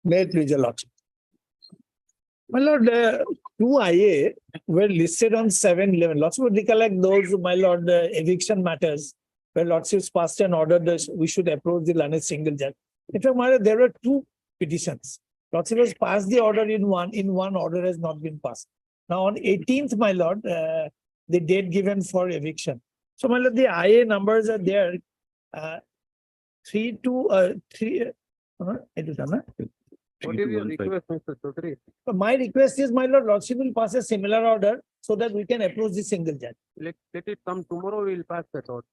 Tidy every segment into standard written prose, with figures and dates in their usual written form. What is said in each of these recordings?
May it please your lordship. My lord, two IA were listed on 7/11. Lordship would recollect those, my lord, eviction matters where lordships passed an order that we should approach the learned single judge. In fact, my lord, there were two petitions. Lordship has passed the order in one order has not been passed. Now on 18th, my lord, the date given for eviction. So my lord, the IA numbers are there. 3 to 3. It is, What is your request, Mr. Chaudhary? my request is, my lord, lordship will pass a similar order so that we can approach the single judge. Let it come tomorrow, we will pass that order.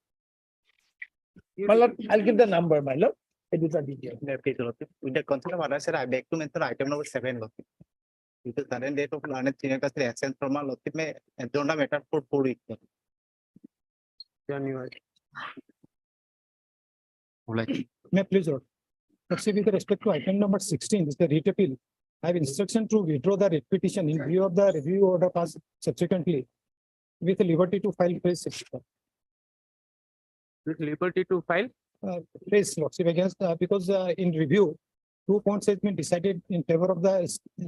My lord, I'll give the number, my lord. It is a detail. With the concept of order, sir, I beg to mention item number 7. With the current date of learned senior custody access from our lordship may agenda matter for 4 weeks. January. May I please, Lord. Let's see, with respect to item number 16, this is the writ appeal. I have instruction to withdraw the writ petition in view of the review order passed subsequently with liberty to file fresh With liberty to file. lordship against, because in review, 2 points has been decided in favor of the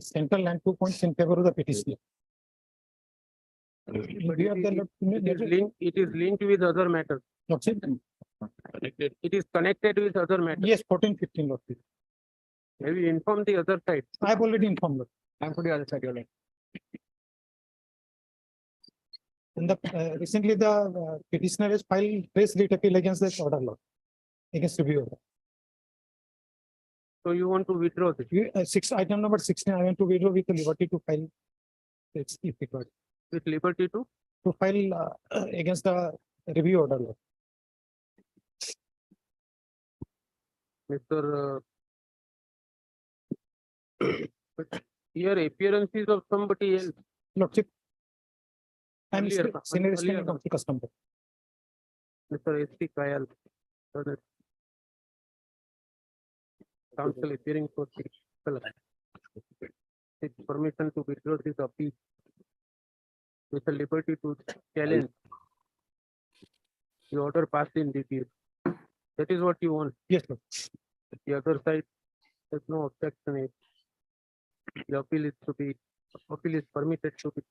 central and 2 points in favor of the petitioner. But it is linked with other matters. Lordship, It is connected with other matters. yes, 14, 15, Lordship. Have you informed the other side? I have already informed, Lord. I'm for the other side. And the recently the petitioner has filed fresh writ appeal against this order, Lord, against review order. So you want to withdraw this Item number 16, I want to withdraw with the liberty to file. It's if required, with liberty to? to file against the review order, Lord. Mr. But here appearances of somebody else. Lordship. I'm Earlier, senior earlier, assistant council custom. Mr. S.P. Kayal. Council appearing for seek permission to withdraw this appeal with the liberty to challenge the order passed in review. That is what you want. Yes, Lord. The other side, there's no objection. The appeal is permitted to be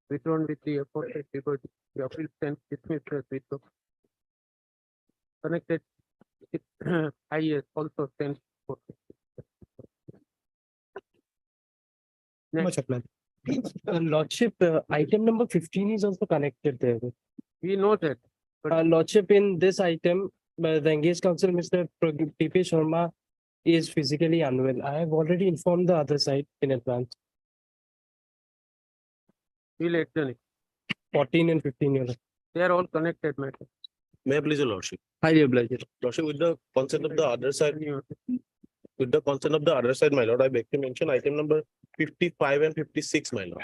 withdrawn with the aforesaid liberty. The appeal stands dismissed as withdrawn. Connected IS also stands for. Much applied. Lordship, item number 15 is also connected there. We know that. Lordship, in this item, the engaged counsel, Mr. P.P. Sharma, is physically unwell. I have already informed the other side in advance. We'll action it. 14 and 15 years. They are all connected matters. May I please, your lordship? Highly obliged. Lordship, with the consent of the other side, my lord, I beg to mention item number 55 and 56, my lord.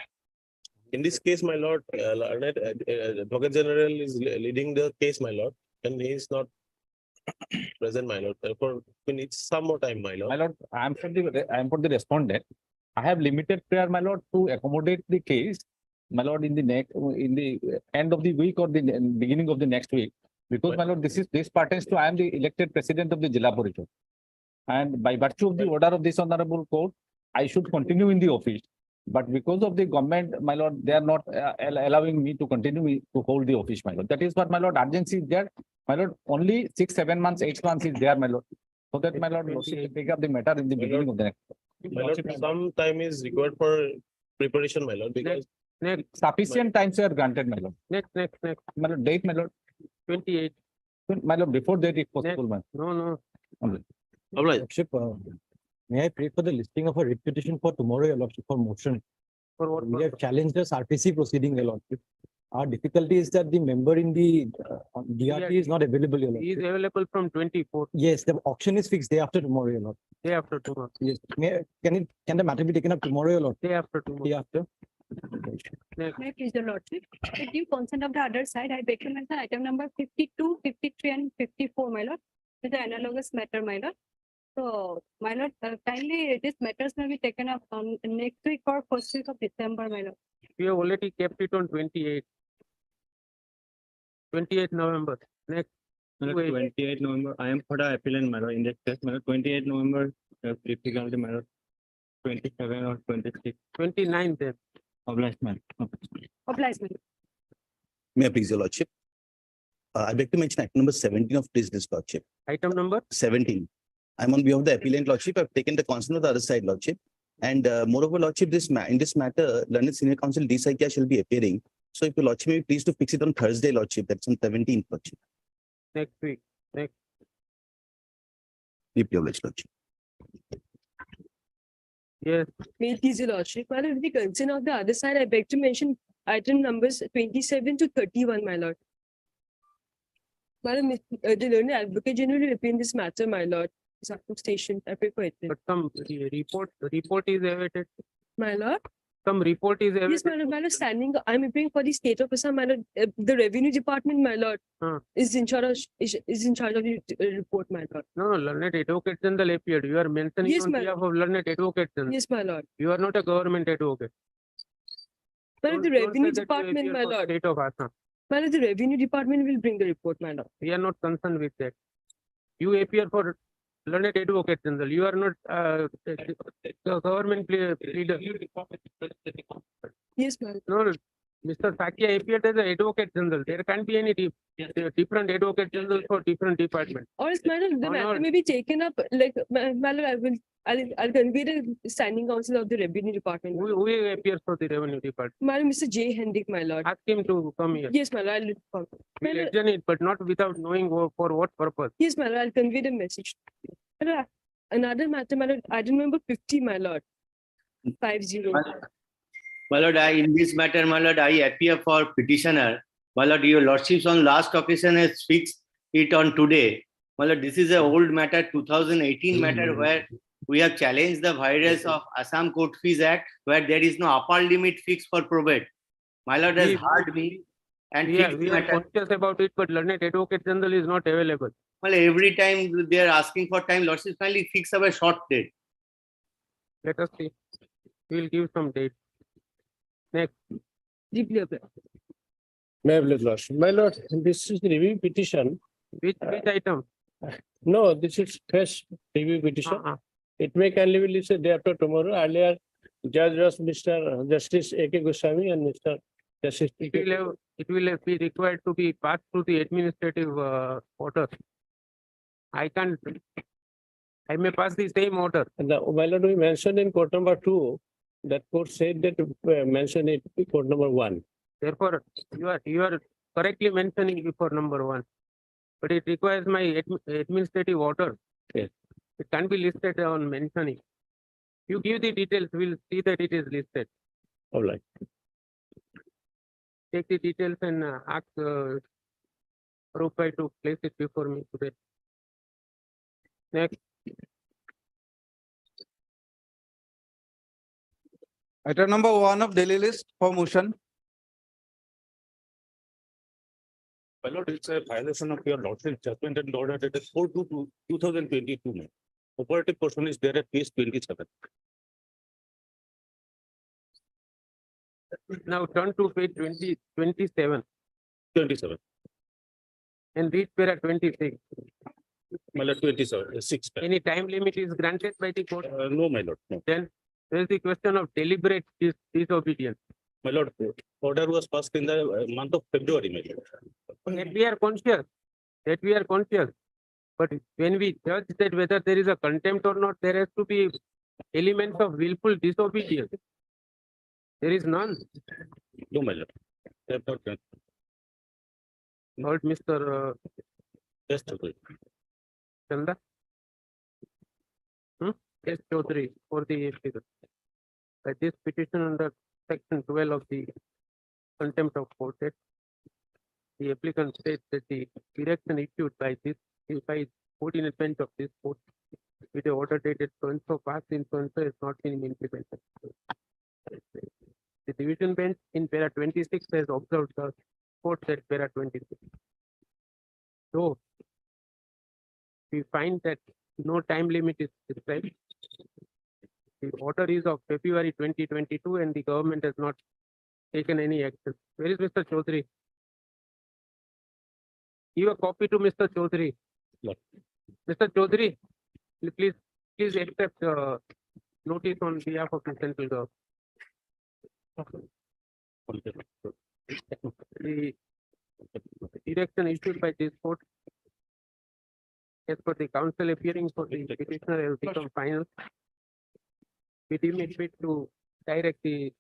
In this case, my lord, Advocate General is leading the case, my lord, and he is not present, my lord. Therefore, we need some more time, my lord. My lord, I am for the respondent. I have limited prayer, my lord, to accommodate the case, my lord, in the end of the week or the beginning of the next week. Because, my lord, this pertains to I am the elected president of the Jilla Parishad. And by virtue of the order of this honorable court, I should continue in the office. But because of the government, my lord, they are not allowing me to continue to hold the office, my lord. That is what, my lord, urgency is there. My lord, only 6, 7 months, 8 months is there, my lord. So that, my lord, will take up the matter in the beginning of the next. My lord, some time is required for preparation, my lord, because Next, Sufficient times are granted, my lord. next. My lord, date, my lord. 28. My lord, before that, if possible, man. No. Lordship, may I pray for the listing of a writ petition for tomorrow, your lordship, for motion? For what? We have challenged this RPC proceeding, your lordship. Our difficulty is that the member in the DRT is not available, your He is lordship. available from 24th, Yes, the auction is fixed day after tomorrow, your lord. day after tomorrow. Yes, can the matter be taken up tomorrow, your lord? Day after tomorrow. Day after? Next. May I please, your lordship, with due consent of the other side, I beg to mention item number 52, 53, and 54, my lord, with the analogous matter, my lord. So, my lord, kindly, these matters may be taken up on next week or first week of December, my lord. We have already kept it on 28. 28 November. Next. 28 November, I am for the appellant, my lord, in that case, my lord, 28 November, Difficulty, my lord. 27 or 26 29 then. obligement. Obligement. May I please, your lordship? I'd like to mention item number 17 of this lordship, Item number 17. I'm on behalf of the appellant lordship. I've taken the consent of the other side lordship. And moreover, lordship, in this matter, learned senior counsel D. Saikia shall be appearing. So if your lordship may be pleased to fix it on Thursday, lordship, that's on 17th, lordship. next week. Deeply obliged, lordship. Yes, May it please your lordship, my lord, with the consent of the other side, I beg to mention item numbers 27 to 31, my lord. Madam, the learned advocate general will appear in this matter, my lord. Station, I prefer it. but some report is awaited. My lord, Some report is yes, awaited. my lord, standing, I'm appearing for the state of Assam, my lord, the revenue department, my lord. Huh. Is in charge, is in charge of the report, my lord. No, learned advocate general appeared. You are mentioning Yes, on ma'am. behalf of learned advocate general. Yes, my lord. You are not a government advocate. My lord, the Don't say revenue that you department, appear my for lord. State of Assam. My lord, the revenue department will bring the report, my lord. We are not concerned with that. You appear for learned advocate general. You are not the government leader. Yes, my lord. No, Mr. Sakia appeared as an advocate general. There can't be any different advocate general for different departments. Or else, my lord, the On matter your- may be taken up, like, my lord, I'll convey the standing council of the revenue department. my lord. Who appears for the revenue department? My lord, Mr. J. Hendrik, my lord. Ask him to come here. Yes, my lord, I'll inform. My We'll lord, adjourn it, but not without knowing for what purpose. yes, my lord, I'll convey the message. My lord, another matter, my lord, item number 50, my lord. 50. My lord, in this matter, my lord, I appear for petitioner. My lord, your lordships on last occasion has fixed it on today. My lord, this is an old matter, 2018 matter where we have challenged the virus of Assam Court Fees Act, where there is no upper limit fixed for probate. My lord has We- heard me and We are, fixed we the are matter. conscious about it, but learned advocate general is not available. Well, every time they are asking for time, lordships finally fix a short date. Let us see. We'll give some date. Deeply obliged. May I please, lordship? My lord, this is the review petition. Which item? No, this is fresh review petition. Uh-uh. It may kindly be listed day after tomorrow. Earlier, Judge was Mr. Justice A.K. Goswami and Mr. Justice It P.K. will be required to be passed through the administrative order. I can't. I may pass the same order. And my lord, we mentioned in court number 2, that court said that mention it in court number 1. Therefore, you are correctly mentioning before number 1. But it requires my administrative order. Yes. It can't be listed on mentioning. You give the details, we'll see that it is listed. All right. Take the details and ask Rupai to place it before me today. Next, Item number 1 of daily list for motion. My lord, it's a violation of your lordship judgment and order that is 4/2/2022. ma'am. Operative portion is there at page 27. now turn to page 27 27. and read para 26. My lord, 27, 6. Any time limit is granted by the court. No, my lord, no. Then there is the question of deliberate disobedience. My lord, order was passed in the month of February, my lord. That we are conscious. But when we judge that whether there is a contempt or not, there has to be elements of willful disobedience. There is none. No, my lord. I have not done. Lord Mr. Yes, okay. Chanda. Yes, Chaudhary for the applicant. That this petition under section 12 of the contempt of court act, the applicant states that the direction issued by this, by ordinate bench of this court with the order dated so and so passed in so and so has not been implemented. The division bench in para 26 has observed the court at para 26. So we find that no time limit is prescribed. The order is of February 2022 and the government has not taken any action. Where is Mr. Chaudhary? Give a copy to Mr. Chaudhary. Yes. Mr. Chaudhary, please Please accept notice on behalf of the central government. The direction issued by this court as per the counsel appearing for the petitioner has become final. We deem it fit to direct the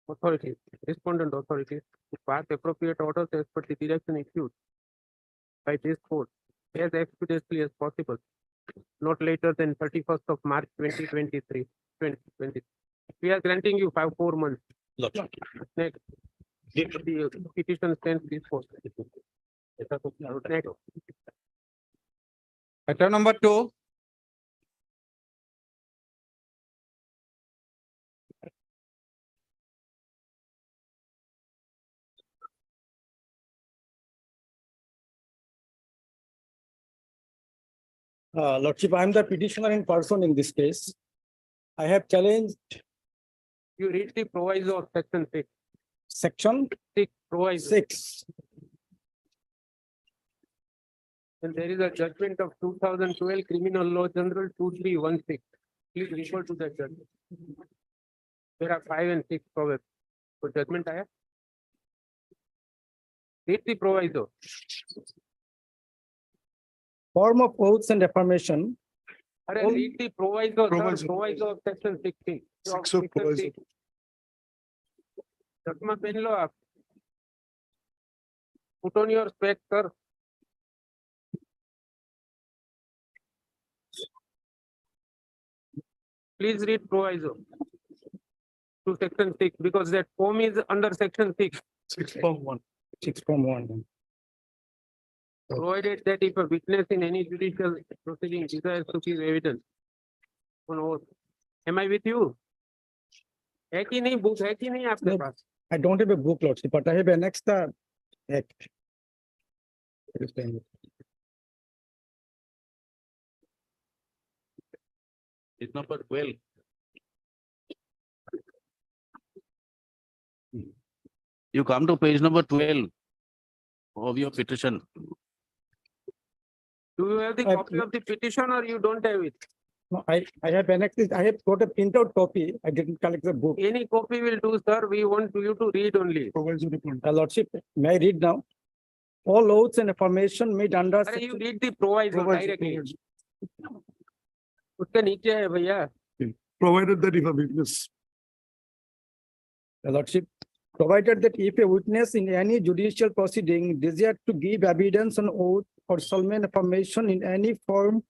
authorities, respondent authorities to pass appropriate orders as per the direction issued by this court as expeditiously as possible, not later than 31st of March 2023. 2020. We are granting you 4 months. Lordship. Next, the petition stands this court. Next. Item number 2. Lordship, I am the petitioner in person in this case. I have challenged You read the proviso of section 6. section 6 proviso. 6. And there is a judgment of 2012 Criminal Law General 2316. Please refer to that judgment. There are 5 and 6 provisos. So judgment आया? Read the proviso. Form of oaths and affirmation. अरे read the proviso, sir. Proviso of section 16. Six of proviso. चश्मा पहन लो आप. Put on your specs, sir. Please read proviso to section 6 because that form is under section 6. 6.1. 6.1. Provided that if a witness in any judicial proceeding desires to give evidence on oath. Am I with you? है कि नहीं book है कि नहीं आपके पास? I don't have a book, Lordship, but I have annexed the act. It's number 12. You come to page number 12 of your petition. Do you have the I- copy of the petition or you don't have it? No, I have annexed it. I have got a printout copy. I didn't collect the book. Any copy will do, sir. We want you to read only. Lordship, may I read now? All oaths and affirmation made under. अरे you read the proviso directly. उसके नीचे है भैया. Provided that if a witness. Lordship, provided that if a witness in any judicial proceeding desires to give evidence on oath or solemn affirmation in any form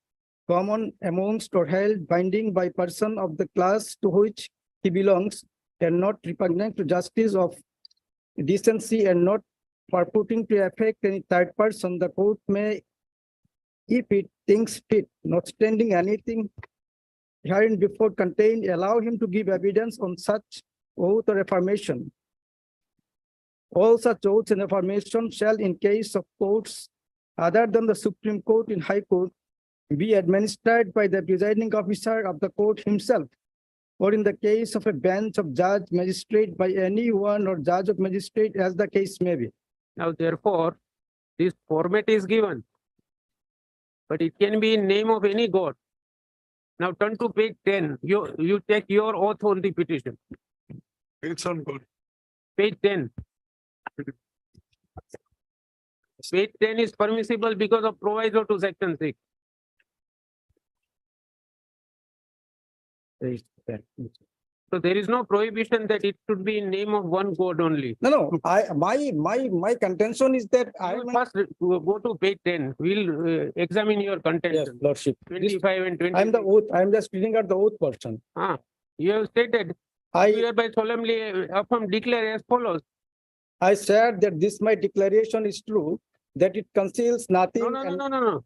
common amongst or held binding by person of the class to which he belongs and not repugnant to justice of decency and not purporting to affect any third person, the court may, if it thinks fit, notwithstanding anything herein before contained, allow him to give evidence on such oath or affirmation. All such oaths and affirmation shall, in case of courts other than the Supreme Court in High Court, be administered by the presiding officer of the court himself, or in the case of a bench of judge magistrate by any one or judge of magistrate as the case may be. Now therefore, this format is given. But it can be in name of any god. Now turn to page 10. You take your oath on the petition. It's on God. Page 10. Page 10 is permissible because of proviso to section 6. So there is no prohibition that it should be in name of one god only. No, my contention is that I You am. First, go to page 10. We'll examine your Yes, contention. Lordship. This- 25 and 20. I am the oath, I am just reading out the oath portion. You have stated, you I hereby solemnly affirm declare as follows. said that this my declaration is true, that it conceals nothing. and- No.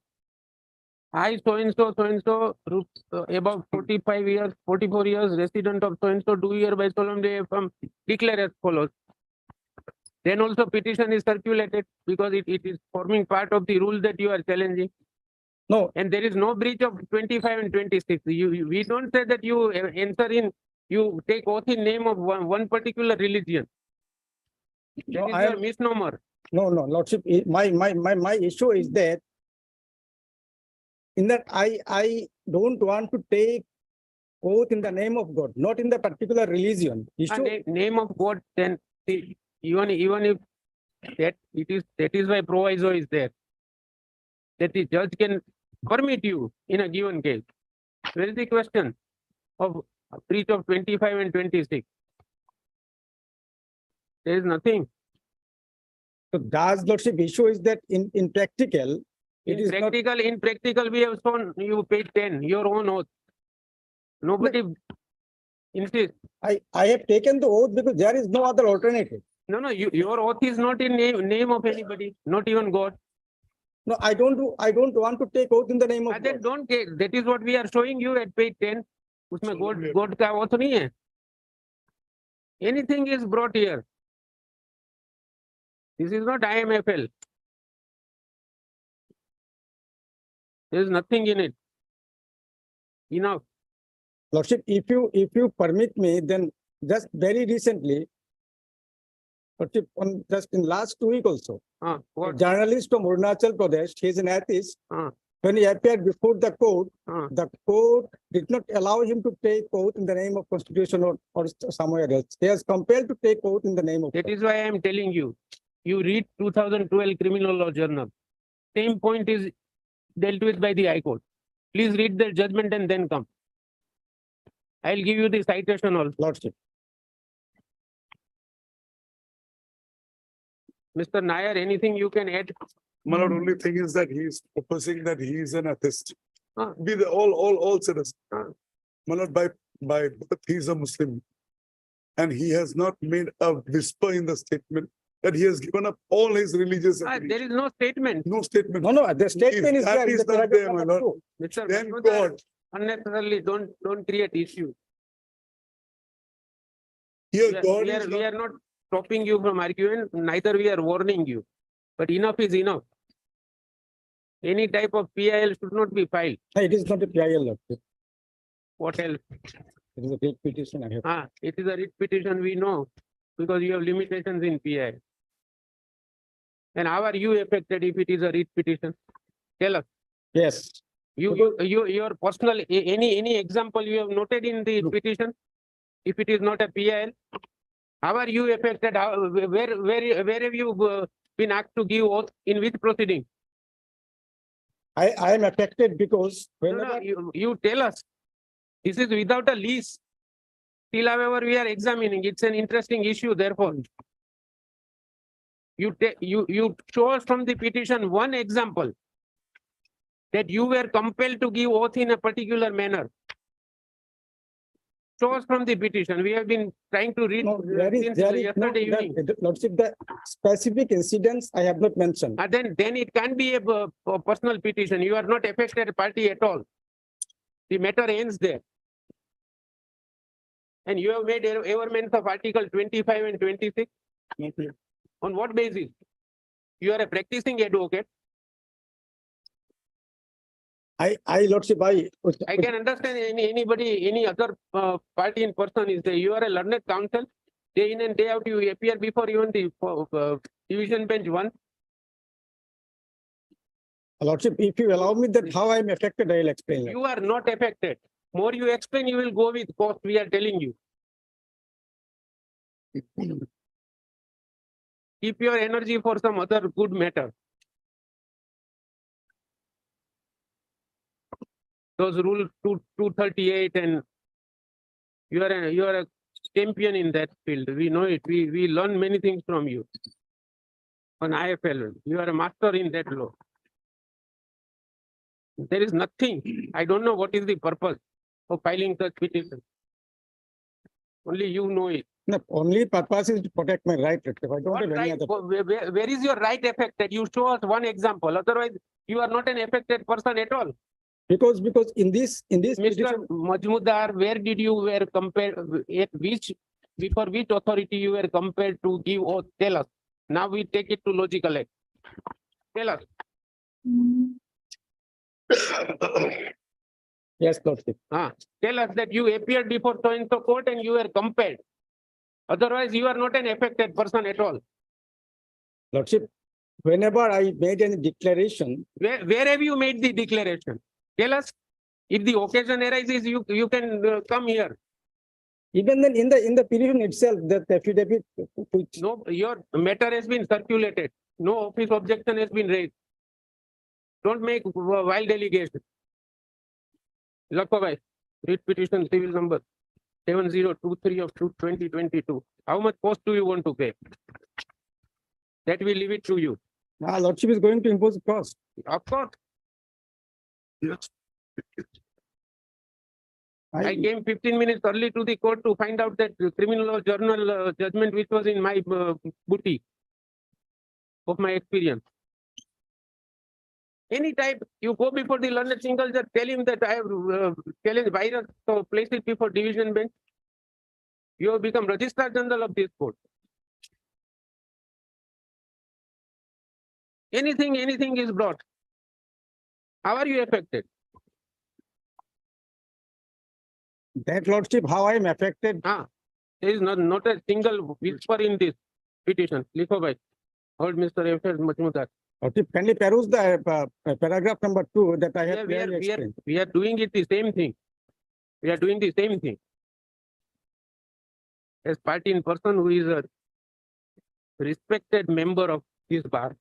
I so and so, about 45 years, 44 years, resident of so and so, do hereby solemnly affirm declare as follows. Then also petition is circulated because it is forming part of the rule that you are challenging. No, And there is no breach of 25 and 26. We don't say that you enter in, you take oath in name of one particular religion. No, That is I your am- misnomer. no, Lordship, my issue is that in that I don't want to take oath in the name of God, not in the particular religion. Issue, Name of God, then see, even if that is why proviso is there. That the judge can permit you in a given case. Where is the question of breach of 25 and 26? There is nothing. so Daz Lordship issue is that in practical, it is not. In practical, we have shown you page 10, your own oath. Nobody insists. I have taken the oath because there is no other alternative. No, your oath is not in name of anybody, not even God. No, I don't want to take oath in the name of Then God. don't take, that is what we are showing you at page 10. उसमें God का oath नहीं है. Anything is brought here. This is not IMFL. There is nothing in it. Enough. Lordship, if you permit me, then just very recently, Lordship, just in last 2 weeks also, a What? journalist from Arunachal Pradesh, he is an atheist. Ah. When he appeared before the court did not allow him to take oath in the name of Constitution or somewhere else. He is compelled to take oath in the name of. That is why I am telling you. You read 2012 Criminal Law Journal. Same point is dealt with by the High Court. Please read the judgment and then come. I'll give you the citation also. Lordship. Mr. Nair, anything you can add? My lord, only thing is that he is proposing that he is an atheist. Ah. Be the all citizens. Ah. My lord, by birth, he is a Muslim. And he has not made a whisper in the statement that he has given up all his religious. There is no statement. No statement. No, the statement is that there. is the not paragraph there, my number lord. 2. Mr. Then Majmudar, God, unnecessarily don't create issue. here We God are, is we not. are not stopping you from arguing, neither we are warning you. But enough is enough. Any type of PIL should not be filed. It is not a PIL, Lordship. What else? It is a great petition I have. It is a writ petition, we know, because you have limitations in PI. And how are you affected if it is a writ petition? Tell us. Yes. Your personal, any example you have noted in the petition? If it is not a PIL, how are you affected? Where have you been asked to give oath? In which proceeding? I am affected because No, whenever you tell us. This is without a lease. Still, however, we are examining. It's an interesting issue, therefore. You show us from the petition one example that you were compelled to give oath in a particular manner. Show us from the petition. We have been trying to read no, since yesterday evening. Lordship, the specific incidents I have not mentioned. Then it can be a personal petition. You are not affected party at all. The matter ends there. And you have made averments of Article 25 and 26. On what basis? You are a practicing advocate. Lordship, I can understand anybody, any other party in person is there. You are a learned counsel. Day in and day out, you appear before even the division bench 1. Lordship, if you allow me that how I am affected, I will explain. You are not affected. More you explain, you will go with cost, we are telling you. Keep your energy for some other good matter. Those rule 238 and you are a champion in that field. We know it. We learn many things from you. On IFL, you are a master in that law. There is nothing. I don't know what is the purpose of filing such petition. Only you know it. No, only purpose is to protect my right. Lordship. I don't What have any right, other. where is your right affected? You show us one example. Otherwise, you are not an affected person at all. Because in this Mr. petition, Majmudar, where did you were compared, before which authority you were compared to give oath? Tell us. Now we take it to logical act. Tell us. yes, Lordship. Tell us that you appeared before so and so court and you were compared. Otherwise, you are not an affected person at all. Lordship, whenever I made any declaration, Where have you made the declaration? Tell us. If the occasion arises, you can come here. Even then, in the petition itself, that affidavit which No, your matter has been circulated. No office objection has been raised. Don't make wild allegations. Lakho bhai, writ petition civil number 7023 of 2022. How much cost do you want to pay? That will leave it to you. Lordship is going to impose cost. Of course, Yes. I came 15 minutes early to the court to find out that criminal law journal judgment which was in my booty of my experience. Any type, you go before the learned single judge, tell him that I have challenged virus, so place it before division bench. You have become Registrar General of this court. Anything is brought. How are you affected? That lordship, how I am affected, There is not a single whisper in this petition. Likho bhai. Hold Mr. F.S. Majmudar. lordship, kindly peruse the paragraph number 2 that I have clearly explained. We are doing it the same thing. We are doing the same thing. As party in person who is a respected member of this bar,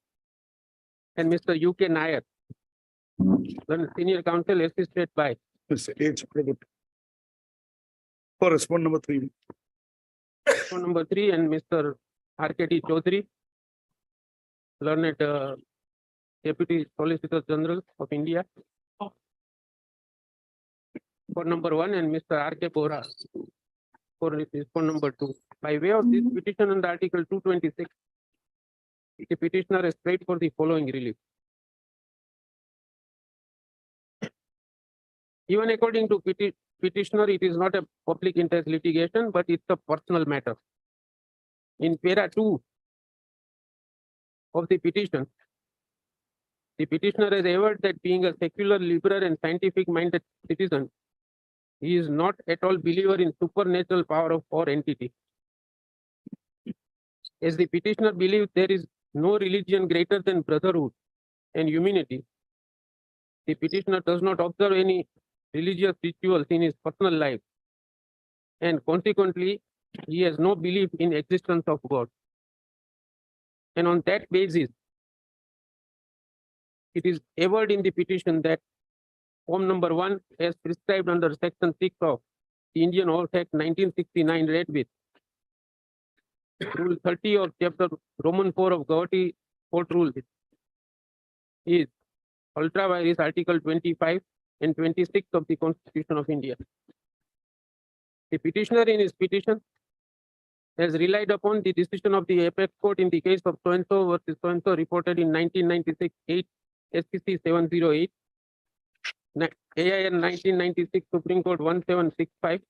and Mr. U.K. Nair, the senior counsel assisted by Mr. H. Prabhu. For respond number 3. phone number 3 and Mr. R.K.T. Chaudhary, learned Deputy Solicitor General of India. For number 1 and Mr. R.K. Bora for phone number 2. By way of this petition under Article 226, the petitioner has prayed for the following relief. Even according to petitioner, it is not a public interest litigation, but it's a personal matter. In para 2 of the petition, the petitioner has averred that being a secular, liberal, and scientific-minded citizen, he is not at all believer in supernatural power of or entity. As the petitioner believes there is no religion greater than brotherhood and humanity, the petitioner does not observe any religious rituals in his personal life, and consequently, he has no belief in existence of God. And on that basis, it is averred in the petition that form number 1, as prescribed under section 6 of the Indian Oath Act 1969, read with Rule 30 of chapter Roman 4 of Guwahati Court Rule is ultra vires Article 25 and 26 of the Constitution of India. The petitioner in his petition has relied upon the decision of the Apex Court in the case of so-and-so versus so-and-so reported in 1996 8 SCC 708, AIN 1996 Supreme Court 1765,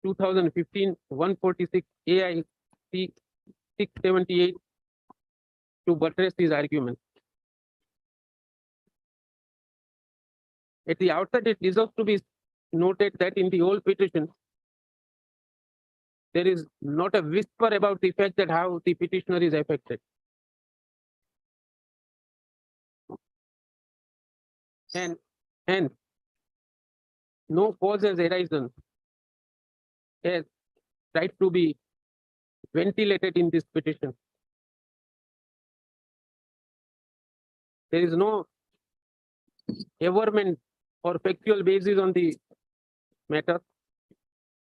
2015 146 AIC 678 to buttress his argument. At the outset, it deserves to be noted that in the whole petition, there is not a whisper about the fact that how the petitioner is affected. And no cause has arisen as right to be ventilated in this petition. There is no averment or factual basis on the matter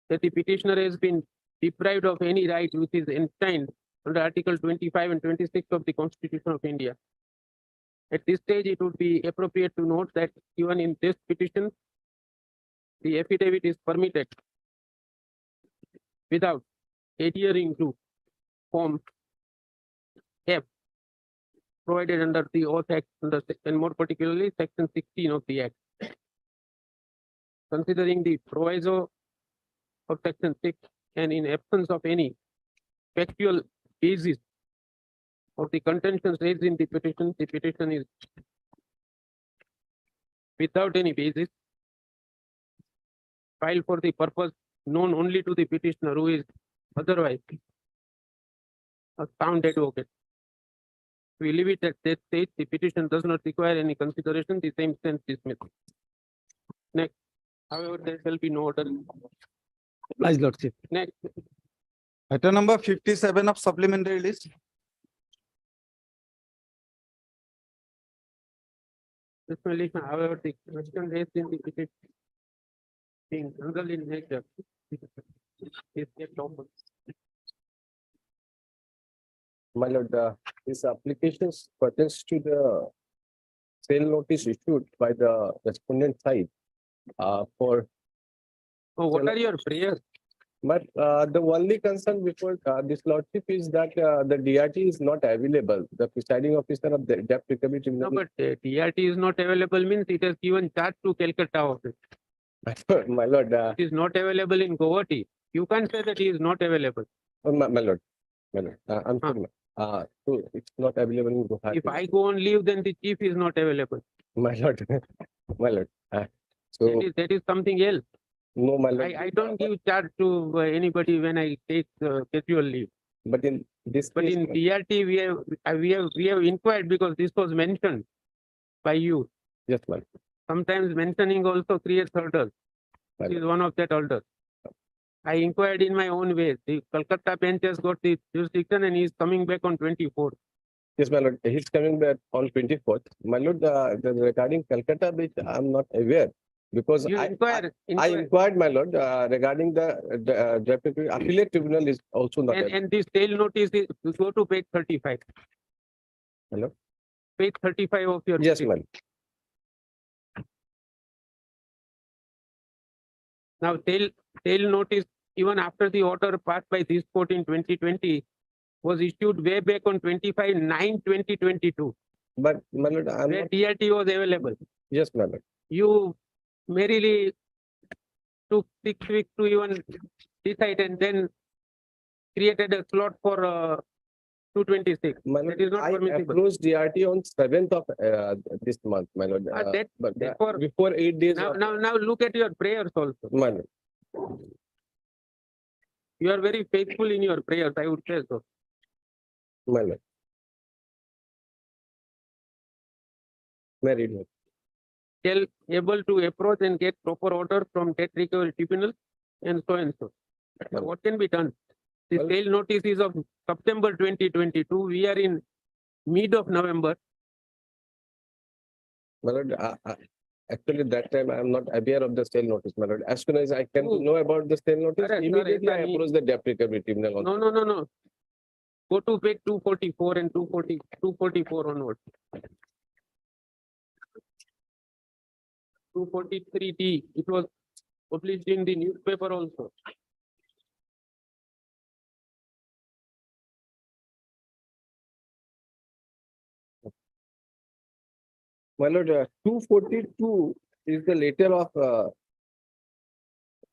that the petitioner has been deprived of any right which is enshrined under Article 25 and 26 of the Constitution of India. At this stage, it would be appropriate to note that even in this petition, the affidavit is permitted without adhering to form F provided under the Oath Act and more particularly section 16 of the Act. Considering the proviso of section 6 and in absence of any factual basis of the contentions raised in the petition is without any basis filed for the purpose known only to the petitioner who is otherwise a sound advocate. We leave it at that stage. The petition does not require any consideration. The same stands dismissed. Next. However, there shall be no order. Obliged, Lordship. Next. Item number 57 of supplementary list. Additionally, however, the question raised in the petition being general in nature is kept open. My lord, this application pertains to the sale notice issued by the respondent side for, Oh, what are your prayers? but the only concern before this lordship is that the DRT is not available. The presiding officer of the debt recovery No, tribunal. but TRT is not available means it has given charge to Calcutta office. My lord, It is not available in Guwahati. You can't say that he is not available. my lord, I'm Huh. sorry. So it's not available in Guwahati. If I go on leave, then the chief is not available. My lord, my lord. So That is something else. no, my lord. I don't give charge to anybody when I take casual leave. But in this But case, in DRT, we have inquired because this was mentioned by you. yes, my lord. Sometimes mentioning also creates hurdles. My This is one of that hurdles. I inquired in my own way. The Calcutta bench has got the jurisdiction and he is coming back on 24th. Yes, my lord, he's coming back on 24th. My lord, regarding Calcutta, which I'm not aware, because You I inquire, inquired, my lord, regarding the Deputy Appellate Tribunal is also not aware. and this tail notice is, you go to page 35. Hello? Page 35 of your. Yes, my lord. Now, tail notice, even after the order passed by this court in 2020, was issued way back on 25/9/2022, But my lord, I'm where not, DRT was available. yes, my lord. You merely took 6 weeks to even decide and then created a slot for 226. My That lord, is not I permissible. approached DRT on 7th of this month, my lord. But therefore- before 8 days. Now look at your prayers also. My lord, You are very faithful in your prayers, I would say so. my lord. Married. Tell able to approach and get proper order from debt recovery tribunal and so and so. Now, what can be done? The Well- sale notice is of September 2022. We are in mid of November. My lord, actually that time I am not aware of the sale notice, my lord. As soon as I can Oh. know about the sale notice, Correct, immediately I correct. approach the debt recovery tribunal. on- No. Go to page 244 and 244 onward. 243D, it was published in the newspaper also. My lord, 242 is the letter of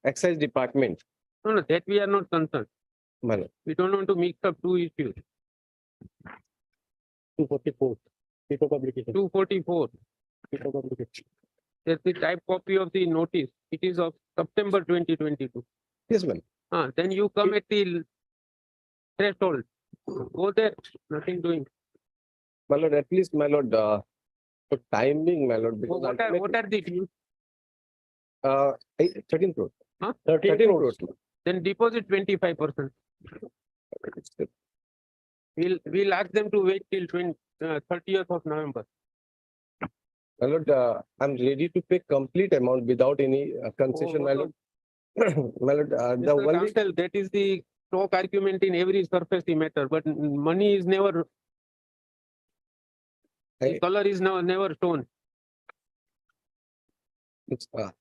excise department, No, that we are not concerned. my lord. We don't want to mix up two issues. 244. Paper publication. 244. Paper publication. That's the type copy of the notice. It is of September 2022. Yes, ma'am. Then you come at the threshold. Go there, nothing doing. My lord, at least, my lord, for timing, my lord, because What are the dues? 13 crores. Huh? 13 crores. Then deposit 25%. We'll ask them to wait till 30th of November. My lord, I'm ready to pay complete amount without any concession, my lord. My lord, the Mr. only, Counsel, that is the stock argument in every surface matter, but money is never, the I- color is never shown.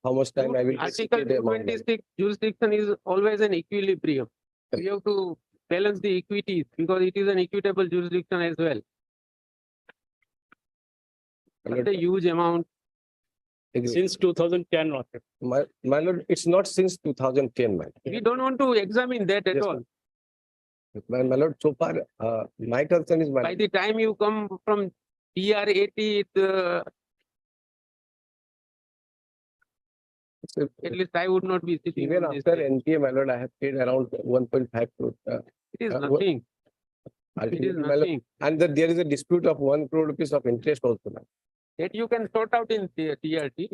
how much time I will. Article basically the amount, my lord. 226 jurisdiction is always an equilibrium. We have to balance the equities because it is an equitable jurisdiction as well. My It's a lord, huge amount. agree. Since 2010. My lord, it's not since 2010, my lord. We don't want to examine that at Yes, all. My lord, so far, my concern is my. By the time you come from TR80, at least I would not be sitting. Even on this after day. NPA, my lord, I have paid around 1.5 crore. It is what- nothing. It is Ultimately, my lord, nothing. and that there is a dispute of 1 crore rupees of interest also. Now. That you can sort out in TRT.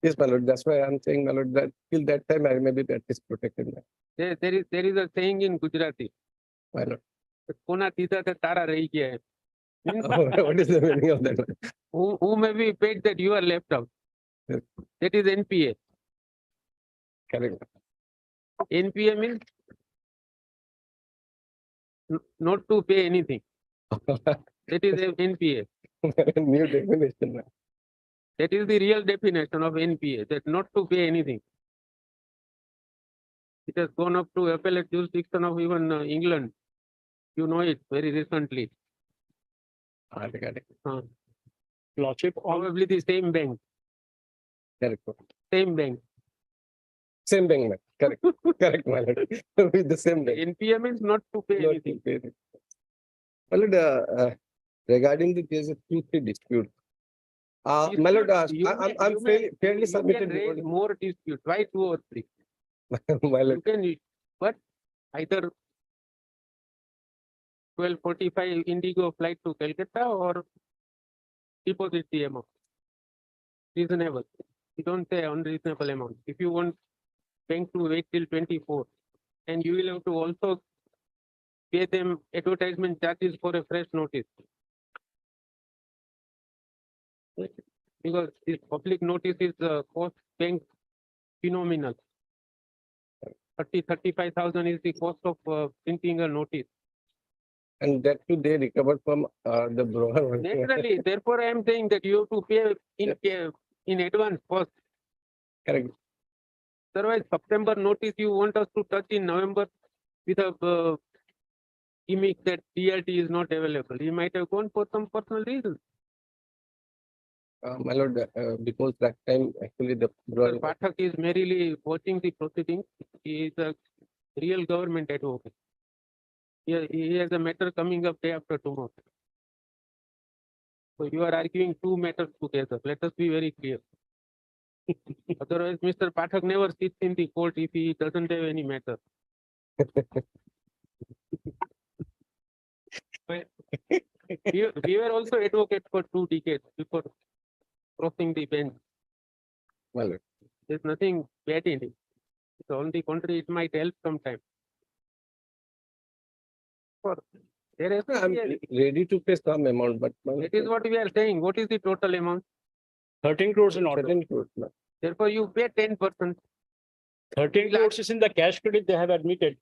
Yes, my lord, that's why I'm saying, my lord, that till that time, I may be at least protected. My There is a saying in Gujarati. my lord. कोना तीधा ते तारा रही गया है. Means What is the meaning of that? who may be paid that you are left out. Yes. That is NPA. Correct. NPA means not to pay anything. That is a NPA. New definition. Ma'am. That is the real definition of NPA, that not to pay anything. It has gone up to appellate jurisdiction of even England. You know it very recently. Correct. Lordship, on Probably the same bank, Correct. same bank. Same bank, ma'am. Correct. Correct, my lord. With the same bank. NPA means not to pay Not anything. to pay it. My lord, regarding the case of 2-3 dispute. My lord, I'm fairly You submitted. can raise more disputes. Why 2 or 3? My lord, You can, but either 12:45 Indigo flight to Calcutta or deposit the amount. Reasonable. You don't say unreasonable amount. If you want bank to wait till 24, and you will have to also pay them advertisement charges for a fresh notice. Because this public notice is cost bank phenomenal. 35,000 is the cost of printing a notice. and that too they recovered from the broker. Naturally, therefore I am saying that you have to pay in advance first. Correct. Otherwise, September notice you want us to touch in November with a gimmick that DLT is not available. He might have gone for some personal reasons. My lord, because that time actually the Sir broker. Pathak is merely watching the proceedings. He is a real government advocate. He has a matter coming up day after tomorrow. So you are arguing 2 matters together. Let us be very clear. Otherwise, Mr. Pathak never sits in the court if he doesn't have any matter. We were also advocates for 2 decades before crossing the bench. My lord. There's nothing bad in it. So on the contrary, it might help sometime. For there is I'm ready to pay some amount, but. that is what we are saying. What is the total amount? 13 crores in order. 13 crores, ma'am. Therefore, you pay 10%. 13 crores is in the cash credit they have admitted.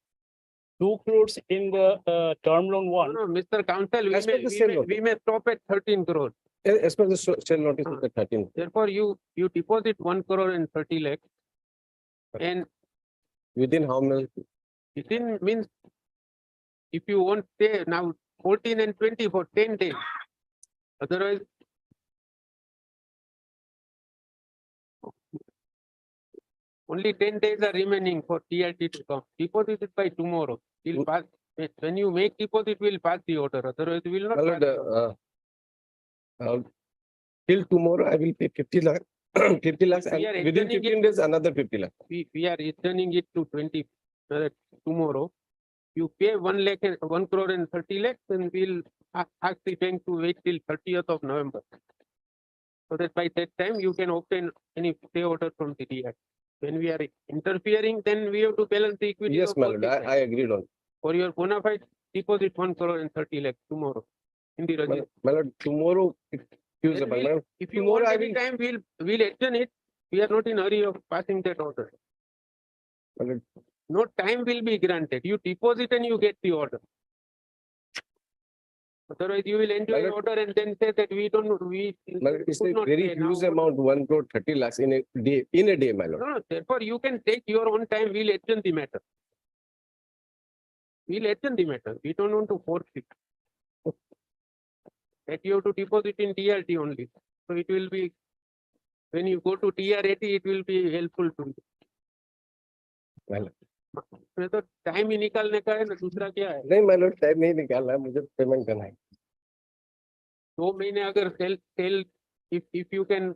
2 crores in the term loan No, one. no, Mr. Counsel, As per the sale we may stop at 13 crores. As per the sale notice of the 13. Therefore, you deposit 1 crore and 30 lakhs. And Within how many? within means if you want pay now 14 and 20 for 10 days. Otherwise, only 10 days are remaining for TRT to come. Deposit it by tomorrow. We'll pass. When you make deposit, we'll pass the order. Otherwise, we will not. My pass lord, the order. till tomorrow, I will pay 50 lakhs. 50 lakhs We and are within extending 15 days, another 50 lakhs. We are returning it to 20 tomorrow. You pay 1 lakh and 1 crore and 30 lakhs, and we'll ask the bank to wait till 30th of November. So that by that time you can obtain any pay order from the DI. When we are interfering, then we have to balance the equity. Yes, of my both lord, the I sides. agreed on. For your bona fide, deposit 1 crore and 30 lakhs tomorrow in the register. My lord, tomorrow, it's Tuesday, Then my we'll- lord. If you Tomorrow want I any will- time, we'll adjourn it. We are not in hurry of passing that order. My lord, No time will be granted. You deposit and you get the order. Otherwise, you will enjoy My an lord- order and then say that we don't, my lord, it's could a not very pay now. huge amount, 1 crore 30 lakhs in a day, my lord. No, therefore you can take your own time. We'll adjourn the matter. We'll adjourn the matter. We don't want to force it. That you have to deposit in TRT only. So it will be, when you go to TRAT, it will be helpful to you. My lord. तो time ही निकालने का है ना, दूसरा क्या है? नहीं, my lord, time नहीं निकालना है, मुझे पेमेंट करना है. 2 महीने अगर cell if you can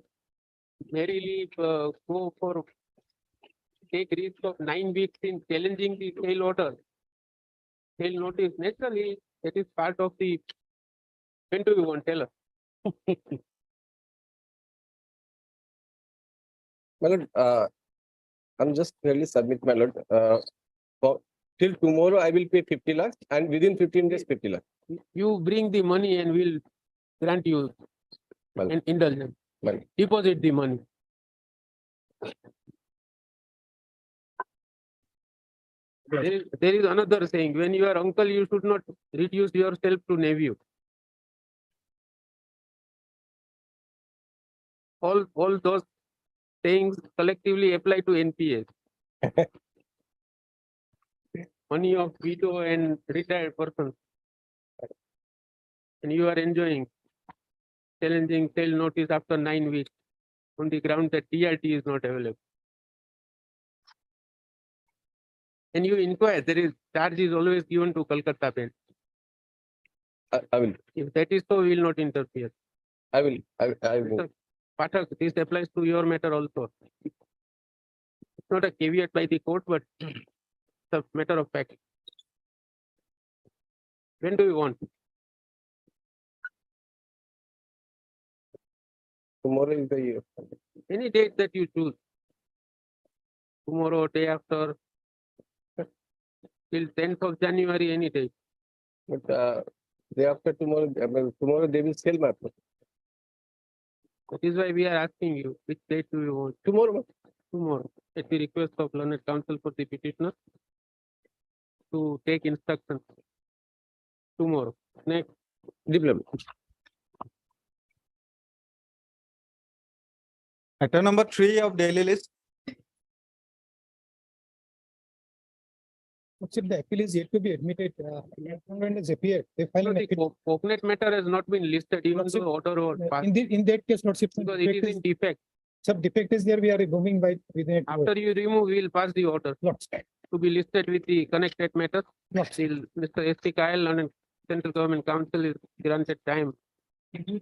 merrily go for take risk of 9 weeks in challenging the sale order, sale notice, naturally That is part of the, when do you want, tell us? My lord, I'm just really submit, my lord, for till tomorrow, I will pay 50 lakhs and within 15 days, 50 lakhs. You bring the money and we'll grant you Well- an indulgence. Well- Deposit the money. There is another saying, when you are uncle, you should not reduce yourself to nephew. All those sayings collectively apply to NPS. Money of widow and retired person. And you are enjoying challenging sale notice after 9 weeks on the ground that TRT is not available. And you inquire, there is charge is always given to Kolkata bench. I will, If that is so, we will not interfere. I will. Pathak, this applies to your matter also. It's not a caveat by the court, but it's a matter of fact. When do you want? Tomorrow is the year. Any date that you choose. Tomorrow, day after. Till 10th of January, any day. But day after tomorrow, tomorrow they will sell my property. That is why we are asking you, which date do you want? Tomorrow, Tomorrow, at the request of learned counsel for the petitioner to take instructions. Tomorrow. Next, diploma. Item number 3 of daily list. If the appeal is yet to be admitted, when is appeared, they file an the appeal. Coconut matter has not been listed, even Lordship, though order was passed, In that case, Lordship, because it is in defect. some defect is there, we are removing by within it. After you remove, we will pass the order Lordship. to be listed with the connected matters. Lordship. Till Mr. S.T. Kyle and Central Government Council is granted time till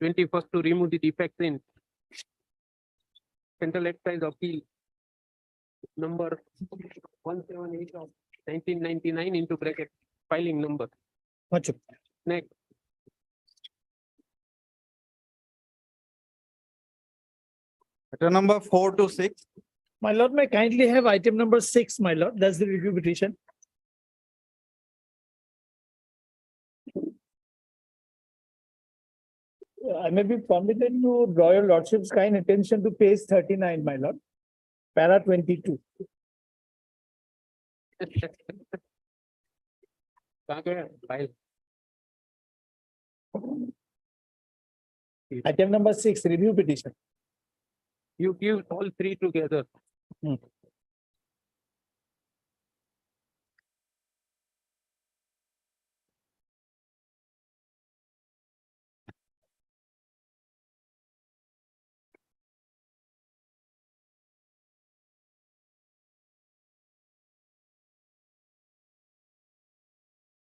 21st to remove the defects in Central Excise Appeal number 178 of 1999 into bracket filing number. Lordship. Next, Item number 4 to 6. My lord, may I kindly have item number 6, my lord, that's the review petition. I may be permitted to draw your lordship's kind attention to page 39, my lord. Para 22. कहाँ गया? File. Item number 6, review petition. You give all three together.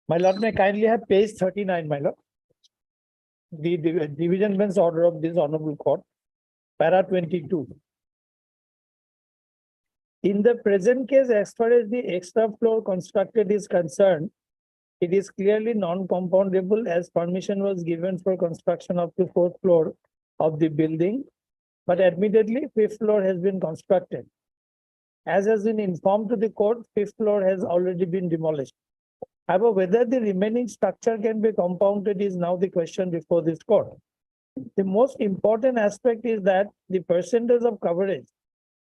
My lord, may I kindly have page 39, my lord. The division bench order of this honorable court, para 22. In the present case, as far as the extra floor constructed is concerned, it is clearly non-compoundable as permission was given for construction up to 4th floor of the building. But admittedly, 5th floor has been constructed. As has been informed to the court, 5th floor has already been demolished. However, whether the remaining structure can be compounded is now the question before this court. The most important aspect is that the percentage of coverage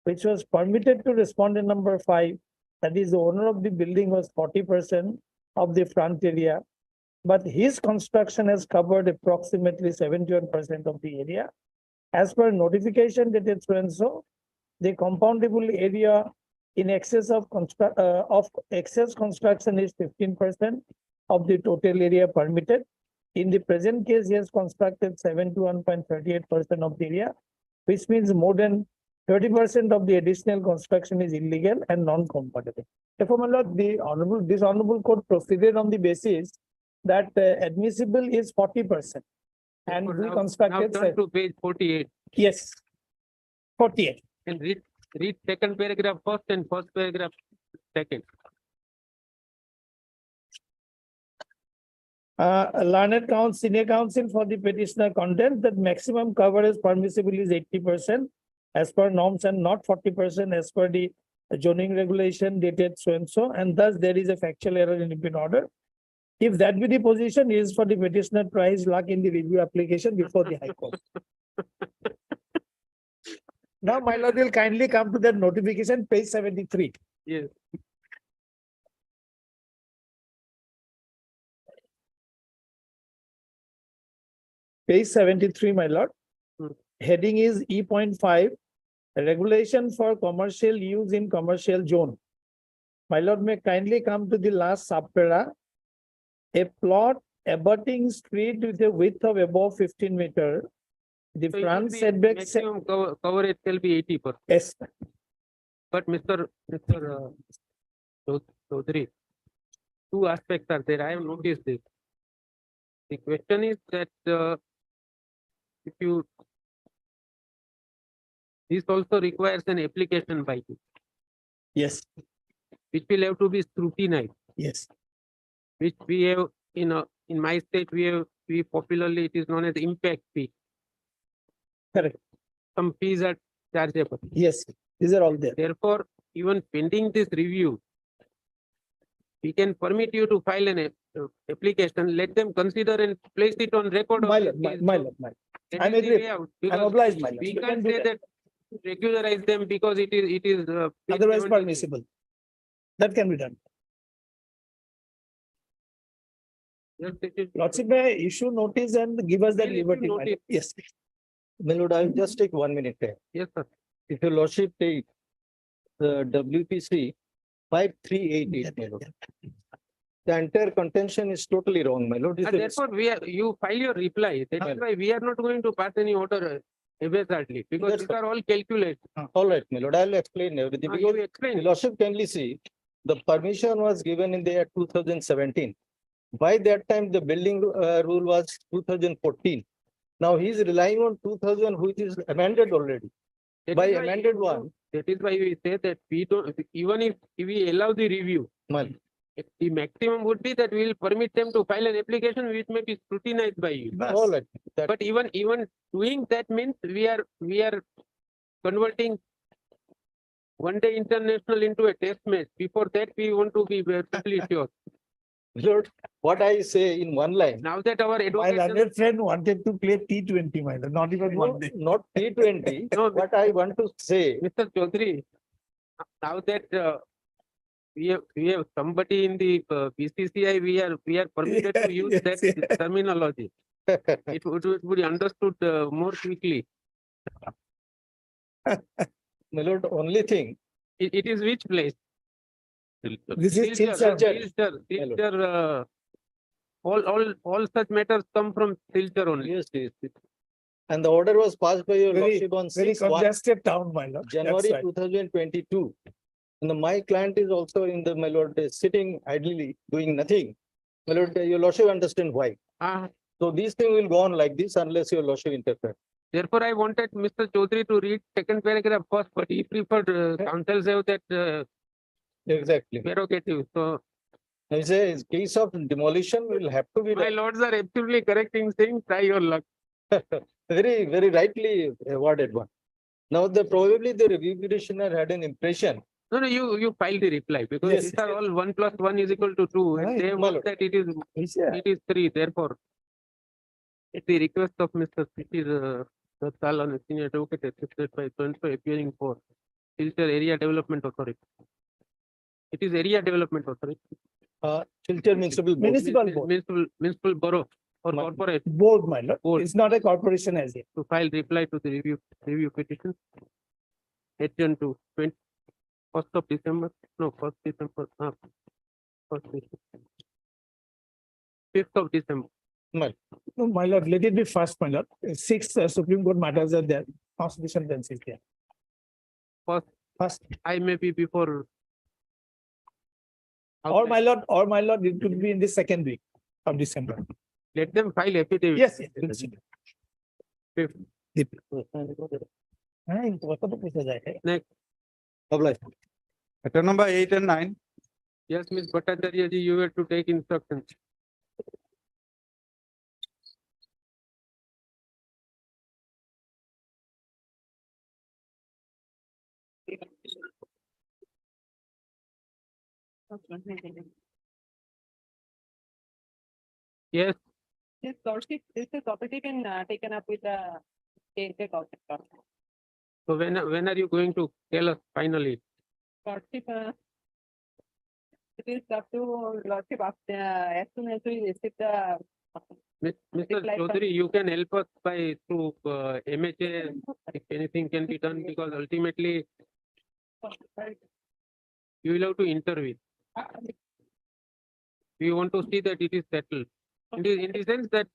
which was permitted to respondent number 5, that is the owner of the building, was 40% of the front area. But his construction has covered approximately 71% of the area. As per notification dated so and so, the compoundable area in excess of excess construction is 15% of the total area permitted. In the present case, he has constructed 71.38% of the area, which means more than 30% of the additional construction is illegal and non-compatible. Therefore, my lord, this honorable court proceeded on the basis that admissible is 40%. And we Now constructed, turn to page 48 yes, 48. and read second paragraph first and first paragraph second. Learned counsel, senior counsel for the petitioner contends that maximum coverage permissible is 80% as per norms and not 40% as per the zoning regulation dated so and so, and thus there is a factual error in the order. If that be the position, it is for the petitioner to raise luck in the review application before the High Court. Now, my lord will kindly come to that notification, page 73. Yes. Page 73, my lord. Hmm. Heading is E.5, regulation for commercial use in commercial zone. My lord may kindly come to the last subpara. A plot abutting street with a width of above 15 meter. The So it will front be setback. maximum coverage shall be 80%. Yes, But Mr. Chaudhary, two aspects are there. I have noticed this. The question is that if you, this also requires an application by you, yes, which will have to be scrutinized, yes. which we have in my state, we popularly, it is known as impact fee. Correct. Some fees are chargeable. Yes, these are all there. Therefore, even pending this review, we can permit you to file an application, let them consider and place it on record. My of lord, this case. my lord, my lord. That I'm is the agree. way out, I'm because obliged, my lord. we You can't can do say that regularize them because it is. page Otherwise 73. permissible. That can be done. Yes, it is. Lordship may issue notice and give us that We'll issue liberty. my lord. notice. Yes. My lord, I'll just take 1 minute there. Yes, sir. If your lordship take the WPC 5388, my lord. The entire contention is totally wrong, my lord. And therefore, you file your reply. That is why we are not going to pass any order haphazardly, because That's these are all calculated. All right, my lord, I'll explain everything. You Because explain. your lordship kindly see, the permission was given in the year 2017. By that time, the building rule was 2014. Now he's relying on 2000, which is amended already. That By is why amended you- one, That is why we say that we don't, even if we allow the review, my, the maximum would be that we will permit them to file an application which may be scrutinized by you. all right. That, But even doing that means we are converting one day international into a test match. Before that, we want to be perfectly sure. Lord, what I say in one line, Now that our My advocate, learned friend wanted to play T20, my lord, not even one day. not T20, No, what I want to say, Mr. Chaudhary, now that we have somebody in the BCCI, we are permitted to use Yes, that yes. terminology. It would be understood more quickly. my lord, only thing, It is which place? This is Silchar, Silchar. Silchar, all such matters come from Silchar only. yes, yes. And the order was passed by your Very, lordship on very 6/1, congested town, my lord. That's January right. 2022. And my client is also in the, my lord, sitting idly, doing nothing. My lord, your lordship understand why. Ah, So these things will go on like this unless your lordship interfere. therefore, I wanted Mr. Chaudhary to read second paragraph first, but he preferred counsel say that Exactly. prerogative. So I say, in case of demolition will have to be my done. lords are absolutely correct in saying try your luck. Very, very rightly awarded one. Now, probably the review petitioner had an impression. No, you file the reply because Yes, these are all 1 + 1 = 2, and Right, they my want lord. that Yeah. it is 3. Therefore, at the request of Mr. Siti Dattalan, a senior advocate assisted by so appearing for Silchar Area Development Authority. It is Area Development Authority. Silchar Municipal Board. Municipal board, Municipal borough or Ma- corporate board, my lord. Board. It's not a corporation as yet. to file reply to the review petition. Adjourned to 1st of December, no, 1st December, 1st December. 5th of December. No, my lord, let it be first, my lord. 6 Supreme Court matters are there. Constitution bench is there. First, I may be before. or my lord, it could be in the second week of December. Let them file affidavit. Yes. Yes. Fifth. Next, Obliged. Item number 8 and 9. yes, Ms. Bhattacharya ji, you were to take instructions. Yes, This lordship, this is already been taken up with the state auditor. so when are you going to tell us finally? Lordship, it is up to lordship after, as soon as we receive the. Mr. Reply from- Chaudhary, you can help us by through MHA, if anything can be done, because ultimately you will have to intervene. We want to see that it is settled. In the sense that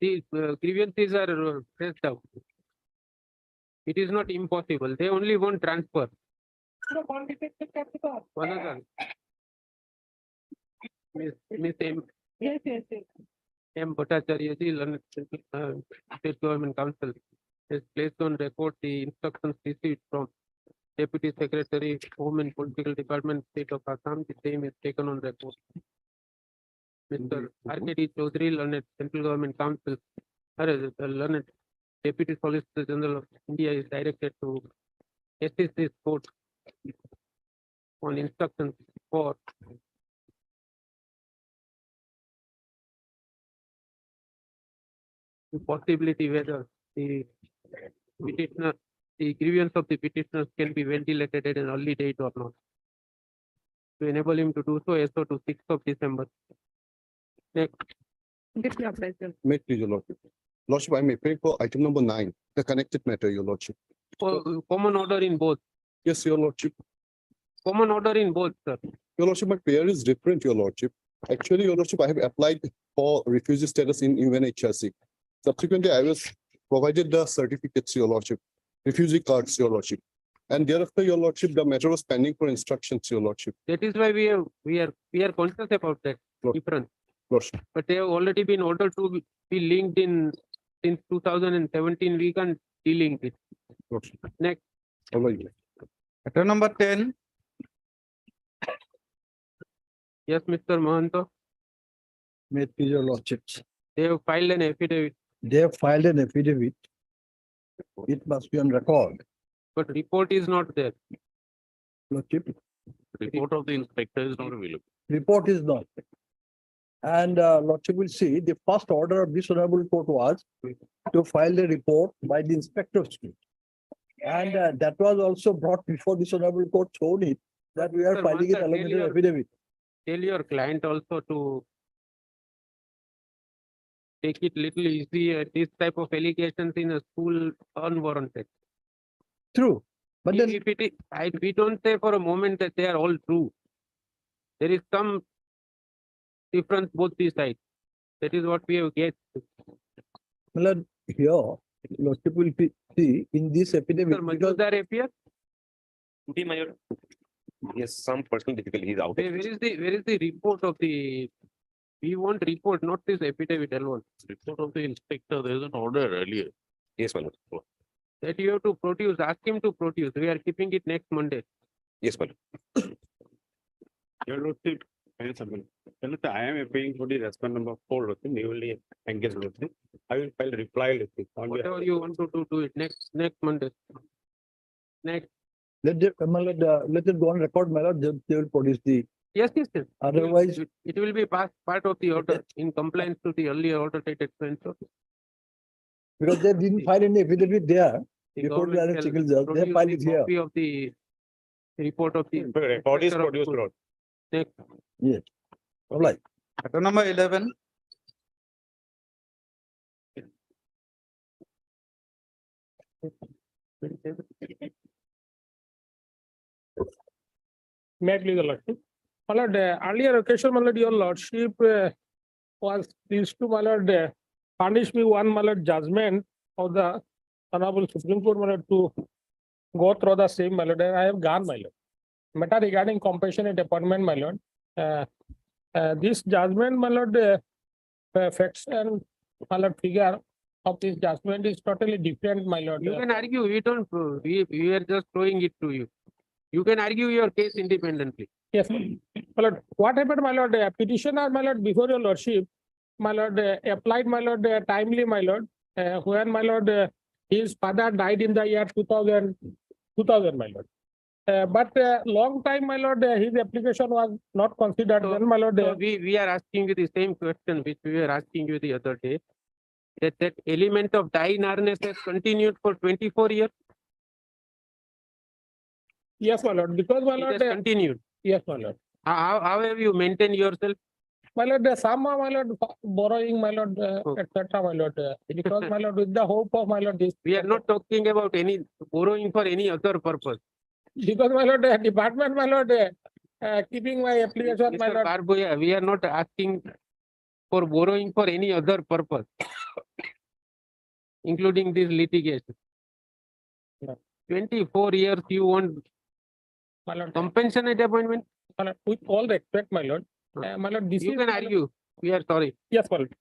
the grievances are pressed out. It is not impossible. They only want transfer. Vanathan. Miss M. Yes, yes, yes. M. Bhattacharya ji, Learned State Government Council, has placed on record the instructions received from Deputy Secretary, Home and Political Department, State of Assam. The same is taken on record. Mr. R.K.D. Chaudhary, Learned Central Government Council, Learned Deputy Solicitor General of India, is directed to assist this court on instructions for the possibility whether the petitioner, the grievance of the petitioners can be ventilated at an early date or not. To enable him to do so, as to 6th of December. Next, Get your pleasure. May please, your lordship. Lordship, I'm appearing for item number 9, the connected matter, your lordship. common order in both, Yes, your lordship. common order in both, sir. Your lordship, my prayer is different, your lordship. Actually, your lordship, I have applied for refugee status in UNHRC. Subsequently, I was provided the certificates, your lordship, refugee cards, your lordship. And thereafter, your lordship, the matter was pending for instructions, your lordship. That is why we are conscious about that Lord. difference. Lordship. But they have already been ordered to be linked in since 2017. We can delink it. Lordship. Next, All right. Item number 10, yes, Mr. Mahanto, May it please your lordships. they have filed an affidavit, They have filed an affidavit. It must be on record. but report is not there. Lordship, Report of the inspector is not available. report is not. And lordship will see, the first order of this honorable court was to file the report by the inspector of school. And that was also brought before this honorable court, showed it that we are Sir, filing once it a along with the failure- affidavit. Tell your client also to take it little easy. This type of allegations in a school unwarranted. True, but then If it is, we don't say for a moment that they are all true. There is some difference both these sides. That is what we have guessed. my lord, here, lordship will see in this affidavit. Sir, because Majumdar appear. Yes, some personal difficulty is out. Where is the report of the? We want report, not this affidavit alone. Report of the inspector, there is an order earlier. Yes, my lord. That you have to produce, ask him to produce. We are keeping it next Monday. Yes, my lord. Your lordship, I am appealing for the response number 4, newly engaged lordship. I will file reply lordship. on behalf- Whatever you want to do it next Monday. Next, my lord, let it go on record, my lord, they will produce the, yes. otherwise, It will be part of the order in compliance to the earlier order dated. So because they didn't file any affidavit there. the Before the government other shall chickens are, they produce filed the it here. copy of the report of the. Record is inspector of produced, school. lord. Next, All right. item number 11, May I please, your lordship? My lord, earlier occasion, my lord, your lordship was pleased to, my lord, furnish me one, my lord, judgment of the Honorable Supreme Court, my lord, to go through the same, my lord, and I have gone, my lord. Matter regarding compassionate appointment, my lord. This judgment, my lord, facts and, my lord, figure of this judgment is totally different, my lord. you can argue, we don't, we are just throwing it to you. You can argue your case independently. Yes, my lord, what happened, my lord, petitioner, my lord, before your lordship, my lord, applied, my lord, timely, my lord, when, my lord, his father died in the year 2000, my lord. But long time, my lord, his application was not considered. So- Then, my lord, So we are asking you the same question which we were asking you the other day. That element of die in harness has continued for 24 years. yes, my lord, because my It lord, has continued. yes, my lord. How have you maintained yourself? My lord, somehow, my lord, borrowing, my lord, Okay. etc., my lord, because, my lord, with the hope of, my lord, this. We are not talking about any borrowing for any other purpose. Because, my lord, department, my lord, keeping my application, my Mr. lord, Barboya, we are not asking for borrowing for any other purpose, including this litigation. Yeah. 24 years you want my lord, compensation appointment? my lord, with all respect, my lord, my lord, this You is. can my lord- argue. We are sorry. Yes, my lord.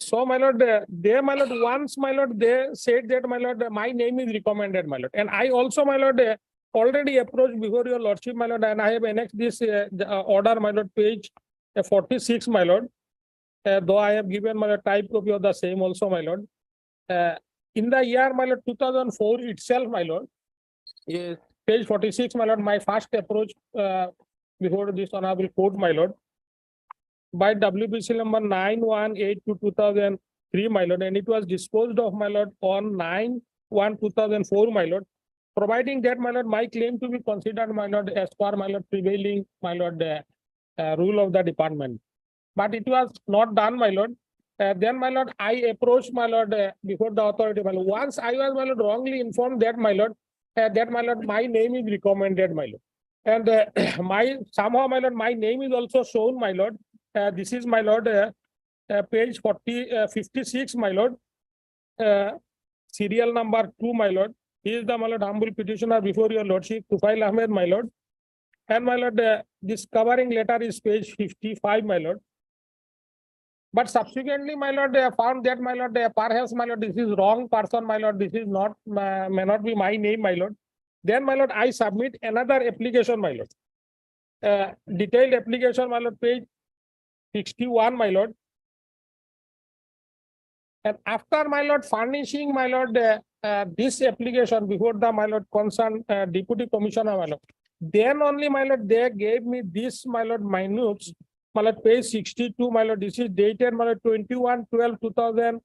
So, my lord, they, my lord, once, my lord, they said that, my lord, my name is recommended, my lord. And I also, my lord, already approached before your lordship, my lord, and I have annexed this order, my lord, page 46, my lord. Though I have given my lord, type copy of the same also, my lord. In the year, my lord, 2004 itself, my lord, Yes. page 46, my lord, my first approach before this honorable court, my lord, by WBC number 918/2003, my lord, and it was disposed of, my lord, on 9/1/2004, my lord, providing that, my lord, my claim to be considered, my lord, as per, my lord, prevailing, my lord, rule of the department. But it was not done, my lord. Then, my lord, I approached, my lord, before the authority, my lord. Once I was, my lord, wrongly informed that, my lord, my name is recommended, my lord. And my, somehow, my lord, my name is also shown, my lord. This is, my lord, page 56, my lord. Serial number 2, my lord. He is the, my lord, humble petitioner before your lordship, Tufail Ahmed, my lord. And, my lord, this covering letter is page 55, my lord. But subsequently, my lord, they found that, my lord, perhaps, my lord, this is wrong person, my lord, this is not, may not be my name, my lord. Then, my lord, I submit another application, my lord. Detailed application, my lord, page 61, my lord. And after, my lord, furnishing, my lord, this application before the, my lord, concerned deputy commissioner, my lord. Then only, my lord, they gave me this, my lord, minutes, my lord, page 62, my lord, this is dated, my lord, 21/12/2000,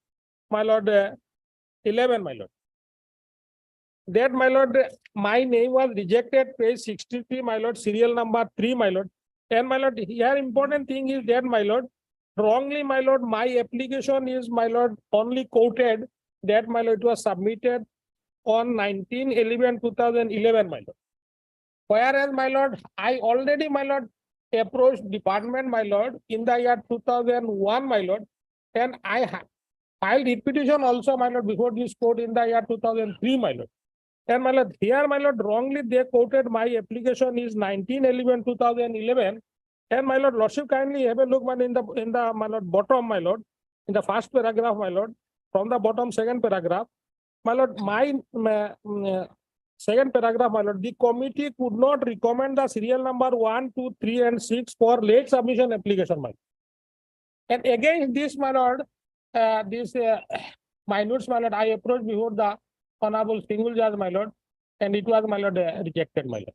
my lord, 11, my lord. That, my lord, my name was rejected, page 63, my lord, serial number 3, my lord. And, my lord, here important thing is that, my lord, wrongly, my lord, my application is, my lord, only quoted that, my lord, it was submitted on 19/11/2011, my lord. Whereas, my lord, I already, my lord, approached department, my lord, in the year 2001, my lord, and I filed repetition also, my lord, before this court in the year 2003, my lord. And, my lord, here, my lord, wrongly they quoted my application is 19/11/2011. And, my lord, lordship, kindly have a look, my in the my lord, bottom, my lord, in the first paragraph, my lord, from the bottom second paragraph, my lord, my second paragraph, my lord, the committee could not recommend the serial number 1, 2, 3, and 6 for late submission application, my lord. And against this, my lord, this minutes, my lord, I approached before the honorable single judge, my lord, and it was, my lord, rejected, my lord.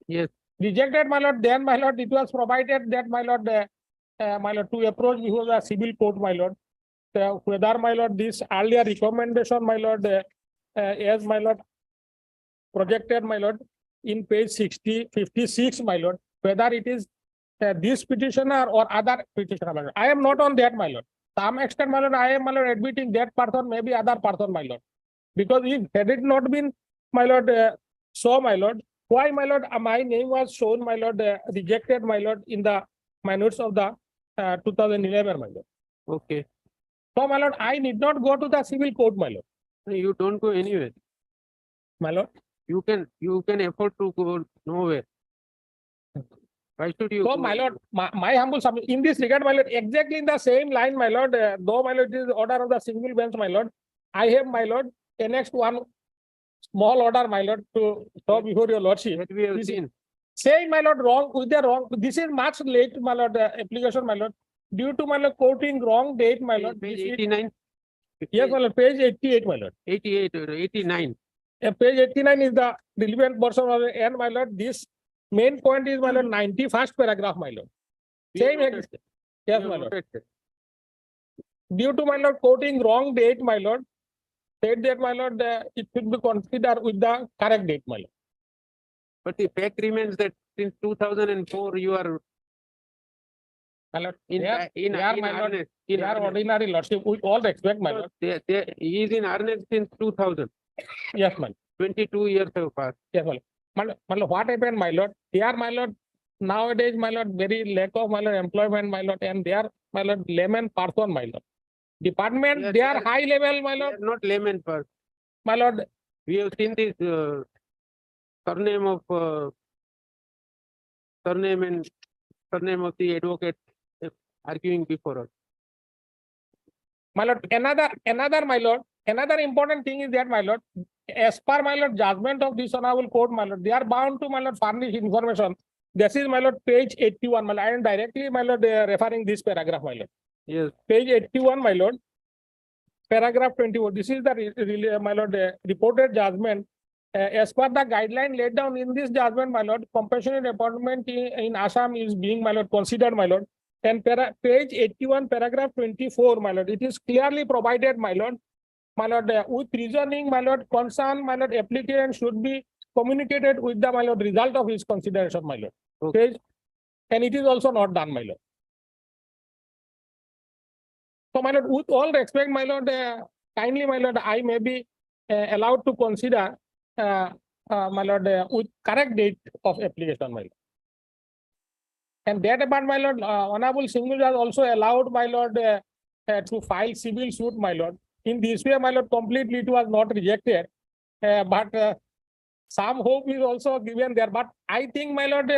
Yes. Rejected, my lord. Then, my lord, it was provided that, my lord, to approach before the civil court, my lord. Whether, my lord, this earlier recommendation, my lord, as, my lord, projected, my lord, in page 56, my lord, whether it is this petitioner or other petitioner, my lord. I am not on that, my lord. Some extent, my lord, I am, my lord, admitting that person, maybe other person, my lord. Because if had it not been, my lord, so, my lord, why, my lord, my name was shown, my lord, rejected, my lord, in the minutes of the 2011, my lord. Okay. So, my lord, I need not go to the civil court, my lord. You don't go anywhere. My lord. You can afford to go nowhere. Why should you? So, my lord, my humble submission, in this regard, my lord, exactly in the same line, my lord, though, my lord, it is order of the single bench, my lord, I have, my lord, annexed one small order, my lord, to show before your lordship. That we have This is- seen. Saying, my lord, wrong, with the wrong, this is much late, my lord, application, my lord, due to, my lord, quoting wrong date, my lord. Page this is- 89. Yes, my lord, page 88, my lord. 88 or 89. Page 89 is the relevant portion of the end, my lord. This main point is, my lord, 91st paragraph, my lord. Same, yes, my lord. Due to, my lord, quoting wrong date, my lord, said that, my lord, it should be considered with the correct date, my lord. But the fact remains that since 2004, you are My lord, in, they are, in, they are, in my lord, earnest. they In are earnest. ordinary lordship, with all respect, my lord. He is in earnest since 2000. Yes, my lord. 22 years have passed. Yes, my lord. My lord, what happened, my lord? They are, my lord, nowadays, my lord, very lack of, my lord, employment, my lord, and they are, my lord, layman person, my lord. Department, Yes, they are yes. high level, my They lord. are not layman first. My lord, We have seen this surname of surname of the advocate arguing before us. my lord, another, my lord, another important thing is that, my lord, as per, my lord, judgment of this honorable court, my lord, they are bound to, my lord, furnish information. This is, my lord, page 81, my lord. I am directly, my lord, referring this paragraph, my lord. Yes. Page 81, my lord. Paragraph 24. This is the, my lord, reported judgment. As per the guideline laid down in this judgment, my lord, compassionate appointment in Assam is being, my lord, considered, my lord. And page 81, paragraph 24, my lord, it is clearly provided, my lord, with reasoning, my lord, concern, my lord, applicant should be communicated with the, my lord, result of his consideration, my lord. Okay. Page, and it is also not done, my lord. So, my lord, with all respect, my lord, kindly, my lord, I may be allowed to consider, my lord, with correct date of application, my lord. And that about, my lord, honorable single judge also allowed, my lord, to file civil suit, my lord. In this way, my lord, completely it was not rejected. But some hope is also given there. But I think, my lord,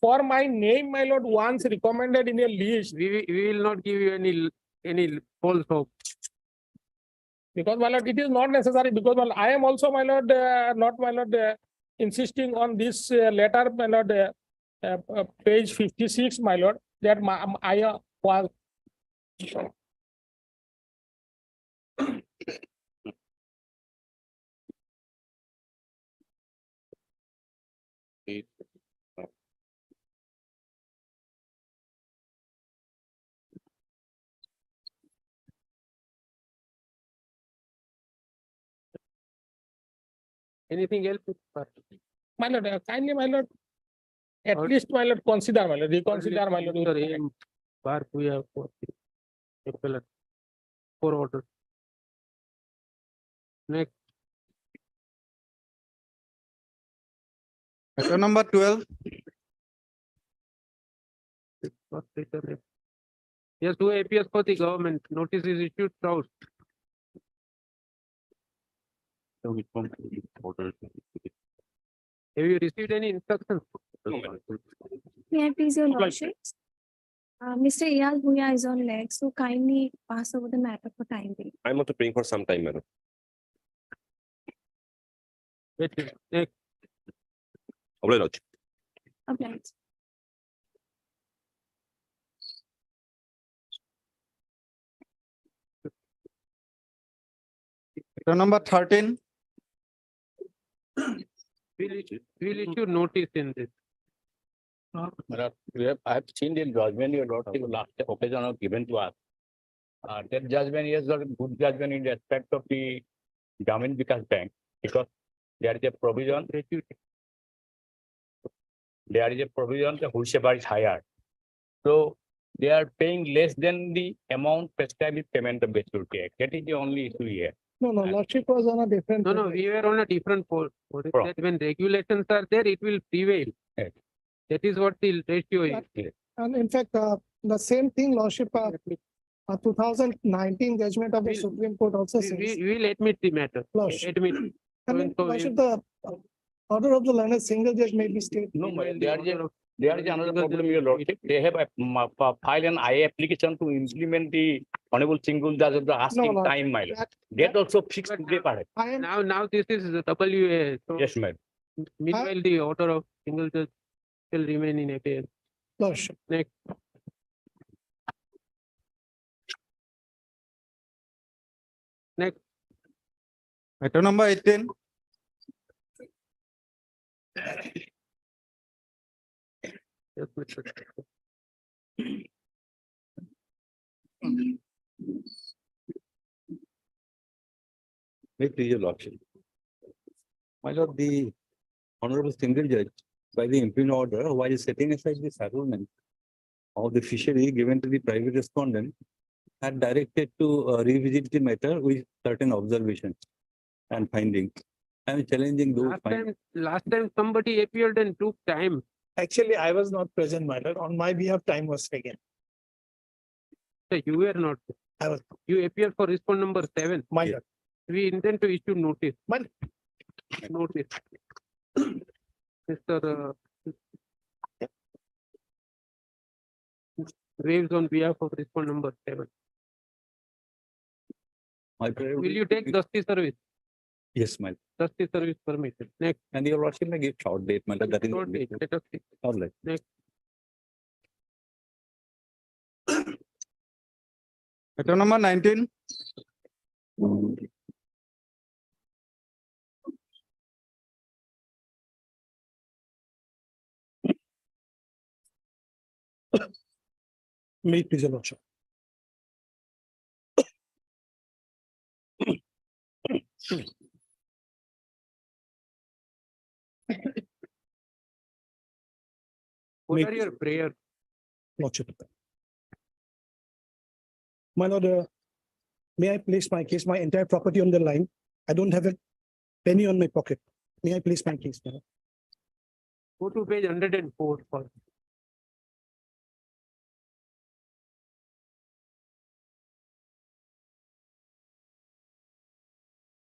for my name, my lord, once recommended in a list. We will not give you any false hope. Because, my lord, it is not necessary, because, my lord, I am also, my lord, not, my lord, insisting on this letter, my lord, page 56, my lord, that I was. Anything else? My lord, kindly, my lord, at Or- least, my lord, consider, my lord, reconsider, my lord. Sir, bar we have four orders. Next. Matter number 12. Not written. Yes, who appears for the government. Notice is issued out. Have you received any instructions? May I please your lordship? Mr. Eyal Bhuya is on leg, so kindly pass over the matter for time being. I'm also praying for some time, madam. Next. Obliged. Obliged. Matter number 13. Will issue notice in this. I have seen the judgment your lordship last occasion have given to us. That judgment is a good judgment in respect of the Grameen Vikas Bank, because there is a provision. There is a provision that whosoever is hired. So they are paying less than the amount prescribed in payment of gratuity act. That is the only issue here. No, lordship was on a different. No, we were on a different pole. That when regulations are there, it will prevail. Right. That is what the ratio is. And in fact, the same thing, lordship, 2019 judgment of the Supreme Court also says. We will admit the matter. Lordship. Admit. And So lordship, the order of the learned single judge may be stated. No, there is another problem, your lordship. They have filed an IA application to implement the honorable single judge of the asking Lord, time, my lord. That also fixed the part. I am, Now this is the WA. So Yes, madam. meanwhile, the order of single judge will remain in abeyance. lordship. Next. Matter number 18. Yes, Mr. Chair. May please your lordship. My lord, the honorable single judge by the imperial order, while setting aside the settlement of the fishery given to the private respondent, had directed to revisit the matter with certain observations and findings. I am challenging those findings. Last time somebody appeared and took time. Actually, I was not present, my lord. On my behalf, time was taken. So you were not. I was. You appeared for respond number 7. My lord. We intend to issue notice. My Notice. Mr. Waves on behalf of respond number 7. My prayer Will you take dusty service? Yes, my, Dusty service permitted. Next. and your lordship may give short date, my lord, that is. Short date. Let us see. All right. Next. Item number 19. May it please your lordship. What May are it your prayer? Lordship. My lord, may I place my case, my entire property on the line? I don't have a penny on my pocket. May I place my case, my lord? Go to page 104 first.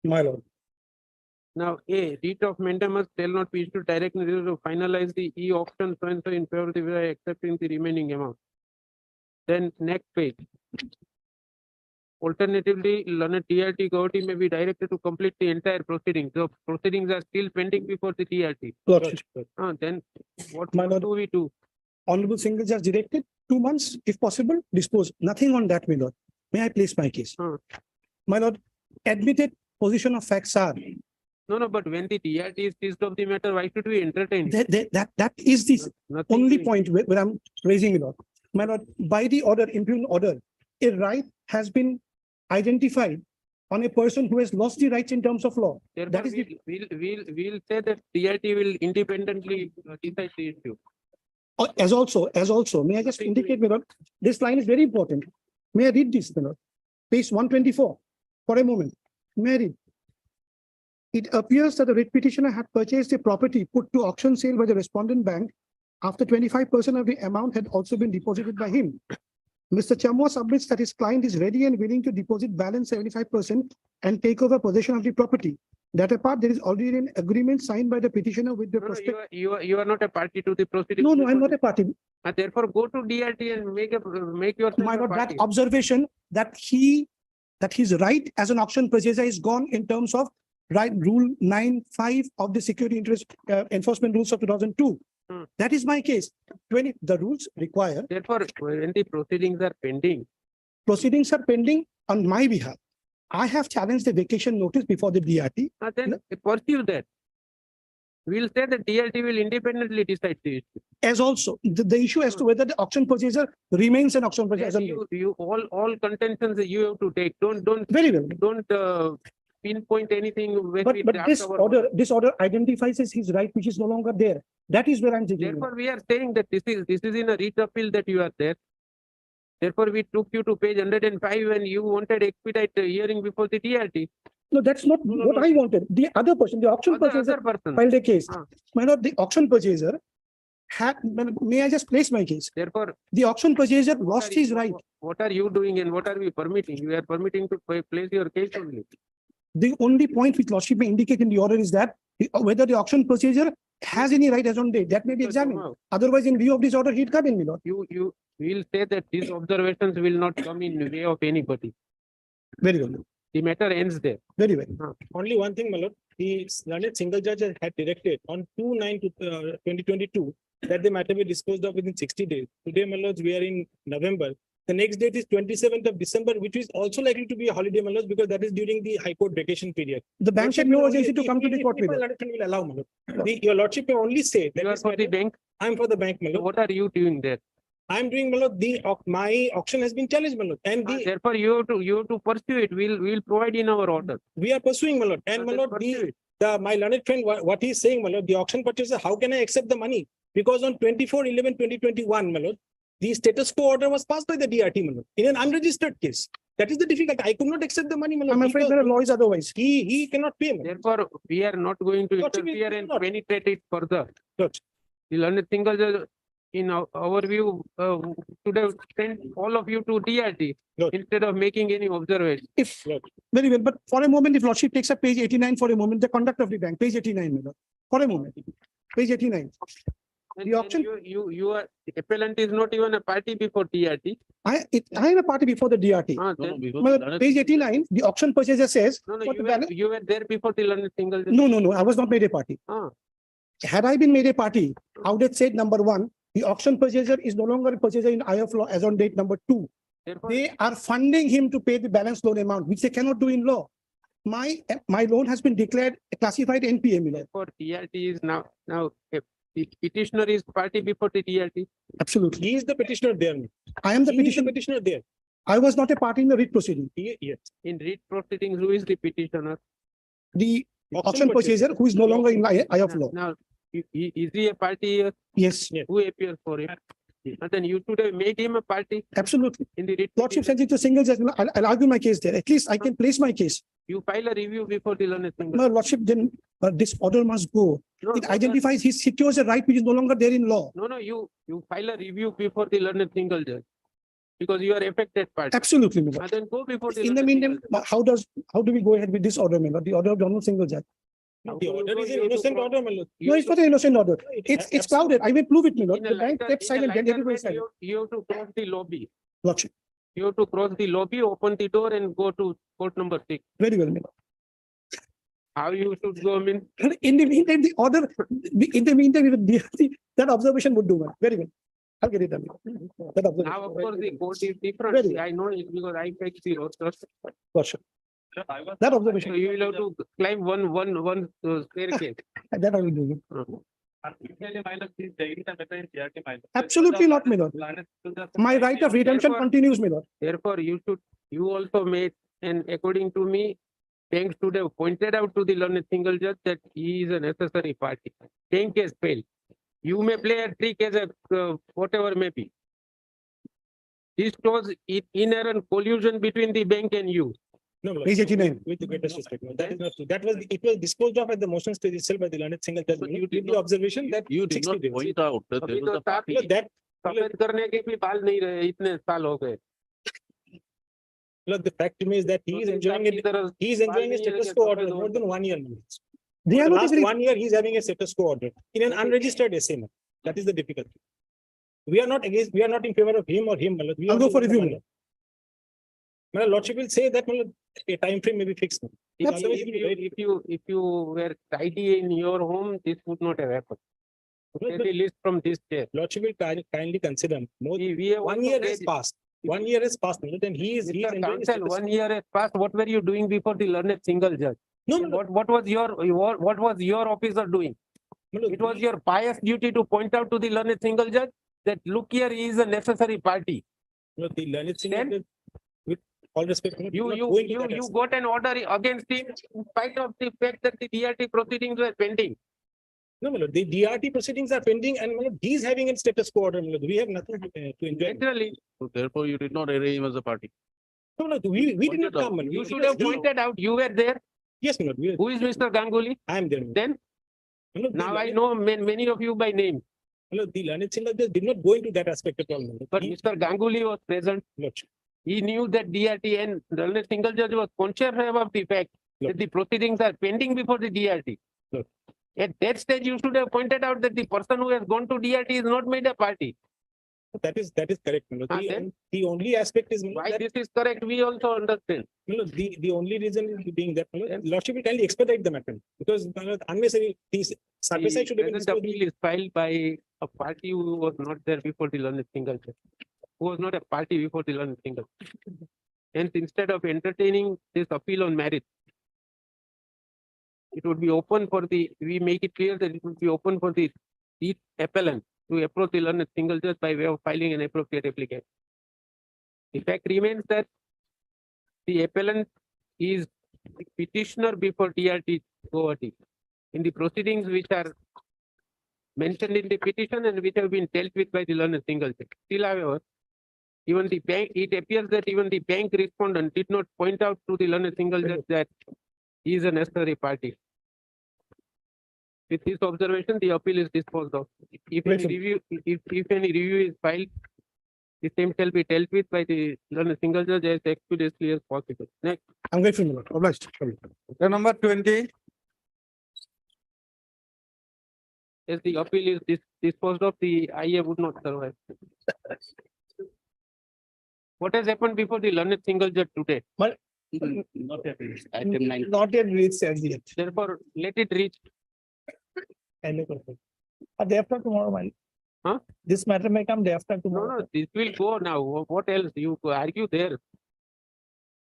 My lord. Now, A, writ of mandamus shall not be issued directly to finalize the e-auction so and so in favor of the bidder accepting the remaining amount. Then next page. Alternatively, learned TRT Government may be directed to complete the entire proceeding. So proceedings are still pending before the TRT. Lordship. Then what My what lord. do we do? Honorable single judge directed 2 months, if possible, dispose. Nothing on that, my lord. May I place my case? My lord, admitted position of facts are, No, but when the TRT is seized of the matter, why should we entertain it? that is the Nothing only doing. point where I'm raising it on. My lord, by the order, imperial order, a right has been identified on a person who has lost the rights in terms of law. Therefore, That is the, we'll say that TRT will independently decide the issue. as also, may I just indicate, my lord, this line is very important. May I read this, my lord? Page 124, for a moment. May I read? It appears that the writ petitioner had purchased a property put to auction sale by the respondent bank after 25% of the amount had also been deposited by him. Mr. Chamwa submits that his client is ready and willing to deposit balance 75% and take over possession of the property. That apart, there is already an agreement signed by the petitioner with the No, prospect. you are not a party to the proceeding. No, I'm not a party. Therefore, go to DRT and make yourself My a lord, that party. observation that his right as an auction purchaser is gone in terms of right rule 9(5) of the security interest enforcement rules of 2002. That is my case. The rules require Therefore, when the proceedings are pending, proceedings are pending on my behalf. I have challenged the vacation notice before the DRT. then pursue that. We'll say that DRT will independently decide the issue. As also the issue as to whether the auction purchaser remains an auction purchaser. You all contentions that you have to take. Don't Very well. Don't pinpoint anything. When we But draft this our order identifies as his right, which is no longer there. That is where I'm taking. Therefore, we are saying that this is in a writ appeal that you are there. Therefore, we took you to page 105 when you wanted expedite the hearing before the TRT. No, that's not what I wanted. The other person, the auction purchaser filed a case. My lord, the auction purchaser had, may I just place my case? Therefore, the auction purchaser lost his right. What are you doing and what are we permitting? You are permitting to place your case only. The only point which lordship may indicate in the order is that whether the auction purchaser has any right as on date, that may be examined. Otherwise, in view of this order, he'd come in, my lord. You will say that these observations will not come in the way of anybody. Very well. The matter ends there. Very well. Only one thing, my lord, the learned single judge had directed on 2/9/2022 that the matter be disposed of within 60 days. Today, my lords, we are in November. The next date is 27th of December, which is also likely to be a holiday, my lord, because that is during the High Court vacation period. The bank Lordship had no will only- urgency to come to the if court my with it. lordship will allow, my lord. Your lordship may only say that You are this for the matter- bank. I am for the bank, my lord. What are you doing there? I am doing, my lord, my auction has been challenged, my lord, and Therefore, you have to pursue it. We'll provide in our order. we are pursuing, my lord, and my Then lord, pursue it. my learned friend, what he is saying, my lord, the auction purchaser, how can I accept the money? Because on 24/11/2021, my lord, the status quo order was passed by the DRT, my lord, in an unregistered case. That is the difficulty. I could not accept the money, my lord. I'm afraid because the law is otherwise. He cannot pay, my lord. Therefore, we are not going to Lordship, interfere we and cannot. penetrate it further. Lordship. The learned single judge, in our view, should have sent all of you to DRT Lord. instead of making any observation. If, Lord. very well, but for a moment, if lordship takes up page 89 for a moment, the conduct of the bank, page 89, my lord. For a moment, page 89. And- The and auction- You are, the appellant is not even a party before DRT. I am a party before the DRT. Then- My lord, page 89, the auction purchaser says, No, what you the balance- you were there before the learned single judge. no, I was not made a party. Ah. Had I been made a party, I would have said, number one, the auction purchaser is no longer a purchaser in eye of law as on date number 2. Therefore, They are funding him to pay the balance loan amount, which they cannot do in law. My loan has been declared a classified NPA, my lord. therefore DRT is now, the petitioner is party before the DRT. Absolutely. He is the petitioner there. I am the He is the petition. petitioner there. I was not a party in the writ proceeding. Yes. In writ proceedings, who is the petitioner? The auction purchaser who is no longer in eye of law. Now, is he a party here? Yes, Who appears for him? And then you should have made him a party absolutely. in the writ. Lordship petition. sends it to single judgment. I'll argue my case there. At least I can place my case. You file a review before the learned single. No, lordship, then this order must go. No, It no, identifies, he secures a right which is no longer there in law. No, you file a review before the learned single judge. Because you are affected party. Absolutely, my lord. And then go before the. In the learned meantime, single judge. how do we go ahead with this order, my lord? The order of the honorable single judge. The order is an innocent order, my lord. No, it's not an innocent order. It's clouded. I may prove it, my lord. In a The bank lighter- kept in a silent, then lighter everybody vein, silent. You have to cross the lobby. Lordship, You have to cross the lobby, open the door and go to court number 6. very well, my lord. How you should go, I mean, In the meantime, the order, in the meantime, that observation would do, man. Very well. I'll get it done. That now observation. of course the court is different. Very I know it because I fetch the orders. Lordship. That So observation, you will have to climb one staircase. that I will do. Mhm. Absolutely not, my lord. My right of redemption Therefore- continues, my lord. Therefore, you also made, and according to me, bank should have pointed out to the learned single judge that he is a necessary party. Bank has failed. You may play a trick as a whatever may be. This shows inherent collusion between the bank and you. No, my lord. Page 89. With the greatest respect, my lord. That is not true. That was, it was disposed of at the motion stage itself by the learned single judge. But my you lord, did with the not- observation that. You did 60 not days. point out that अभी there तो was a साथ party. No, that, सफेद करने के भी बाल नहीं रहे इतने साल हो गए look, the fact remains that he is enjoying it. He is enjoying a status quo order more than 1 year. now. They For are the not last very, 1 year, he is having a status quo order in an unregistered essay. now. That is the difficulty. We are not against, we are not in favor of him or him. my lord. We I'll are go in for favor of review, my my lord. My lordship will say that my lord, a time frame may be fixed. now. If Otherwise, it will be very- if you were tidy in your home, this would not have happened. But At least from this chair. Lordship will kindly consider more. We have 1 also year has made- passed. 1 year has passed, my lord, and he is Mr. enjoying a Counsel, status 1 year has passed. What were you doing before the learned single judge? No, my lord. What was your officer doing? My lord, It was your pious duty to point out to the learned single judge that look here, he is a necessary party. my lord, the learned single Then- judge, with all respect, my lord, You will not go into that you aspect. got an order against him in spite of the fact that the DRT proceedings were pending. No, my lord, the DRT proceedings are pending and my lord, he is having a status quo order. My lord. We have nothing to enjoy. Naturally, So therefore, you did not array him as a party. No, no, we did not Pointed out. come. my lord. you It should was have he- pointed out, you were there. Yes, my lord, Who is Mr. Ganguly? I am there. my lord. Then, My lord, the now I learned- know many of you by name, my lord, the learned single judge did not go into that aspect at all. my lord. but He- Mr. Ganguly was present. Lordship. He knew that DRT and the learned single judge was conscious about the fact that the proceedings are pending before the DRT. Look. At that stage, you should have pointed out that the person who has gone to DRT is not made a party. That is correct. my lord. Then? The only aspect is my lord, Why that this is correct, we also understand. my lord, the only reason is being that my lord, Lordship will kindly expedite the matter because my lord, unnecessary these surface The should have been present disposed. appeal is filed by a party who was not there before the learned single judge. who was not a party before the learned single. Hence, instead of entertaining this appeal on merit, it would be open for we make it clear that it would be open for the appellant to approach the learned single judge by way of filing an appropriate application. The fact remains that the appellant is the petitioner before TRT Guwahati in the proceedings which are mentioned in the petition and which have been dealt with by the learned single judge. Still, however, even the bank, it appears that even the bank respondent did not point out to the learned single judge that he is a necessary party. With this observation, the appeal is disposed of. If any review is filed, the same shall be dealt with by the learned single judge as expeditiously as possible. Next. I'm grateful, my lord. Obliged. Number 20. As the appeal is disposed of, the IA would not survive. What has happened before the learned single judge today? But Not yet. Item 9. not yet reached as yet. Therefore, let it reach. Day after tomorrow, my. Huh? This matter may come day after No, tomorrow. no, this will go now. What else? You argue there.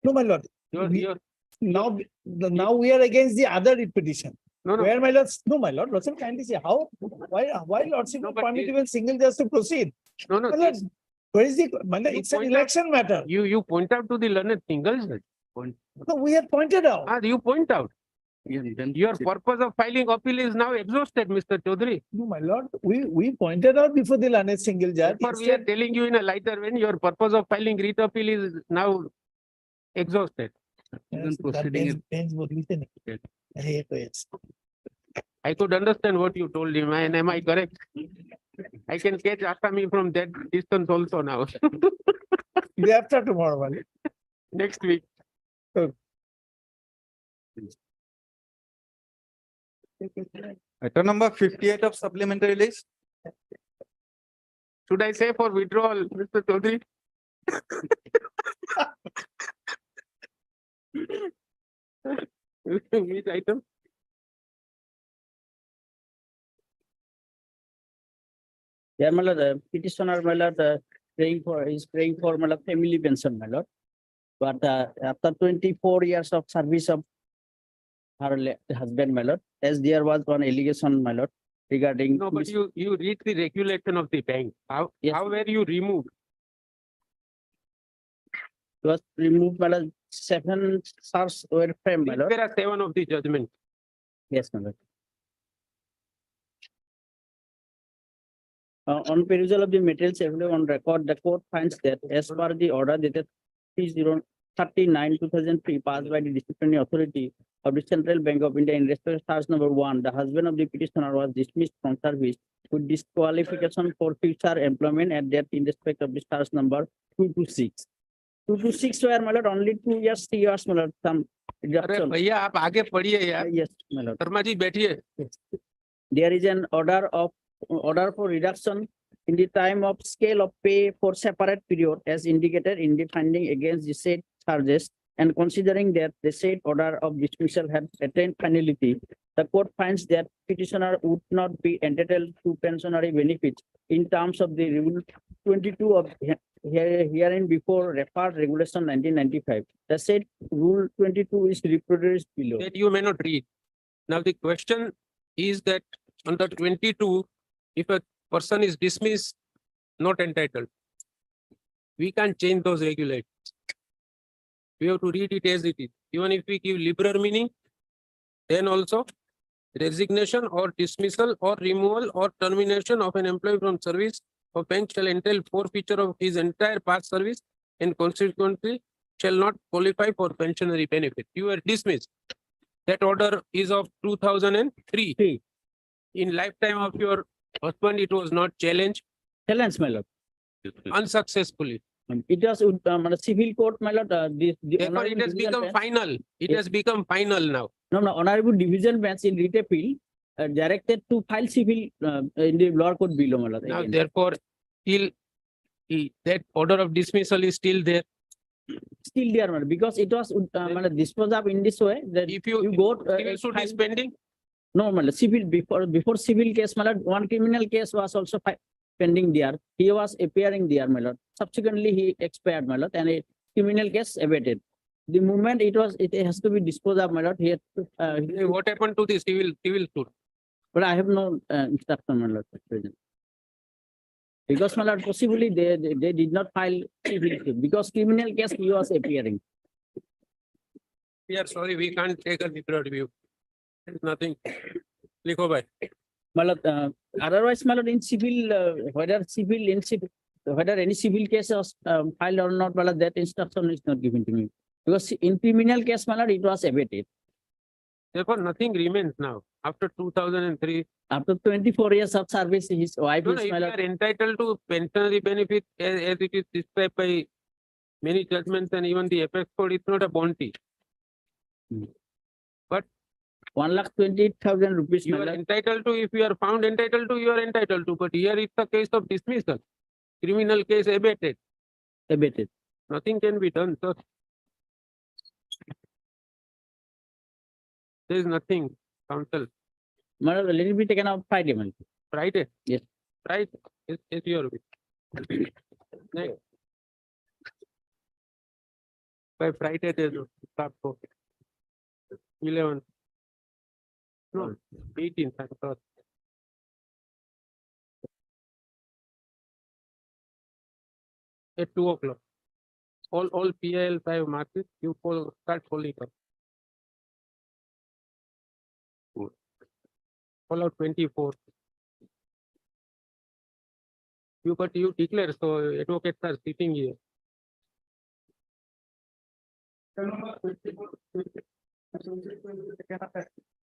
No, my lord. You're, Now we are against the other petition. no, no. Where my lord, no, my lord, Lordship kindly say how, why lordship No, will but permit this- even single judge to proceed? No, no. My lord, where is the, my lord, You it's an point out- election matter. You point out to the learned single judge. No, we had pointed out. You point out. Then Your purpose of filing appeal is now exhausted, Mr. Chaudhary. No, my lord, we pointed out before the learned single judge. Therefore, we are telling you in a lighter vein, your purpose of filing writ appeal is now exhausted. Yes, proceeding is- bench would listen. Yes. I could understand what you told him, and am I correct? I can catch Asami from that distance also now. Day after tomorrow, my lord. Next week. Item number 58 of supplementary list. Should I say for withdrawal, Mr. Chaudhary? Which item? Yeah, my lord, the petitioner, my lord, is praying for my lord, family pension, my lord. But after 24 years of service of her husband, my lord, as there was one allegation, my lord, regarding. No, but you read the regulation of the bank. Yes. How were you removed? Was removed, my lord, 7 stars were framed, my lord. There are 7 of the judgment. Yes, my lord. On perusal of the materials available on record, the court finds that as per the order dated 30/39/2003 passed by the disciplinary authority of the Central Bank of India in respect of charge number 1, the husband of the petitioner was dismissed from service with disqualification for future employment and that in respect of the charge number 2 to 6. 2 to 6 were, my lord, only 2 years, 3 years, my lord, some अरे reduction. भैया आप आगे पढ़िए यार Yes, my lord. Sharma ji बैठिए There is an order for reduction in the time of scale of pay for separate period as indicated in the finding against the said charges, and considering that the said order of dismissal had attained finality, the court finds that petitioner would not be entitled to pensionary benefits in terms of the rule 22 of herein before referred regulation 1995. The said rule 22 is reproduced below. that you may not read. Now the question is that under 22, if a person is dismissed, not entitled, we can't change those regulations. We have to read it as it is. Even if we give liberal meaning, then also resignation or dismissal or removal or termination of an employee from service of bank shall entail forfeiture of his entire past service and consequently shall not qualify for pensionary benefit. You are dismissed. That order is of 2003. In lifetime of your husband, it was not challenged Challenge, my lord. unsuccessfully. It was civil court, my lord. Therefore, it has become final. It has become final now. No, honorable division bench in writ appeal directed to file civil in the lower court below, my lord. Now, again. therefore, still that order of dismissal is still there. Still there, my lord, because it was disposed of in this way that If you go. civil suit is pending, No, my lord, civil before civil case, my lord, one criminal case was also pending there. He was appearing there, my lord. Subsequently, he expired, my lord, and a criminal case abated. The moment it has to be disposed of, my lord, he had to, What happened to the civil suit? but I have no instruction, my lord, at present. Because, my lord, possibly they did not file civil suit because criminal case he was appearing. We are sorry, we can't take a different view. There's nothing. Likho bhai. My lord, otherwise, my lord, in civil, whether any civil case was filed or not, my lord, that instruction is not given to me. Because in criminal case, my lord, it was abated. Therefore, nothing remains now. After 2003, After 24 years of service, his wife no, is, if my you lord, are entitled to pensionary benefit as it is described by many judgments and even the apex code, it's not a bounty. 1,28,000 rupees, You my are lord. entitled to, if you are found entitled to, you are entitled to, but here it's a case of dismissal. Criminal case abated, Abated. nothing can be done, sir. There is nothing, counsel. My lord, let it be taken out Friday, my lord. Friday? Yes. Right, it's your wish. Next. By Friday, there's a start for 11. No, 18th, I thought. At 2 o'clock. All PIL 5 markets, you start following up. Follow 24. But you declare, so advocates are sitting here.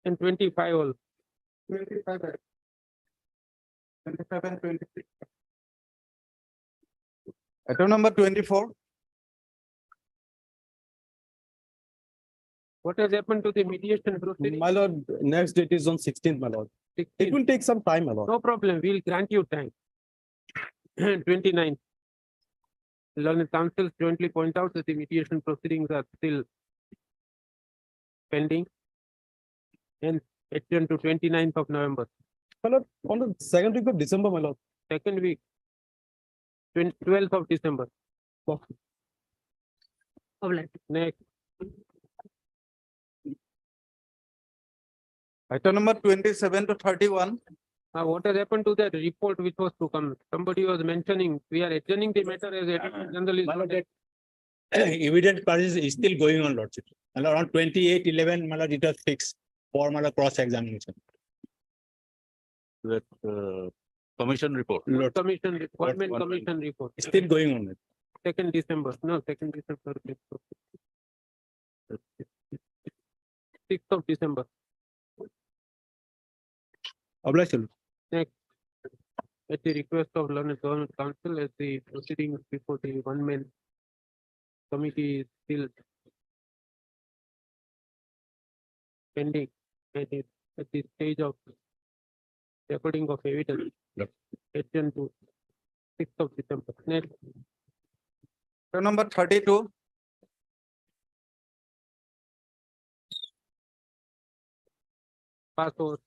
And 25 all. 25 and 26. Item number 24. What has happened to the mediation proceeding? My lord, next date is on 16th, my lord. It 16th. will take some time, my lord. No problem, we'll grant you time. 29. Learned counsels jointly point out that the mediation proceedings are still pending. And adjourned to 29th of November. My lord, on the second week of December, my lord. Second week. 12th of December. Next. Item number 27 to 31. What has happened to that report which was to come? Somebody was mentioning, we are adjourning the matter as Attorney General is not that evidence process is still going on, lordship. And around 28/11, my lord, it was fixed for my lord cross examination. That commission report. Lord, commission, requirement one commission report. still going on. 2nd December, no, 2nd December. 6th of December. Obliged. Next. At the request of Learned Government Council, as the proceedings before the one-man committee is still pending and is at the stage of recording of evidence. Adjourned to 6th of December. Next. Item number 32. Pass over.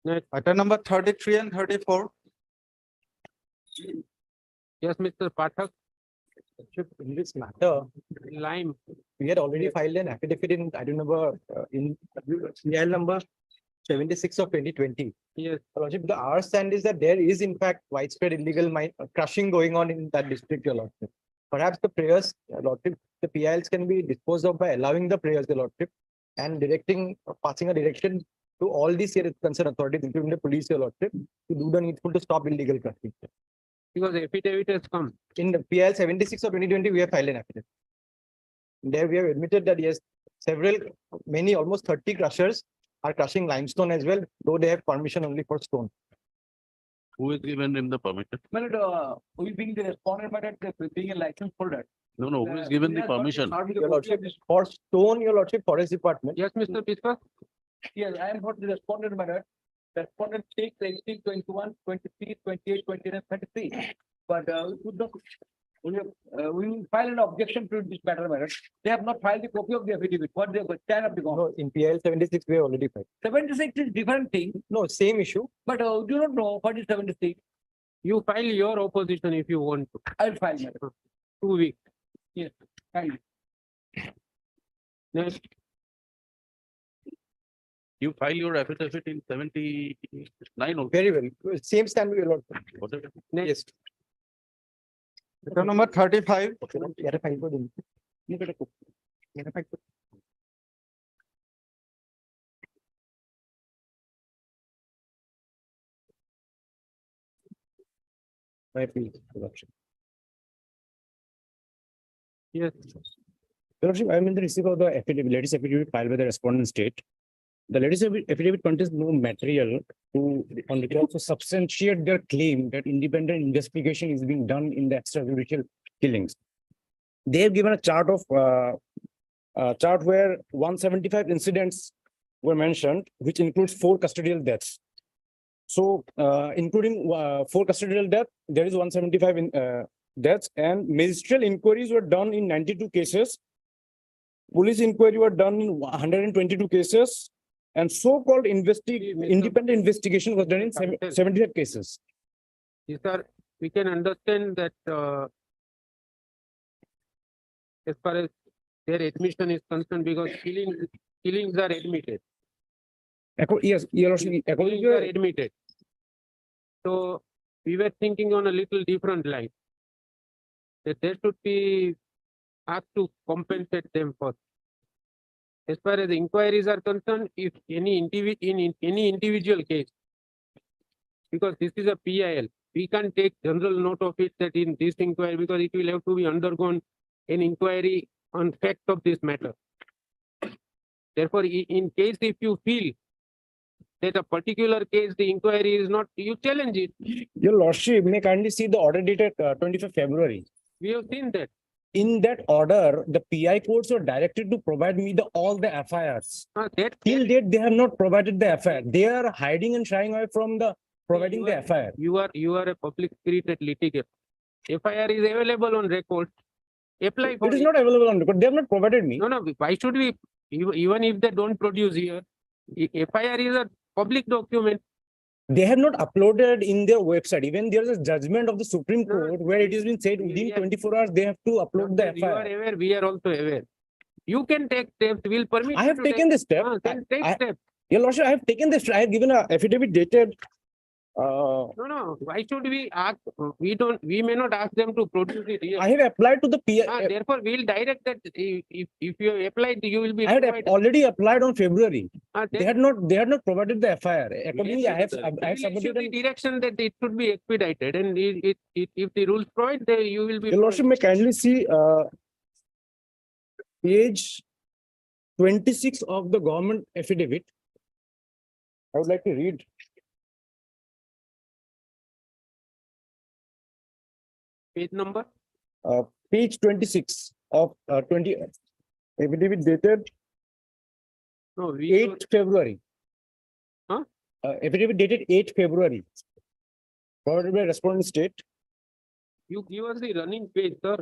Next. Item number 33 and 34. Yes, Mr. Pathak, In this matter, Lime. we had already filed an affidavit in item number in CL number 76 of 2020. Yes, Lordship, our stand is that there is in fact widespread illegal mine crushing going on in that district, your lordship. Perhaps the prayers, lordship, the PILs can be disposed of by allowing the prayers, your lordship, and passing a direction to all these here concerned authorities, including the police, your lordship, to do the needful to stop illegal crushing. because affidavit has come. In the PIL 76 of 2020, we have filed an affidavit. There we have admitted that yes, many, almost 30 crushers are crushing limestone as well, though they have permission only for stone. Who is given him the permission? We being the respondent, but being a license holder. No, who is given the permission? Your lordship, for stone, your lordship, forest department. Yes, Mr. Biswas? Yes, I am not the respondent, my lord. Respondent takes 18, 21, 23, 28, 29, 33. But we could not We will file an objection to this matter, my lord. They have not filed the copy of the affidavit. What they stand of the government. No, in PIL 76, we have already filed. 76 is different thing, No, same issue. but do not know what is 76. You file your opposition if you want to. I will file, my lord. 2 weeks. Yes, kindly. Next, You file your affidavit in 79 or Very well. Same stand we allowed. whatever. Yes. Item number 35. यार file को दिन ये बेटा को मेरा file को My plea, Your Lordship. yes, Your Lordship, I am in the receipt of the affidavit, latest affidavit filed by the respondent state. The latest affidavit contains no material to on record to substantiate their claim that independent investigation is being done in the extrajudicial killings. They have given a chart of chart where 175 incidents were mentioned, which includes 4 custodial deaths. So, including 4 custodial deaths, there is 175 deaths, and ministerial inquiries were done in 92 cases. Police inquiry were done in 122 cases, and so-called independent investigation was done in 75 cases. these are, we can understand that as far as their admission is concerned, because killings are admitted. Yes, Your Lordship, according Killings are to admitted. So we were thinking on a little different line. That they should be asked to compensate them first. As far as inquiries are concerned, if any in any individual case, because this is a PIL, we can't take general note of it that in this inquiry, because it will have to be undergone an inquiry on fact of this matter. Therefore, in case if you feel that a particular case, the inquiry is not, you challenge it. Your Lordship, may kindly see the order dated 25 February. We have seen that. In that order, the PI courts were directed to provide me all the FIRs. Till date, they have not provided the FIR. They are hiding and shying away from providing the FIR. You are a public spirited litigant. FIR is available on record. Apply for It is not available on record. They have not provided me. No, why should we, even if they don't produce here, FIR is a public document. They have not uploaded in their website. Even there is a judgment of the Supreme Court where it has been said within 24 hours, they have to upload the You are FIR. aware, we are also aware. You can take steps, we'll permit. I you have to taken this step. Then take steps. Your Lordship, I have taken this. I have given an affidavit dated. No, why should we ask, we may not ask them to produce it here. I have applied to the PI. Therefore, we'll direct that if you have applied, you will be. I had provided. already applied on February. Then They had not provided the FIR. Accordingly, I have we'll issue submitted. the direction that it should be expedited, and if the rules provide, then you will be. Your Lordship, may kindly see page 26 of the government affidavit. I would like to read. Page number? Page 26 of 20 affidavit dated No, 8th February. Huh? Affidavit dated 8th February. Provided by respondent state. You give us the running page, sir.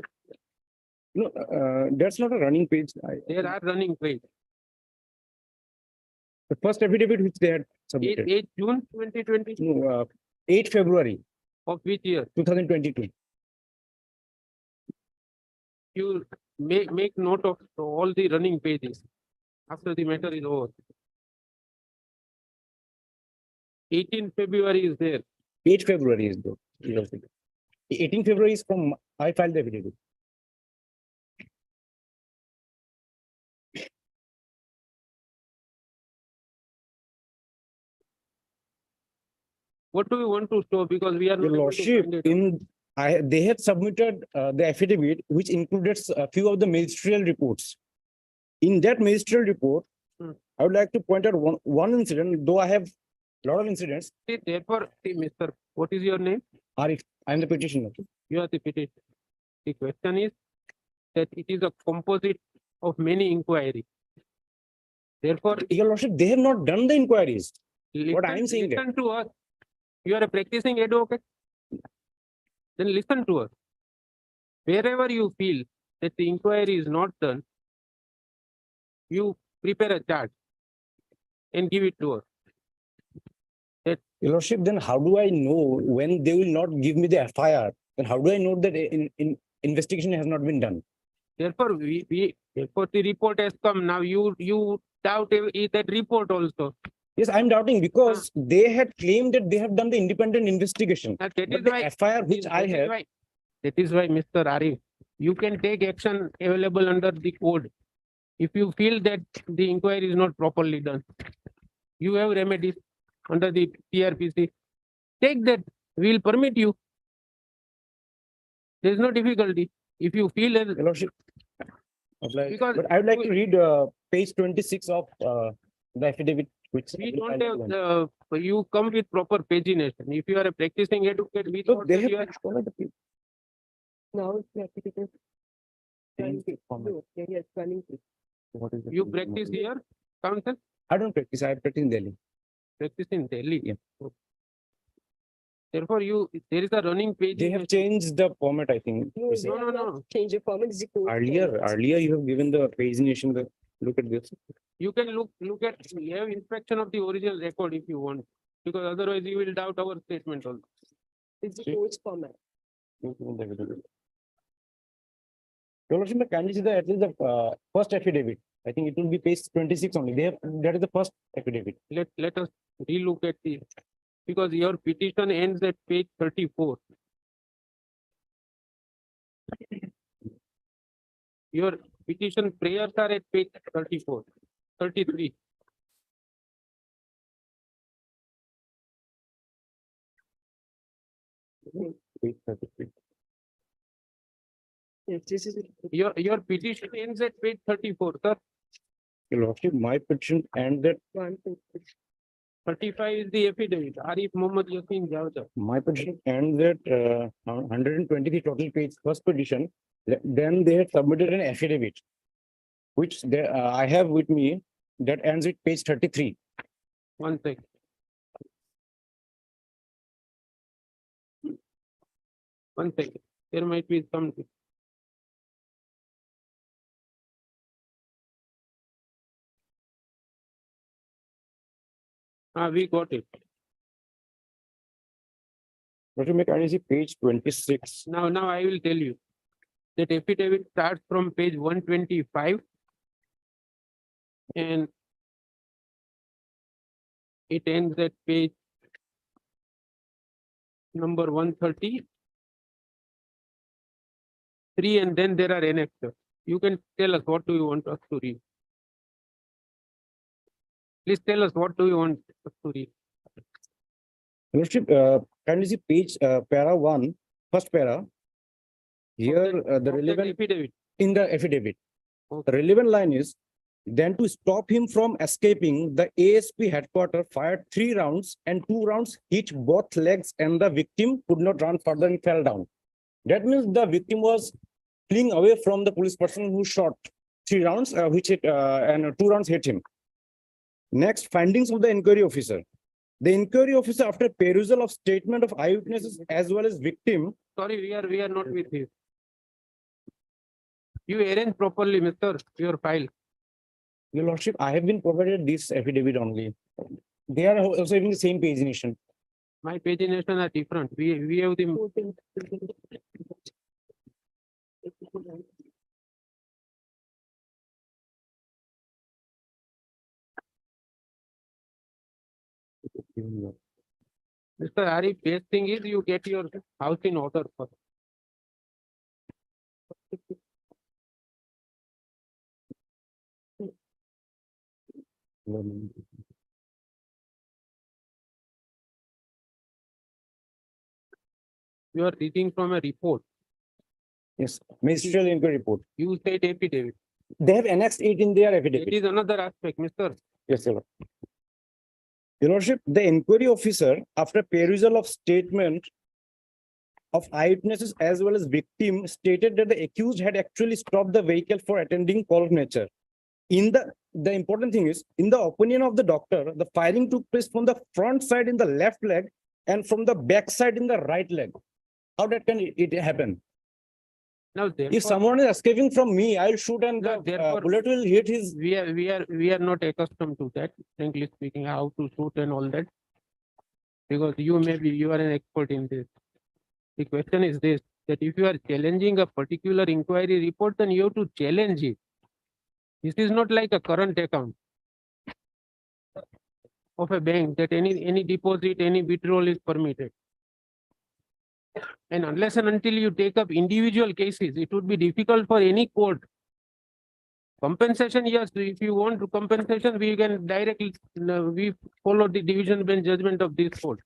No, that's not a running page. There are running page. The first affidavit which they had submitted. 8 June 2020, No, 8th February of which year? 2022. You make note of all the running pages after the matter is over. 18 February is there. 8th February is the. 18th February is from, I filed the affidavit. What do we want to show? Because we are Your not able to Lordship, find it. they had submitted the affidavit, which included a few of the ministerial reports. In that ministerial report, I would like to point out one incident, though I have a lot of incidents. Therefore, Mr. What is your name? Arif, I am the petitioner. You are the petitioner. The question is that it is a composite of many inquiries. Therefore, Your Lordship, they have not done the inquiries. What I am saying. Listen to us. You are a practicing advocate. Then listen to us. Wherever you feel that the inquiry is not done, you prepare a chart and give it to us. Your Lordship, then how do I know when they will not give me the FIR? Then how do I know that investigation has not been done? Therefore, therefore the report has come. Now you doubt that report also. Yes, I'm doubting because they had claimed that they have done the independent investigation. That is But the why. FIR which I have, That is why, Mr. Arif, you can take action available under the code. If you feel that the inquiry is not properly done, you have remedies under the TRPC. Take that, we will permit you. There is no difficulty. If you feel as, Your Lordship. Because But I would like to read page 26 of the affidavit which. we don't have, you come with proper pagination. If you are a practicing advocate, we Look, thought they that have you are. followed the page. Now it's practical. Yes, running. What is the You page? practice here, counsel, I don't practice, I practice in Delhi. practice in Delhi. Yeah. Therefore, there is a running page. They have changed the format, I think. No, You see. No. Change the format. It's the code Earlier, format. you have given the pagination, look at this. You can look at, you have inspection of the original record if you want, because otherwise you will doubt our statement also. It's the See. code's format. Your Lordship, can you see at least the first affidavit? I think it will be page 26 only. They have, that is the first affidavit. Let us relook at the, because your petition ends at page 34. Your petition prayers are at page 34, 33. Page 33. Yes, this is. Your petition ends at page 34, sir. Your Lordship, my petition and that 35 is the affidavit. Arif Muhammad Yassin Javda. my petition and that 123 total page first petition, then they had submitted an affidavit, which they, I have with me, that ends with page 33. 1 second. One second. There might be some. We got it. Let me make, I see page 26. Now I will tell you that affidavit starts from page 125 and it ends at page number 133, and then there are annexes. You can tell us what do you want us to read. Please tell us what do you want us to read. Lordship, can you see page para 1, first para? Here, the relevant Affidavit. in the affidavit. Okay. The relevant line is, then to stop him from escaping, the ASP headquarters fired 3 rounds and 2 rounds hit both legs and the victim could not run further and fell down. That means the victim was fleeing away from the police person who shot 3 rounds, which hit, and 2 rounds hit him. Next, findings of the inquiry officer. The inquiry officer, after perusal of statement of eyewitnesses as well as victim. Sorry, we are not with you. You arrange properly, Mr. Your file. Your Lordship, I have been provided this affidavit only. They are also having the same pagination. My pagination are different. We have the. Mr. Arif, best thing is you get your house in order first. You are reading from a report. Yes, ministerial inquiry report. You said affidavit. They have annexed it in their It affidavit. is another aspect, Mr. Yes, sir. Your Lordship, the inquiry officer, after perusal of statement of eyewitnesses as well as victim, stated that the accused had actually stopped the vehicle for attending call of nature. In the important thing is, in the opinion of the doctor, the firing took place from the front side in the left leg and from the back side in the right leg. How that can it happen? Now, If therefore, someone is escaping from me, I'll shoot and No, the therefore- bullet will hit his. we are not accustomed to that, frankly speaking, how to shoot and all that. Because you are an expert in this. The question is this, that if you are challenging a particular inquiry report, then you have to challenge it. This is not like a current account of a bank that any deposit, any withdrawal is permitted. And unless and until you take up individual cases, it would be difficult for any court. Compensation, yes, if you want to compensation, we can directly, we follow the division bench judgment of this court.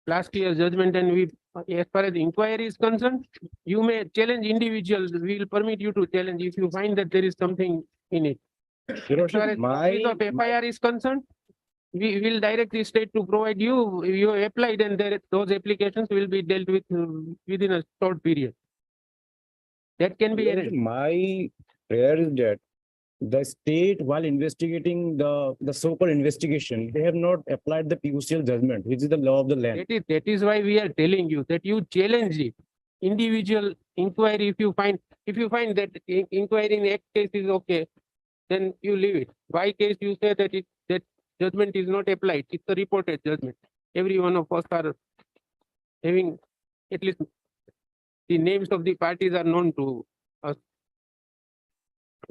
Last year's judgment, and we, as far as inquiry is concerned, you may challenge individuals, we will permit you to challenge if you find that there is something in it. As far as office of FIR is concerned, we will direct the state to provide you applied, and those applications will be dealt with within a short period. That can be arranged. My prayer is that the state, while investigating the so-called investigation, they have not applied the PUCL judgment, which is the law of the land. That is why we are telling you that you challenge it. Individual inquiry, if you find that inquiry in X case is okay, then you leave it. Y case, you say that that judgment is not applied. It's a reported judgment. Every one of us are having, at least the names of the parties are known to us.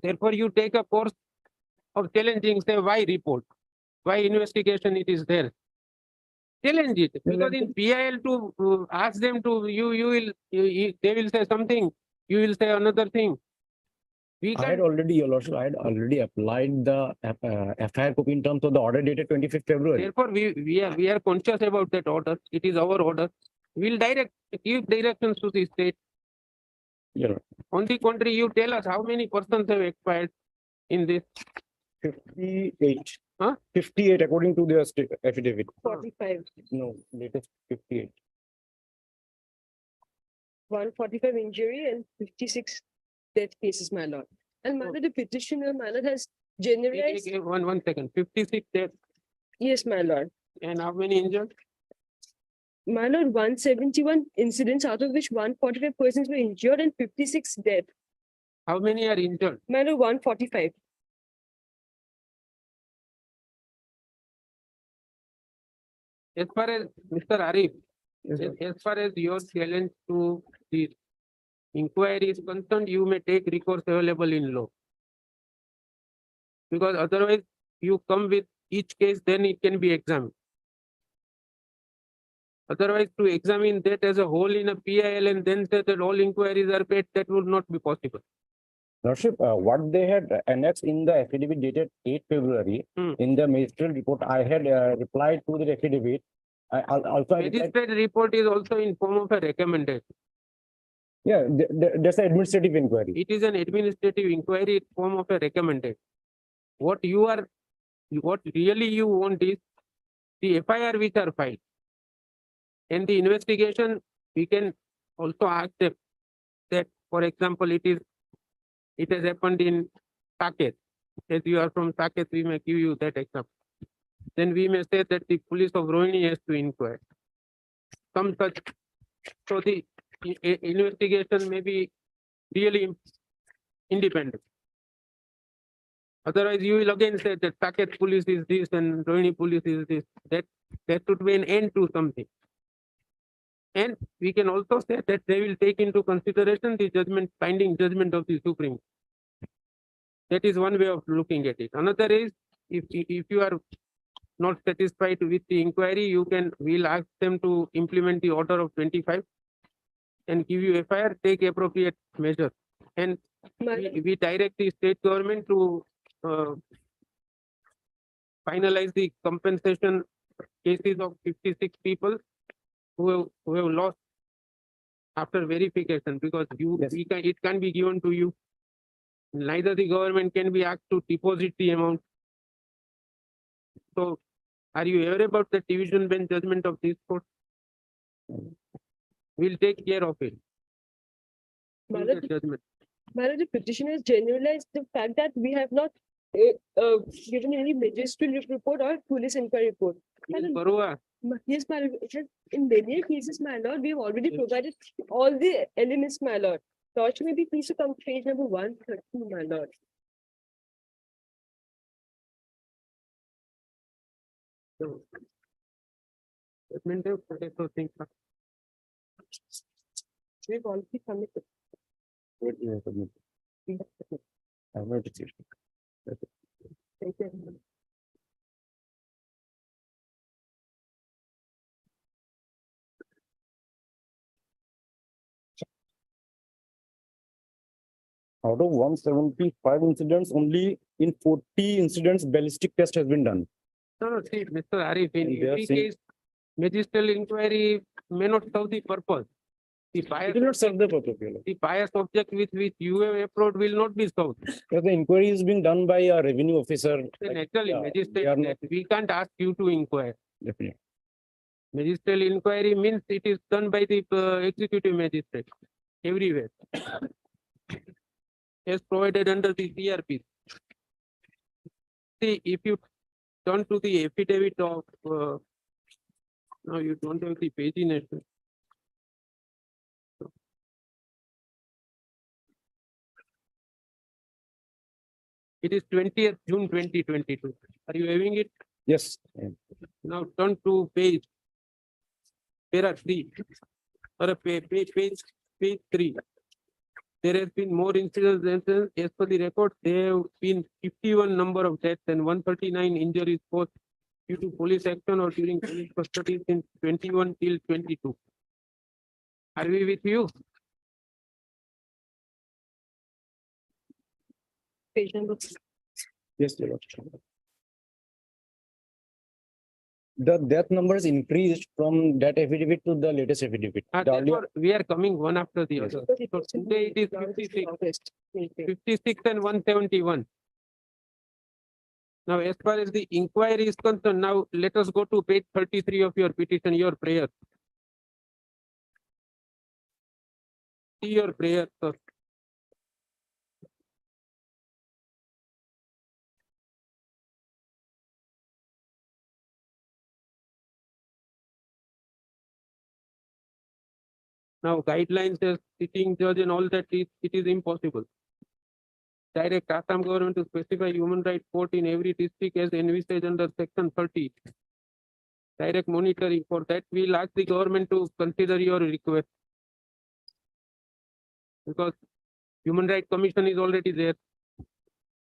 Therefore, you take a course of challenging, say, why report? Why investigation it is there? Challenge it, because in PIL to ask them to, they will say something, you will say another thing. We I had can, already, Your Lordship, I had already applied the FIR copy in terms of the order dated 25th February. therefore, we are conscious about that order. It is our order. We'll give directions to the state. Your Lord. On the contrary, you tell us how many persons have expired in this. 58. Huh? 58 according to their affidavit. 45, No, latest 58. 145 injury and 56 death cases, my lord. And my lord, the petitioner, my lord, has generalized, One second, 56 deaths, yes, my lord. and how many injured? My lord, 171 incidents, out of which 145 persons were injured and 56 dead. How many are injured? My lord, 145. As far as Mr. Arif, as far as your challenge to the inquiry is concerned, you may take recourse available in law. Because otherwise, you come with each case, then it can be examined. Otherwise, to examine that as a whole in a PIL and then say that all inquiries are paid, that would not be possible. Lordship, what they had annexed in the affidavit dated 8 February, in the magistrate report, I had replied to the affidavit. I replied- Magistrate report is also in form of a recommendation. Yeah, that's an administrative inquiry. It is an administrative inquiry in form of a recommendation. What really you want is the FIR which are filed. And the investigation, we can also ask them that, for example, it has happened in Saket. As you are from Saket, we may give you that example. Then we may say that the police of Rohini has to inquire. Some such, so the investigation may be really independent. Otherwise, you will again say that Saket police is this and Rohini police is this. That should be an end to something. And we can also say that they will take into consideration the binding judgment of the Supreme. That is one way of looking at it. Another is, if you are not satisfied with the inquiry, we'll ask them to implement the order of 25 and give you FIR, take appropriate measures. And we direct the state government to finalize the compensation cases of 56 people who have lost after verification, because it can be given to you. Neither the government can be asked to deposit the amount. So, are you aware about the division bench judgment of this court? We'll take care of it. My In lord, the judgment. my lord, the petitioner has generalized the fact that we have not given any magistrate report or police inquiry report. My Ms. lord, Barua, yes, my lord, in many cases, my lord, we have already provided all the elements, my lord. Lordship, maybe please to come to page number 130, my lord. So, statement of so things. We've already submitted. What you have submitted? We have submitted. I have not received. Thank you. Out of 175 incidents, only in 40 incidents, ballistic test has been done. No, see, Mr. Arif, in And they are every saying- case, magisterial inquiry may not serve the purpose. The It bias, will not serve the purpose. Your Lordship. the bias object with which you have approached will not be solved. Because the inquiry is being done by a revenue officer. Then actually, yeah, magistrate, they are not- we can't ask you to inquire. Definitely. Magisterial inquiry means it is done by the executive magistrate everywhere. As provided under the CRP. See, if you turn to the affidavit of, no, you don't have the paginess. It is 20th June 2022. Are you having it? Yes. Now turn to page. Para 3. Or page 3. There has been more incidents than as per the record. There have been 51 number of deaths and 139 injuries caused due to police action or during police custody since 21 till 22. Are we with you? Page number. Yes, Your Lordship. The death numbers increased from that affidavit to the latest affidavit. The earlier- Therefore, we are coming one after the Yes. other. So today it is 56 and 171. Now, as far as the inquiry is concerned, now let us go to page 33 of your petition, your prayer. See your prayer, sir. Now, guidelines as sitting judge and all that is, it is impossible. Direct Assam government to specify human rights court in every district as envisaged under section 30. Direct monitoring, for that we'll ask the government to consider your request. Because Human Rights Commission is already there.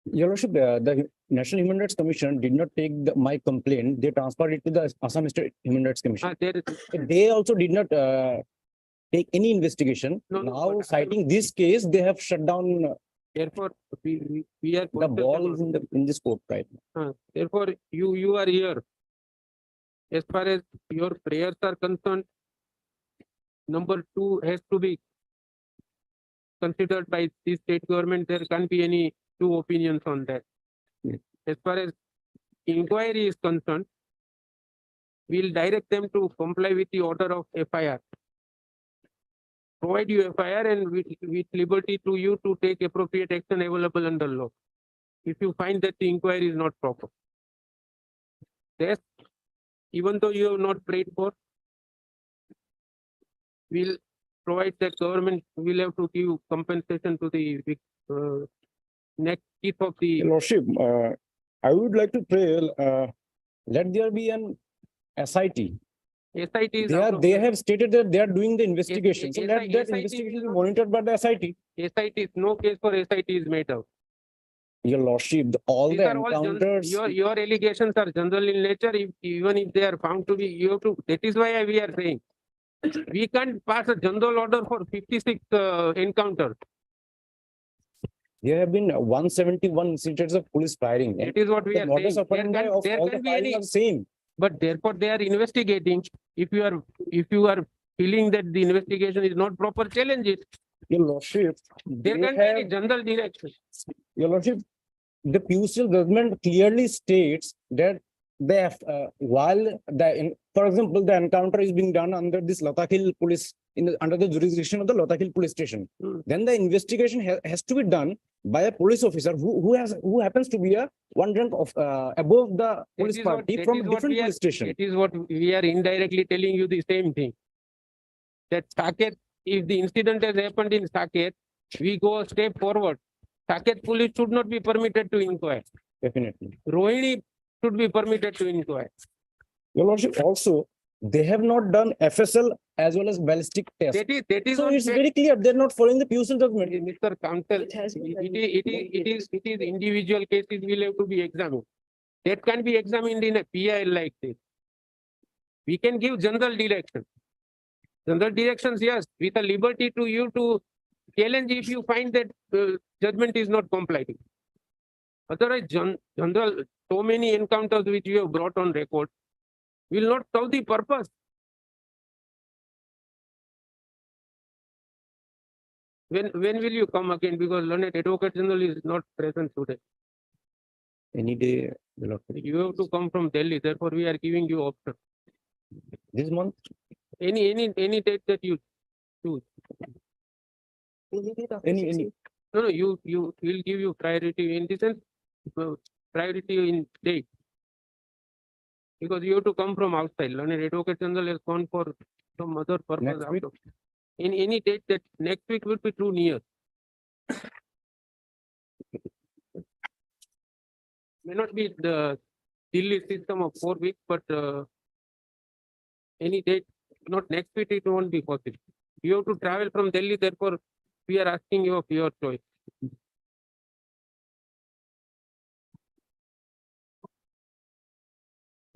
Your Lordship, the National Human Rights Commission did not take my complaint. They transferred it to the Assam State Human Rights Commission. There is, They also did not take any investigation. No, no, Now but I- citing this case, they have shut down. therefore, we are. The ball is in this court right now. Therefore, you are here. As far as your prayers are concerned, number 2 has to be considered by the state government. There can't be any two opinions on that. Yes. As far as inquiry is concerned, we'll direct them to comply with the order of FIR. Provide you FIR and with liberty to you to take appropriate action available under law. If you find that the inquiry is not proper. Yes, even though you have not prayed for, we'll provide that government will have to give compensation to the next chief of the. Your Lordship, I would like to pray, let there be an SIT. SIT is. out of They the- have stated that they are doing the investigation. So let that SIT investigation is be not- monitored by the SIT. SIT is no case for SIT is made out. Your Lordship, all These the are all encounters. your allegations are general in nature. Even if they are found to be, you have to. That is why we are saying we can't pass a general order for 56 encounters. There have been 171 incidents of police firing. That is what we The are modus saying. There operandi can, of there all the can be firing any, are same. but therefore they are investigating. If you are feeling that the investigation is not proper, challenge it. Your Lordship, There they can be any have- general direction. Your Lordship, the PUCL judgment clearly states that for example, the encounter is being done under this Ladakh Hill police, under the jurisdiction of the Ladakh Hill police station. Then the investigation has to be done by a police officer who happens to be one rank of above the police is what- party that from is a what different we are- police station. It is what we are indirectly telling you the same thing. That Saket, if the incident has happened in Saket, we go a step forward. Saket police should not be permitted to inquire. Definitely. Rohini should be permitted to inquire. Your lordship, also, they have not done FSL as well as ballistic test. That is So on it's fact. very clear, they're not following the PUCL document. Mr. Counsel, it is individual cases will have to be examined. That can be examined in a PIL like this. We can give general direction. General directions, yes, with a liberty to you to challenge if you find that judgment is not complying. Otherwise, general, so many encounters which you have brought on record will not serve the purpose. When will you come again? Because learned Advocate General is not present today. Any day, your lordship. You have to come from Delhi, therefore we are giving you option. This month, Any date that you choose. any. No, you will give you priority in the sense, priority in date. Because you have to come from outside. Learned Advocate General has gone for some other purpose. Next week? out of- In any date that next week will be too near. May not be the Delhi system of 4 weeks, but any date, not next week, it won't be possible. You have to travel from Delhi, therefore we are asking you of your choice.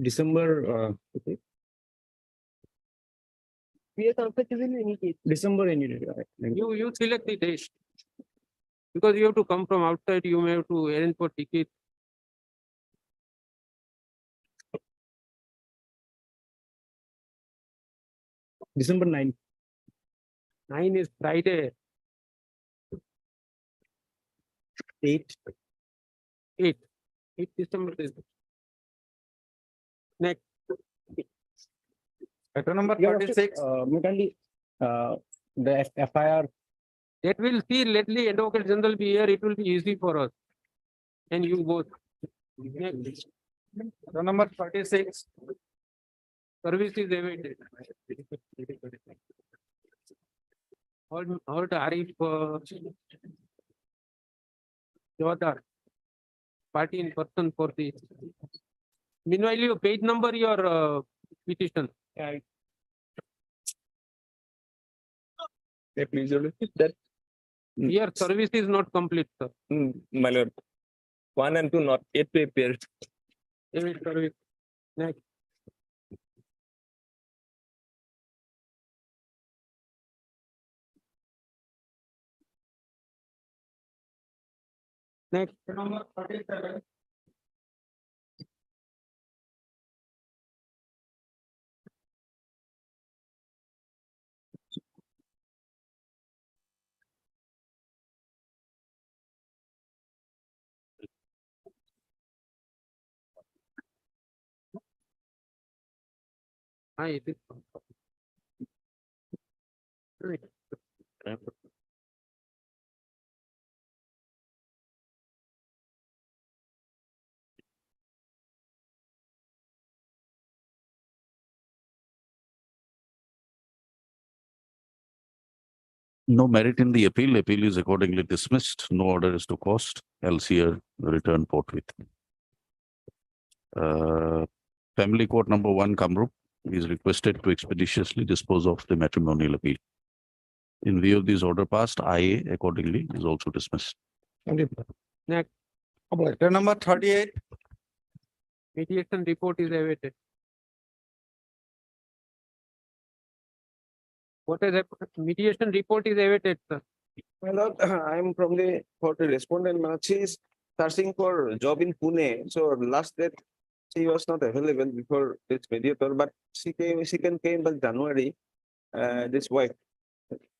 December, We are comfortable in any case. December any day. Right? You select the date. Because you have to come from outside, you may have to arrange for ticket. December 9. 9 is Friday, 8. 8 December is. Next, Item number 36. Kindly, the FIR. that will see, let the Advocate General be here, it will be easy for us. And you both. Next, Item number 36. service is awaited. Heard Arif Jodhar, party in person for the. Meanwhile, you page number your petition. Please, your lordship, that. Your service is not complete, sir. My lord. 1 and 2 not yet prepared. Await service. Next. Next. Number 47. It is. Right. No merit in the appeal. Appeal is accordingly dismissed. No order is to cost. LCR return forthwith. Family Court number 1, Kamrup, is requested to expeditiously dispose of the matrimonial appeal. In view of this order passed, IA accordingly is also dismissed. Next, Item number 38. mediation report is awaited. What is mediation report is awaited, sir. My lord, I am from for the respondent. She is searching for job in Pune. So last date, she was not available before this mediator, but she came by January, this wife.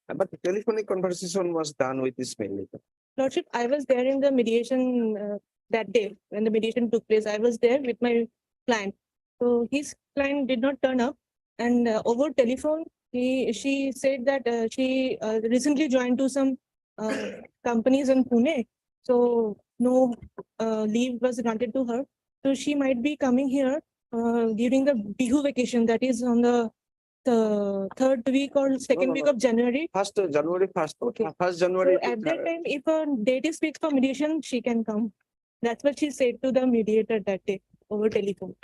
But the telephonic conversation was done with this mediator. Lordship, I was there in the mediation that day when the mediation took place. I was there with my client. So his client did not turn up, and over telephone, she said that she recently joined to some companies in Pune. So no leave was granted to her. So she might be coming here during the Bihu vacation, that is on the third week or second no, week no. of January. First January, Okay. first So January. at that time, if a date is fixed for mediation, she can come. That's what she said to the mediator that day over telephone.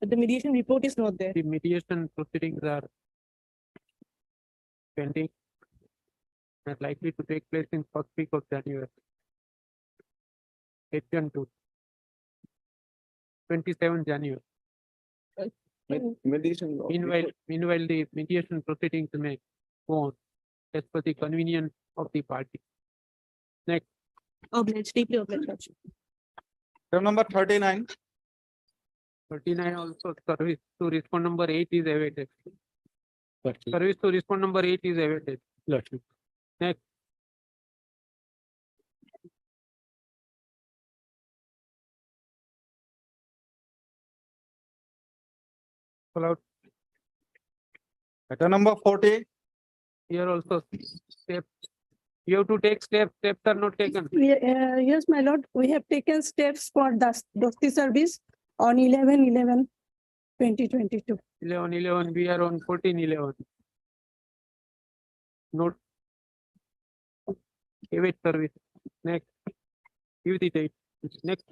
But the mediation report is not there. The mediation proceedings are pending and likely to take place in first week of January. 27 January. Mediation. Meanwhile, the mediation proceedings may go on as per the convenience of the party. Next, Obliged, deeply obliged. Lordship. Item number 39. 39 also service to respond number 8 is awaited. Service to respond number 8 is awaited. Next. Pull out. Item number 40. Here also steps. You have to take steps. Steps are not taken. Yes, my lord, we have taken steps for Dosti service on 11/11/2022. 11/11, we are on 14/11. Note. Await service. Next. Give the date. Next.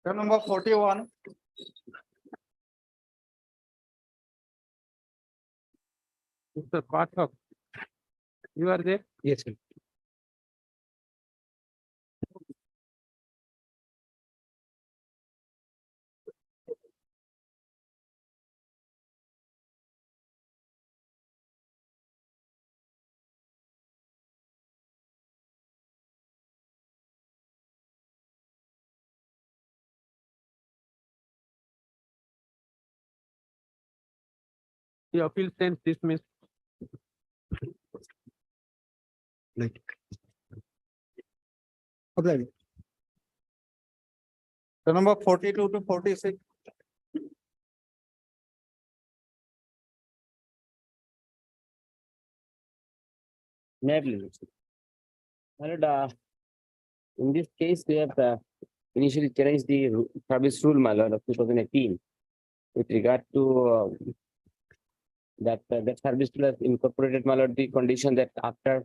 Item number 41. Mr. Pathak. You are there? Yes, sir. The appeal stands dismissed. Obliged. Item number 42 to 46. May I please? My lord, in this case, we have initially challenged the service rule, my lord, of 2018 with regard to that service rule has incorporated, my lord, the condition that after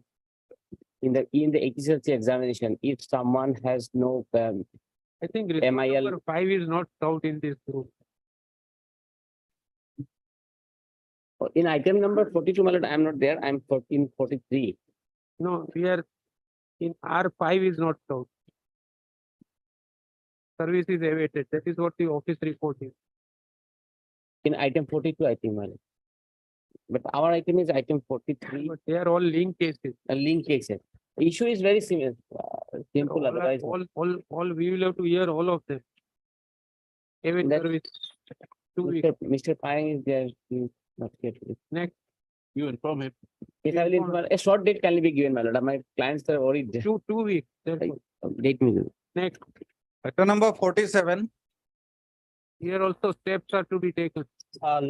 in the HSLC examination, if someone has no I think response MIL. number 5 is not out in this group. In item number 42, my lord, I am not there. I am 1443. No, we are in R5 is not out. Service is awaited. That is what the office report is. In item 42, I think, my lord. But our item is item 43, But they are all linked cases. a link case. The issue is very similar, simple, otherwise. All, we will have to hear all of them. Await That- service. 2 weeks. Mr. Payang is there. He is not here today. Next, You inform him. Yes, I will inform. A short date can be given, my lord. My clients are already there. 2 weeks. Therefore, Date me. next, Item number 47. here also steps are to be taken.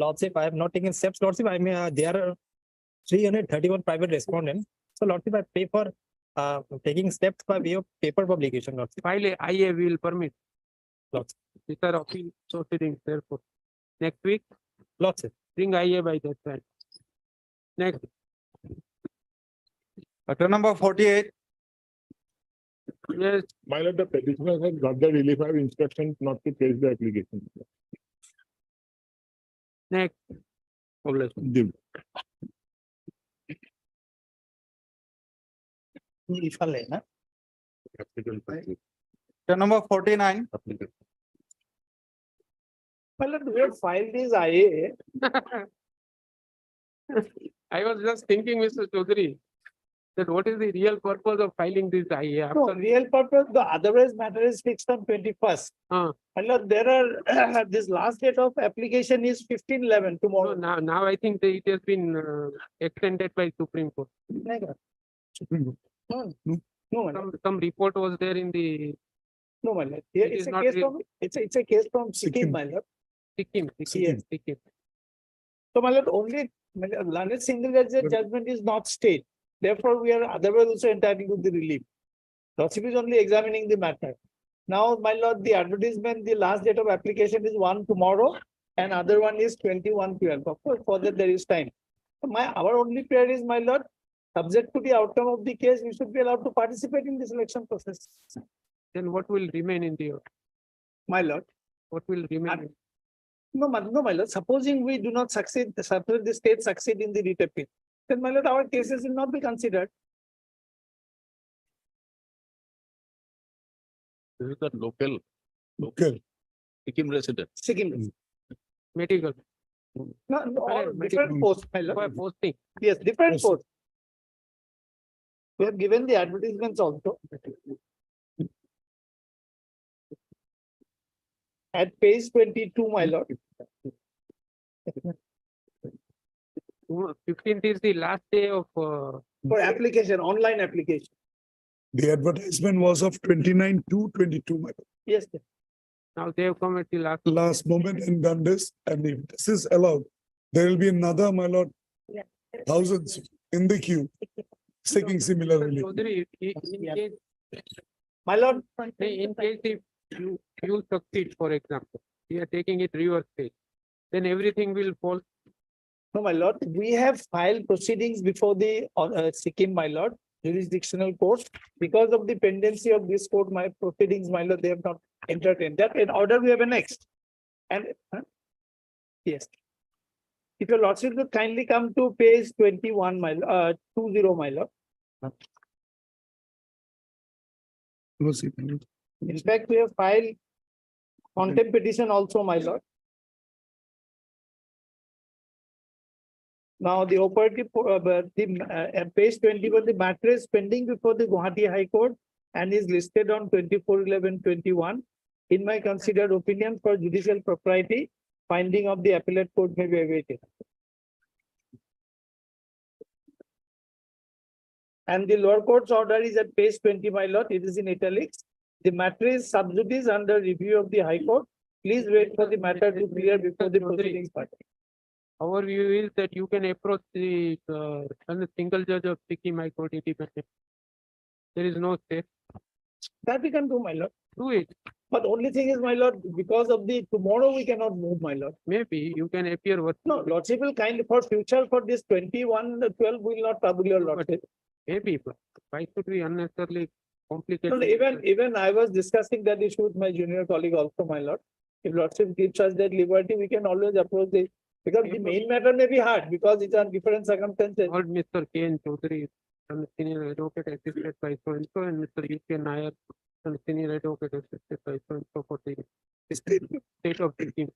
Lordship, I have not taken steps. Lordship, I may, there are 331 private respondents. So Lordship, I pay for taking steps by way of paper publication. Lordship. File a IA will permit. Lordship. These are appeal proceedings, therefore. Next week, Lordship. bring IA by that time. Next, Item number 48. yes, My lord, the petitioner has got the relief of instruction not to place the application. next. Give. Item number 49. Well, we have filed this IA. I was just thinking, Mr. Chaudhary, that what is the real purpose of filing this IA? No, After, real purpose, the otherwise matter is fixed on 21st. uh, Well, there are, this last date of application is 15/11 so tomorrow. now I think that it has been extended by Supreme Court. No, my lord. Some report was there in the No, my lord. Here It it's is a not case real. from, it's a case from Sikkim, my lord. Sikkim. Yes. So my lord, only, my lord, learned single judgment is not stayed. Therefore, we are otherwise also entitled to the relief. Lordship is only examining the matter. Now, my lord, the advertisement, the last date of application is 1 tomorrow. and other one is 21/12. Of course, for that there is time. So our only prayer is, my lord, subject to the outcome of the case, we should be allowed to participate in the selection process. Then what will remain in the, My lord, what will remain? no, my lord, supposing we do not succeed, suppose the state succeed in the writ appeal, then my lord, our cases will not be considered. This is the local Okay. Sikkim resident. Sikkim. Medical. No, all Medical. different posts, my lord. For posting. Yes, different Yes. posts. We have given the advertisements also. At page 22, my lord. 15th is the last day of, For application, online application. The advertisement was of 29/2/22, my lord. Yes, sir. now they have come at the last. Last moment and done this, and if this is allowed, there will be another, my lord, thousands in the queue seeking similar relief. Chaudhary, in case, My lord, in case if you succeed, for example, we are taking it reverse stage, then everything will fall. no, my lord, we have filed proceedings before the Sikkim, my lord, jurisdictional court. Because of the pendency of this court, my proceedings, my lord, they have not entertained that. In order, we have annexed. And, yes. If your lordship would kindly come to page 21, 20, my lord. In fact, we have filed contempt petition also, my lord. Now, the operative, page 21, the matter is pending before the Guwahati High Court and is listed on 24/11/21. In my considered opinion, for judicial propriety, finding of the appellate court may be awaited. And the lower court's order is at page 20, my lord. It is in italics. The matter is sub judice under review of the High Court. Please wait for the matter to clear before the proceedings start. Our view is that you can approach the single judge of Sikkim High Court independent. There is no stay. That we can do, my lord. Do it. But only thing is, my lord, because of the tomorrow we cannot move, my lord. Maybe you can appear what. No, lordship will kindly for future for this 21/12 will not trouble your lordship. Maybe, but why should we unnecessarily complicate? No, even I was discussing that issue with my junior colleague also, my lord. If lordship gives us that liberty, we can always approach the, because the main matter may be hard because it's on different circumstances. Heard Mr. K. N. Chaudhary, senior advocate assisted by so and so, and Mr. U. K. Nair, senior advocate assisted by so and so for the state of Sikkim.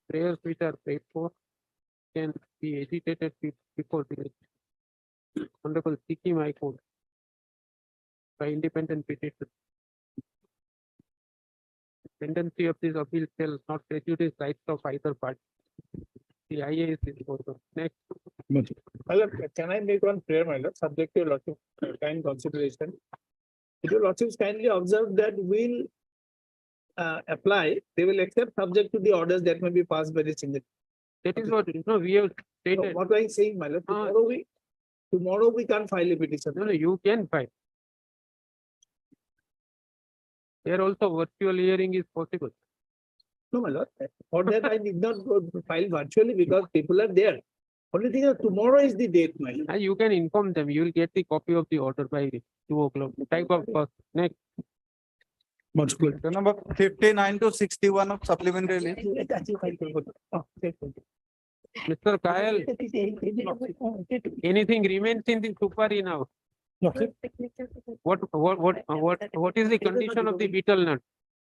Prayers which are prayed for can be agitated before the Honorable Sikkim High Court by independent petition. Tendency of this appeal shall not prejudice rights of either party. The IA is disposed. Next. My lord, can I make one prayer, my lord, subject to your lordship kind consideration? If your lordships kindly observe that will apply, they will accept subject to the orders that may be passed by the single. That is what, no, we have No, stated. what I am saying, my lord, tomorrow we can't file a petition. No, you can file. There also virtual hearing is possible. No, my lord, for that I did not go to file virtually because people are there. Only thing is tomorrow is the date, my lord. And you can inform them, you will get the copy of the order by 2 o'clock. Type of next. Much pleasure. Number 59 to 61 of supplementary list. Mr. Kyle, anything remains in the supari now? What is the condition of the beetle nut?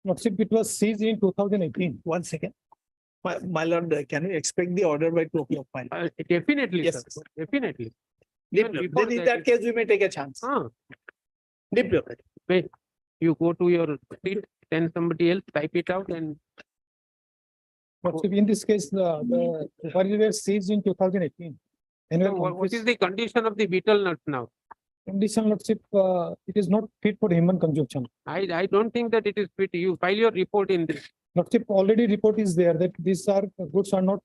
Lordship, it was seized in 2018. 1 second. My lord, can we expect the order by 2 o'clock? Definitely, Yes, sir, definitely. Then before in that, that case, we may take a chance. Deeply okay. Wait, you go to your seat, then somebody else type it out and Lordship, in this case, the supari were seized in 2018. And what is the condition of the beetle nut now? condition, Lordship, it is not fit for human consumption. I don't think that it is fit. You file your report in this. Lordship, already report is there that these are goods are not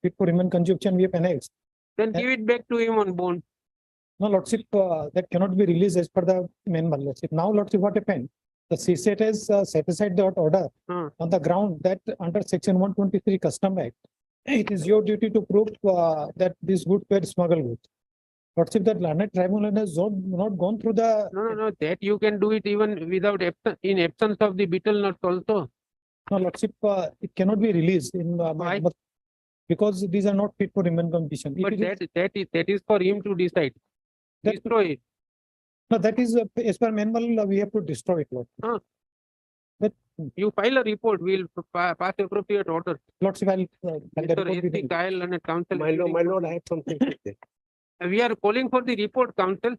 fit for human consumption. We have annexed. Then give it back to him on bond. No, Lordship, that cannot be released as per the manual, Lordship. Now, Lordship, what happened? The CSAT has set aside that order Hmm. on the ground that under section 123 Custom Act, it is your duty to prove that these goods were smuggled goods. Lordship, that learned tribunal has not gone through the. No, that you can do it even without in absence of the beetle nuts also. No, Lordship, it cannot be released in. Why? Because these are not fit for human condition. If But it is- that is for him to decide. That- Destroy it. No, that is as per manual, we have to destroy it, Lord. You file a report, we'll pass appropriate order. Lordship, I'll. Mr. S.C. Kyle and council. My lord, I have something to say. We are calling for the report, council.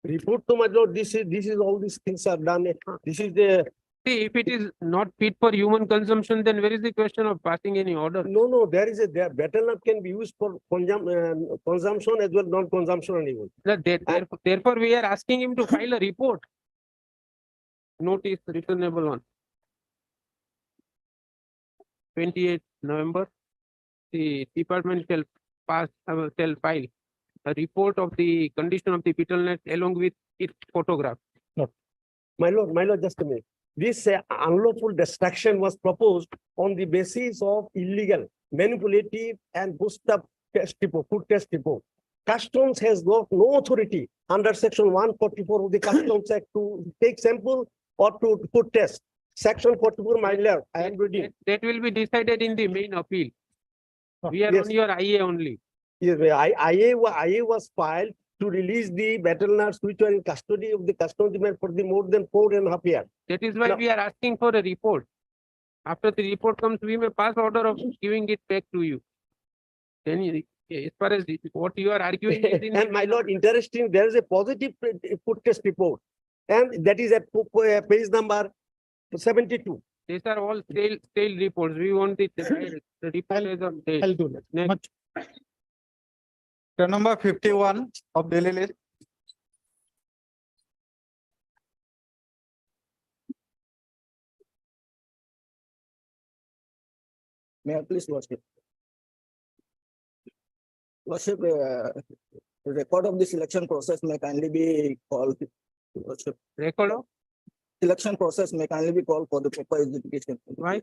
Report to my lord, this is all these things are done. This is the, See, if it is not fit for human consumption, then where is the question of passing any order? no, there betel nut can be used for consumption as well, non-consumption even. Therefore, we are asking him to file a report. Notice returnable on 28 November. The department shall shall file a report of the condition of the betel nut along with its photograph. My lord, just a minute. This unlawful destruction was proposed on the basis of illegal, manipulative and boost up test depot, food test depot. Customs has got no authority under section 144 of the Customs Act to take sample or to food test. Section 44, my lord, I am reading. That will be decided in the main appeal. We are Yes. on your IA only. Yes, IA was filed to release the betel nuts which were in custody of the customs demand for the more than 4.5 years. That is why No. we are asking for a report. After the report comes, we may pass order of giving it back to you. Then, as far as what you are arguing is in. And my lord, interesting, there is a positive food test report. And that is at page number 72. These are all stale reports. We want the report as of date. I'll do that. Next. Much. Number 51 of Delhi list. May I please watch it? Worship, record of the selection process may kindly be called. Worship, Record of? selection process may kindly be called for the proper education. Why?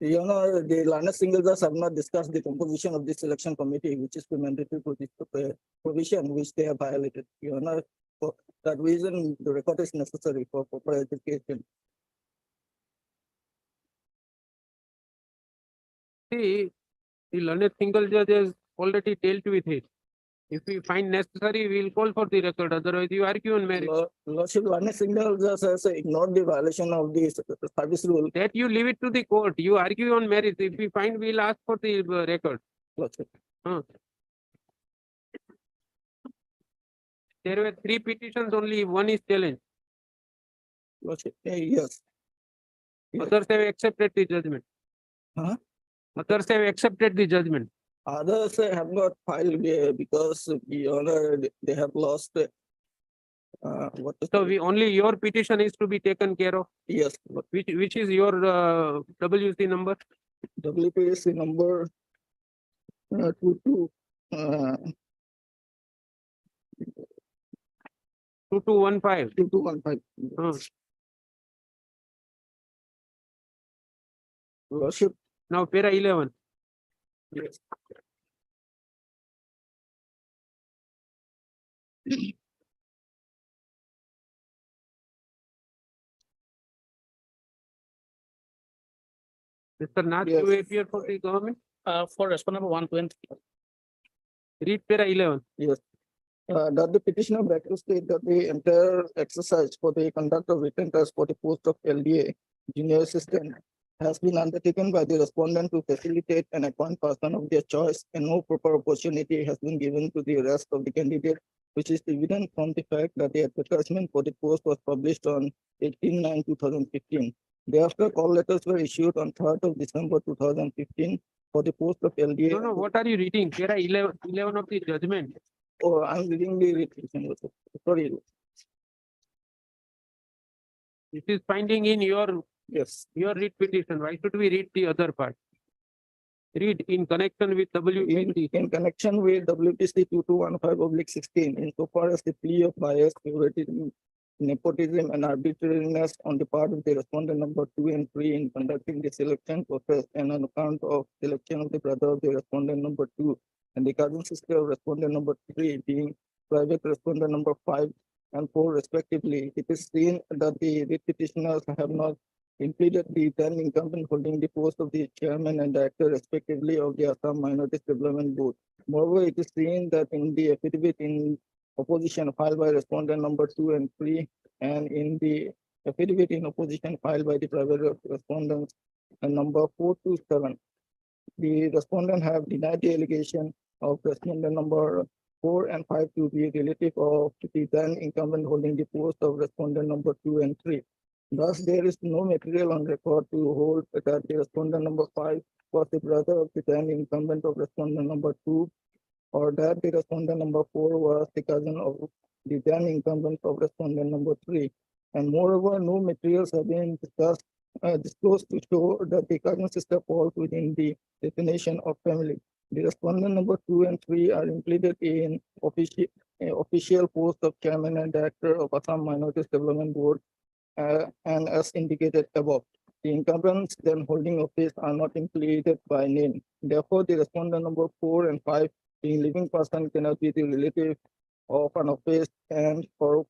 You know, the learned singles have not discussed the composition of the selection committee, which is mandatory to this provision which they have violated. You know, for that reason, the record is necessary for proper education. See, the learned single judge has already dealt with it. If we find necessary, we will call for the record. Otherwise, you argue on merit. Lordship, learned singles has ignored the violation of the service rule. That you leave it to the court. You argue on merit. If we find, we'll ask for the record. Lordship. There were 3 petitions, only one is challenged. Lordship, yes. Yes. Others have accepted the judgment. Huh? Others have accepted the judgment. Others have not filed because Your Honor, they have lost. What is So only your petition is to be taken care of. Yes, Which is your WC number? WPSC number 2215. 2215. 2215. Worship. Now, para 11. Yes. Mr. Nath, Yes. you appear for the government? For respondent number 120. Read para 11. Yes. That the petitioner better state that the entire exercise for the conduct of written test for the post of LDA junior assistant has been undertaken by the respondent to facilitate and appoint person of their choice, and no proper opportunity has been given to the rest of the candidate, which is evident from the fact that the advertisement for the post was published on 18/9/2015. Thereafter, call letters were issued on 3rd of December 2015 for the post of LDA. No, what are you reading? Para 11 of the judgment. Oh, I'm reading the petition also. Sorry. This is finding in your Yes. read petition. Why should we read the other part? Read in connection with WPC. In connection with WPC 2215/16, insofar as the plea of bias, favoritism, nepotism, and arbitrariness on the part of the respondent number 2 and 3 in conducting the selection process, and on account of selection of the brother of the respondent number 2 and the cousin sister of respondent number 3 being private respondent number 5 and 4 respectively, it is seen that the writ petitioners have not impleaded the then incumbent holding the post of the chairman and director respectively of the Assam Minorities Development Board. Moreover, it is seen that in the affidavit in opposition filed by respondent number 2 and 3 and in the affidavit in opposition filed by the private respondents number 4 to 7, the respondent have denied the allegation of respondent number 4 and 5 to be relative of the then incumbent holding the post of respondent number 2 and 3. Thus, there is no material on record to hold that the respondent number 5 was the brother of the then incumbent of respondent number 2, or that the respondent number 4 was the cousin of the then incumbent of respondent number 3. And moreover, no materials have been disclosed to show that the cousin sister falls within the definition of family. The respondent number 2 and 3 are included in official post of chairman and director of Assam Minorities Development Board, and as indicated above. The incumbents then holding office are not included by name. Therefore, the respondent number 4 and 5 being living person cannot be the relative of an office and for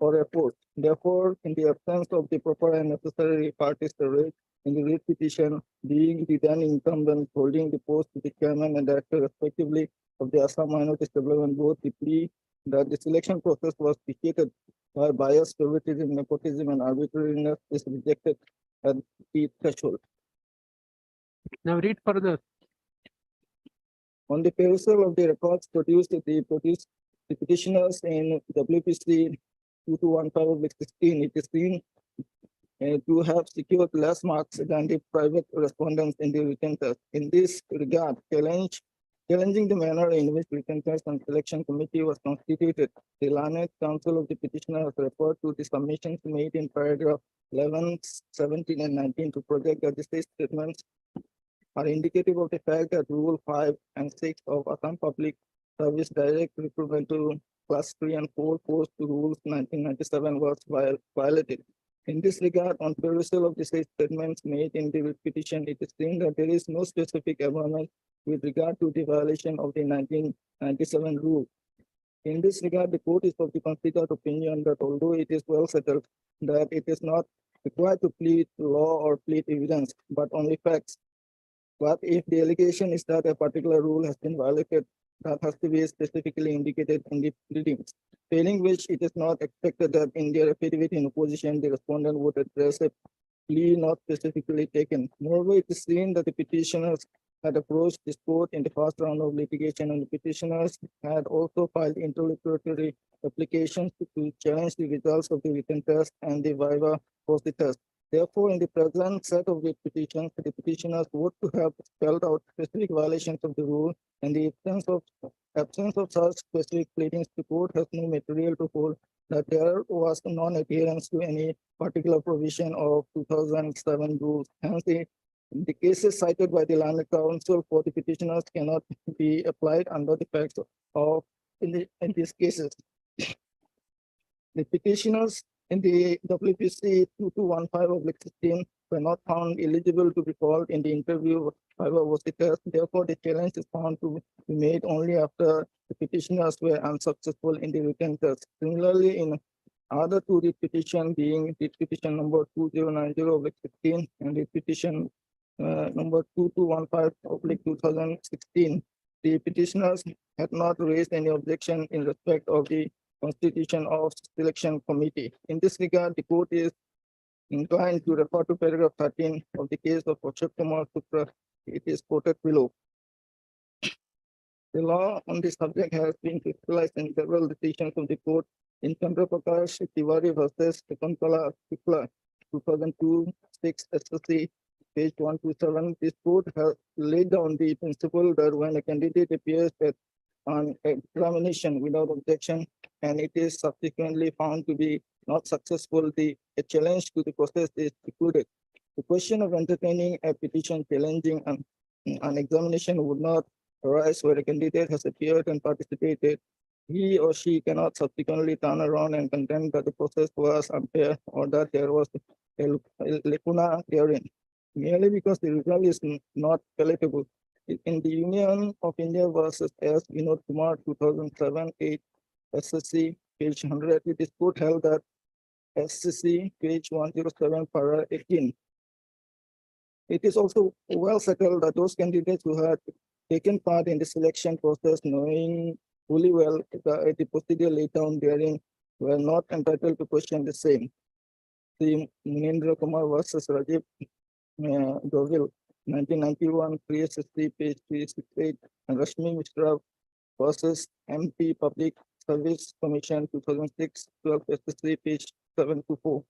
a post. Therefore, in the absence of the proper and necessary parties to raise in the writ petition, being the then incumbent holding the post of the chairman and director respectively of the Assam Minorities Development Board, the plea that the selection process was dictated by bias, favoritism, nepotism, and arbitrariness is rejected at the threshold. Now read further. On the perusal of the records produced, the petitioners in WPC 2215/16, it is seen to have secured less marks than the private respondents in the written test. In this regard, challenging the manner in which written test and selection committee was constituted, the learned counsel of the petitioner has referred to the submissions made in paragraph 11, 17, and 19 to project that the state statements are indicative of the fact that Rule 5 and 6 of Assam Public Service Direct Recruitment to Class 3 and 4 post to Rules 1997 was violated. In this regard, on perusal of the state statements made in the petition, it is seen that there is no specific amendment with regard to the violation of the 1997 rule. In this regard, the court is of the considered opinion that although it is well settled that it is not required to plead law or plead evidence, but only facts. But if the allegation is that a particular rule has been violated, that has to be specifically indicated in the pleadings. Failing which, it is not expected that in their affidavit in opposition, the respondent would address a plea not specifically taken. Moreover, it is seen that the petitioners had approached this court in the first round of litigation, and the petitioners had also filed interlocutory applications to challenge the results of the written test and the viva voce test. Therefore, in the present set of the petitions, the petitioners would to have spelled out specific violations of the rule, and the absence of such specific pleadings, the court has no material to hold that there was non-adherence to any particular provision of 2007 rules. Hence, the cases cited by the learned counsel for the petitioners cannot be applied under the facts of in these cases. The petitioners in the WPC 2215/16 were not found eligible to be called in the interview was the test. Therefore, the challenge is found to be made only after the petitioners were unsuccessful in the written test. Similarly, in other two petition being the petition number 2090/16 and the petition number 2215/2016, the petitioners had not raised any objection in respect of the constitution of selection committee. In this regard, the court is inclined to refer to paragraph 13 of the case of Ashok Kumar Sutra. It is quoted below. The law on this subject has been crystallized in several decisions of the court in Chandra Prakash Tiwari versus Shakuntala Shukla 2002-6 SSC page 127. This court has laid down the principle that when a candidate appears at an examination without objection and it is subsequently found to be not successful, a challenge to the process is precluded. The question of entertaining a petition challenging an an examination would not arise where a candidate has appeared and participated, he or she cannot subsequently turn around and contend that the process was unfair or that there was a lacuna therein, merely because the result is not palatable. In the Union of India versus S. Vinod Kumar, 2007-8, SSC, page 100, it is put held that SCC, page 107, para 18. It is also well settled that those candidates who had taken part in the selection process, knowing fully well that the procedure laid down therein, were not entitled to question the same. The Munindra Kumar versus Rajiv Govil, 1991, 360, page 368, and Rashmi Mishra versus MP Public Service Commission, 2006, 12, SSC, page 724.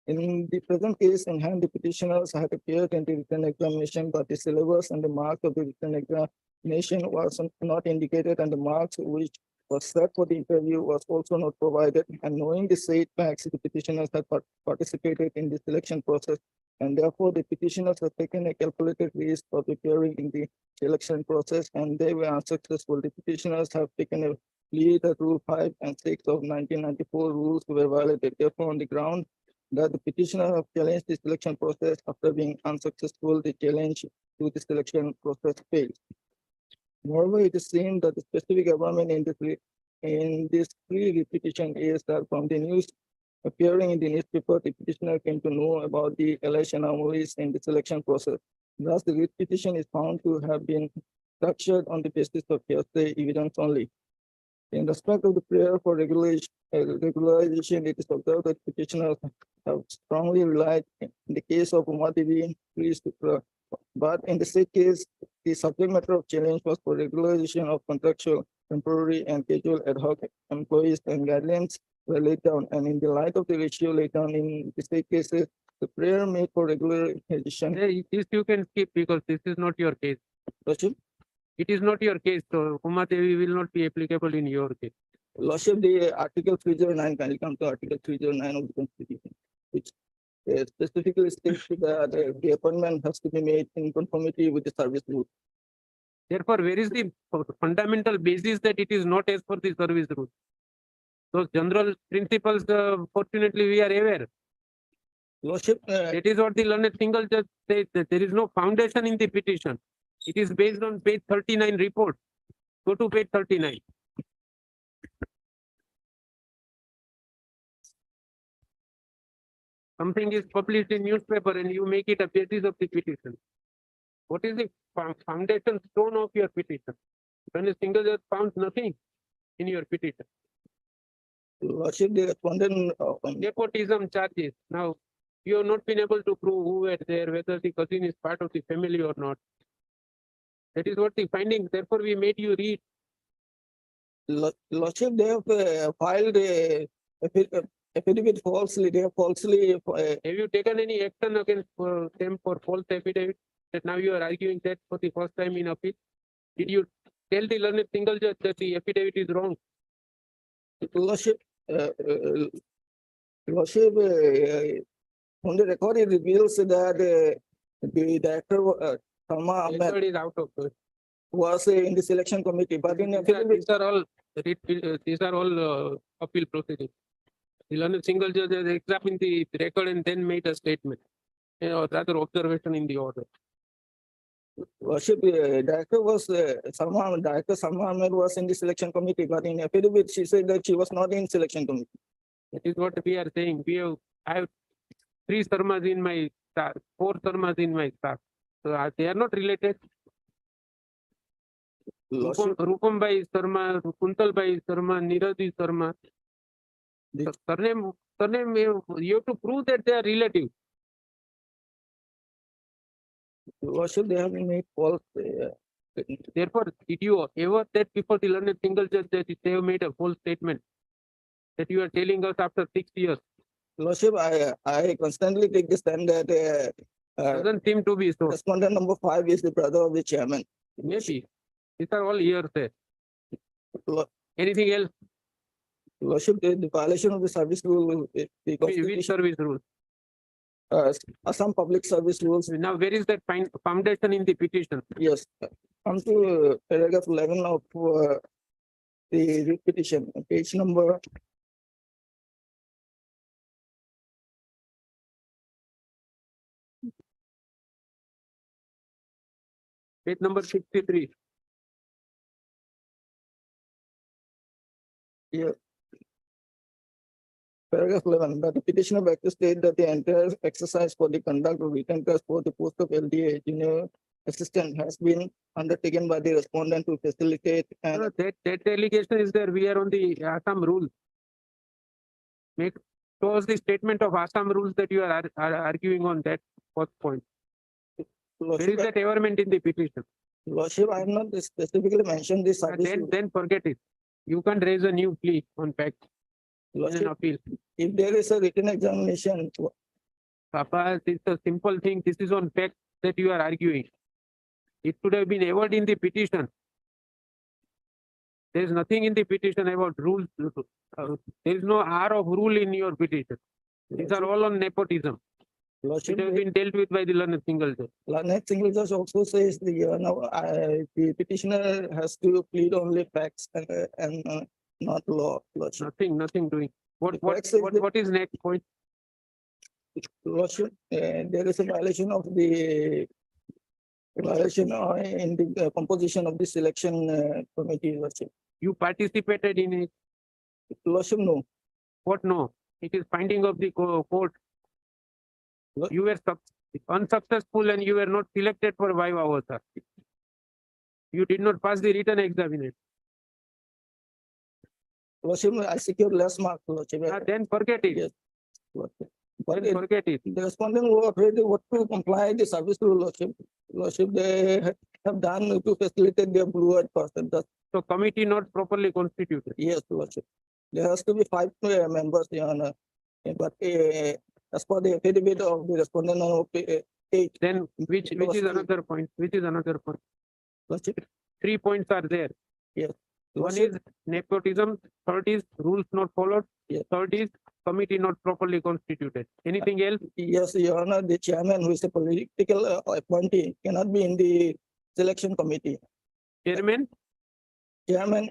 In the present case in hand, the petitioners had appeared in the written examination, but the syllabus and the marks of the written examination was not indicated, and the marks which was set for the interview was also not provided. And knowing the said facts, the petitioners had participated in the selection process, and therefore the petitioners have taken a calculated risk of appearing in the selection process, and they were unsuccessful. The petitioners have taken a plea that Rule 5 and 6 of 1994 rules were violated. Therefore, on the ground that the petitioner have challenged the selection process after being unsuccessful, the challenge to the selection process failed. Moreover, it is seen that the specific government in this pre-petition is that from the news appearing in the newspaper, the petitioner came to know about the alleged anomalies in the selection process. Thus, the writ petition is found to have been structured on the basis of hearsay evidence only. In respect of the prayer for regularization, it is observed that petitioners have strongly relied in the case of Uma Devi, but in the said case, the subject matter of challenge was for regularization of contractual, temporary, and casual ad hoc employees, and guidelines were laid down. And in the light of the ratio laid down in the state cases, the prayer made for regularization. This you can skip because this is not your case. Lordship, It is not your case, so Uma Devi will not be applicable in your case. Lordship, the Article 309, kindly come to Article 309 of the Constitution, which specifically states that the appointment has to be made in conformity with the service rule. Therefore, where is the fundamental basis that it is not as per the service rule? Those general principles, fortunately, we are aware. Lordship, That is what the learned single judge says, that there is no foundation in the petition. It is based on page 39 report. Go to page 39. Something is published in newspaper and you make it a basis of the petition. What is the foundation stone of your petition? When a single judge found nothing in your petition. Lordship, the respondent Nepotism charges. Now, you have not been able to prove who were there, whether the cousin is part of the family or not. That is what the finding. Therefore, we made you read. Lordship, they have filed a affidavit falsely. They have falsely. Have you taken any action against them for false affidavit? That now you are arguing that for the first time in appeal. Did you tell the learned single judge that the affidavit is wrong? Lordship, Lordship, on the record, it reveals that the director, Salma Ahmed, Record is out of was in the selection committee, but in these are all appeal proceedings. The learned single judge has examined the record and then made a statement, or rather observation in the order. Worship, director Salma Ahmed was in the selection committee, but in affidavit, she said that she was not in selection committee. That is what we are saying. I have 3 Sarmas in my staff, 4 Sarmas in my staff. So they are not related. Rupam Bhai Sarma, Kuntal Bhai Sarma, Niradi Sarma. The surname, you have to prove that they are relative. Worship, they have made false. Therefore, did you ever that before the learned single judge that they have made a false statement that you are telling us after 6 years? Lordship, I constantly take the stand that doesn't seem to be so. Respondent number 5 is the brother of the chairman. Maybe. These are all hearsay. Anything else? Lordship, the violation of the service rule, the Which service rule? Assam Public Service Rules. Now, where is that foundation in the petition? Yes, come to paragraph 11 of the writ petition, page number. Page number 63. Yeah. Paragraph 11, that the petitioner beg to state that the entire exercise for the conduct of written test for the post of LDA junior assistant has been undertaken by the respondent to facilitate and No, that allegation is there. We are on the Assam rule. Make show us the statement of Assam rules that you are arguing on that first point. Where is that ever meant in the petition? Lordship, I have not specifically mentioned this service. Then forget it. You can't raise a new plea on fact in an Lordship, appeal. if there is a written examination, Papa, it's a simple thing. This is on fact that you are arguing. It should have been ever in the petition. There is nothing in the petition about rules. There is no R of rule in your petition. These are all on nepotism. Lordship, It has been dealt with by the learned single judge. Learned single judge also says the petitioner has to plead only facts and not law. Lordship. Nothing doing. What is next point? Lordship, there is a violation of the violation in the composition of the selection committee. Lordship. You participated in it. Lordship, no. What no? It is finding of the court. You were unsuccessful and you were not selected for 5 hours. Sir. You did not pass the written examination. Lordship, I secured less marks. Lordship. Then forget it. Yes. Lordship. Then forget it. The respondent who afraid what to comply the service rule. Lordship. Lordship, they have done to facilitate their blue eyed person. So committee not properly constituted. Yes, Lordship. There has to be 5 members, Your Honor. But as per the affidavit of the respondent, 8. Then which is another point? Which is another point? Lordship. 3 points are there. Yes. One is nepotism. Third is rules not followed. Yes. Third is committee not properly constituted. Anything else? Yes, Your Honor, the chairman who is a political appointee cannot be in the selection committee. Chairman? Chairman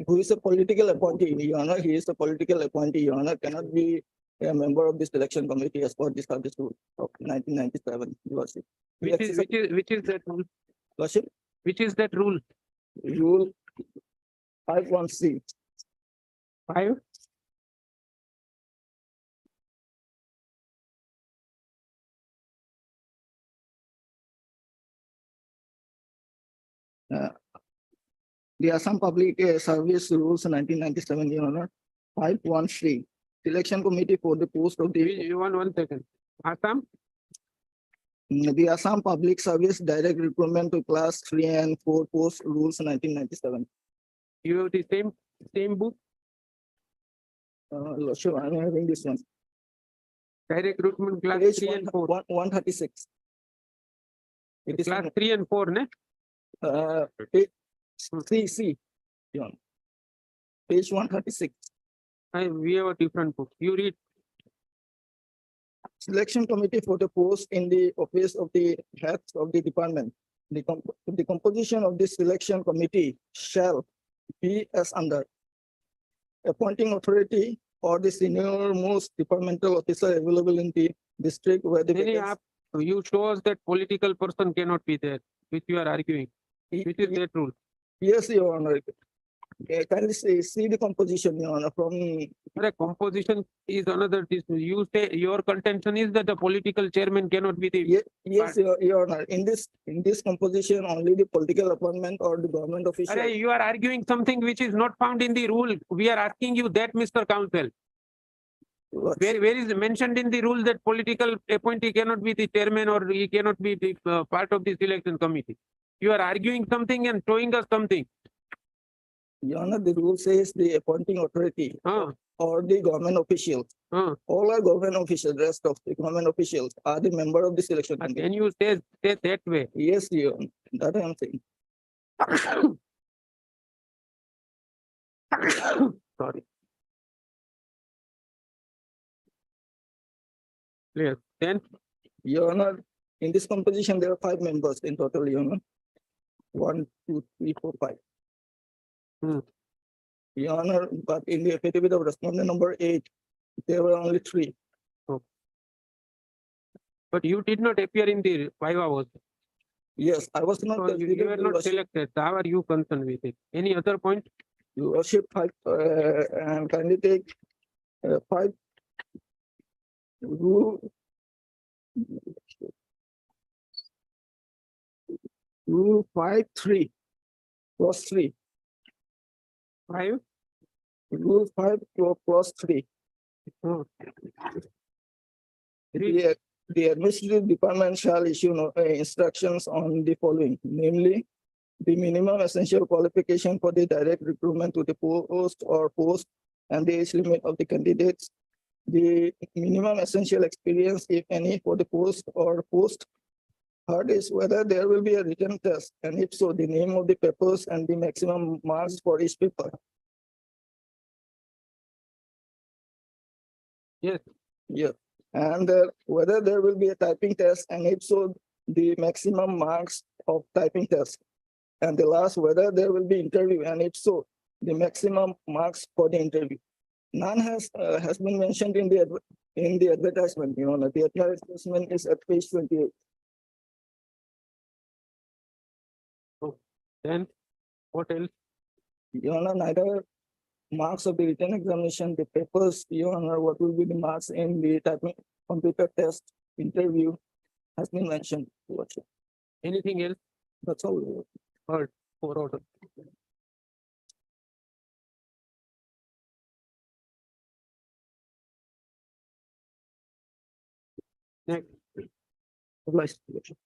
who is a political appointee, Your Honor, he is a political appointee, Your Honor, cannot be a member of the selection committee as per the service rule of 1997. Lordship. Which is that rule? Lordship. Which is that rule? Rule 51C. 5? The Assam Public Service Rules 1997, Your Honor, 513, selection committee for the post of the. One second. Assam? The Assam Public Service Direct Recruitment to Class 3 and 4 Post Rules 1997. You have the same book? Sure, I'm having this one. Direct recruitment class Page 3 and 4. 136. It is Class 3 and 4, ne? page C. John. Page 136. We have a different book. You read. Selection committee for the post in the office of the head of the department. The composition of this selection committee shall be as under appointing authority or the senior most departmental officer available in the district where the You show us that political person cannot be there, which you are arguing. Which is that rule? Yes, Your Honor. Kindly see the composition, Your Honor, from. Composition is another. You say your contention is that the political chairman cannot be the. Yes, Your Honor. In this composition, only the political appointment or the government official. You are arguing something which is not found in the rule. We are asking you that, Mr. Counsel. Where is mentioned in the rule that political appointee cannot be the chairman or he cannot be the part of the selection committee? You are arguing something and showing us something. Your Honor, the rule says the appointing authority or the government officials. All are government officials. Rest of the government officials are the member of the selection committee. Can you say that way? Yes, Your Honor. That I am saying. Sorry. Clear. Then, Your Honor, in this composition, there are 5 members in total, Your Honor. 1, 2, 3, 4, 5. Hmm. Your Honor, but in the affidavit of respondent number 8, there were only 3. but you did not appear in the Viva was. Yes, I was not. So you considered, were Your not Worship. selected. How are you concerned with it? Any other point? Your Worship, and kindly take 5 rule. Rule 5(3) plus 3. 5? Rule 5 plus 3. Oh. The administrative department shall issue instructions on the following, namely, the minimum essential qualification for the direct recruitment to the post or post and the age limit of the candidates, the minimum essential experience, if any, for the post or post. Third is whether there will be a written test, and if so, the name of the papers and the maximum marks for each paper. Yes. Yeah, and whether there will be a typing test, and if so, the maximum marks of typing test. And the last, whether there will be interview, and if so, the maximum marks for the interview. None has been mentioned in the advertisement. Your Honor, the advertisement is at page 28. Then what else? Your Honor, neither marks of the written examination, the papers, Your Honor, what will be the marks in the typing computer test interview has been mentioned. Your Worship. Anything else? That's all. Heard for order. Next. Obliged, Your Worship.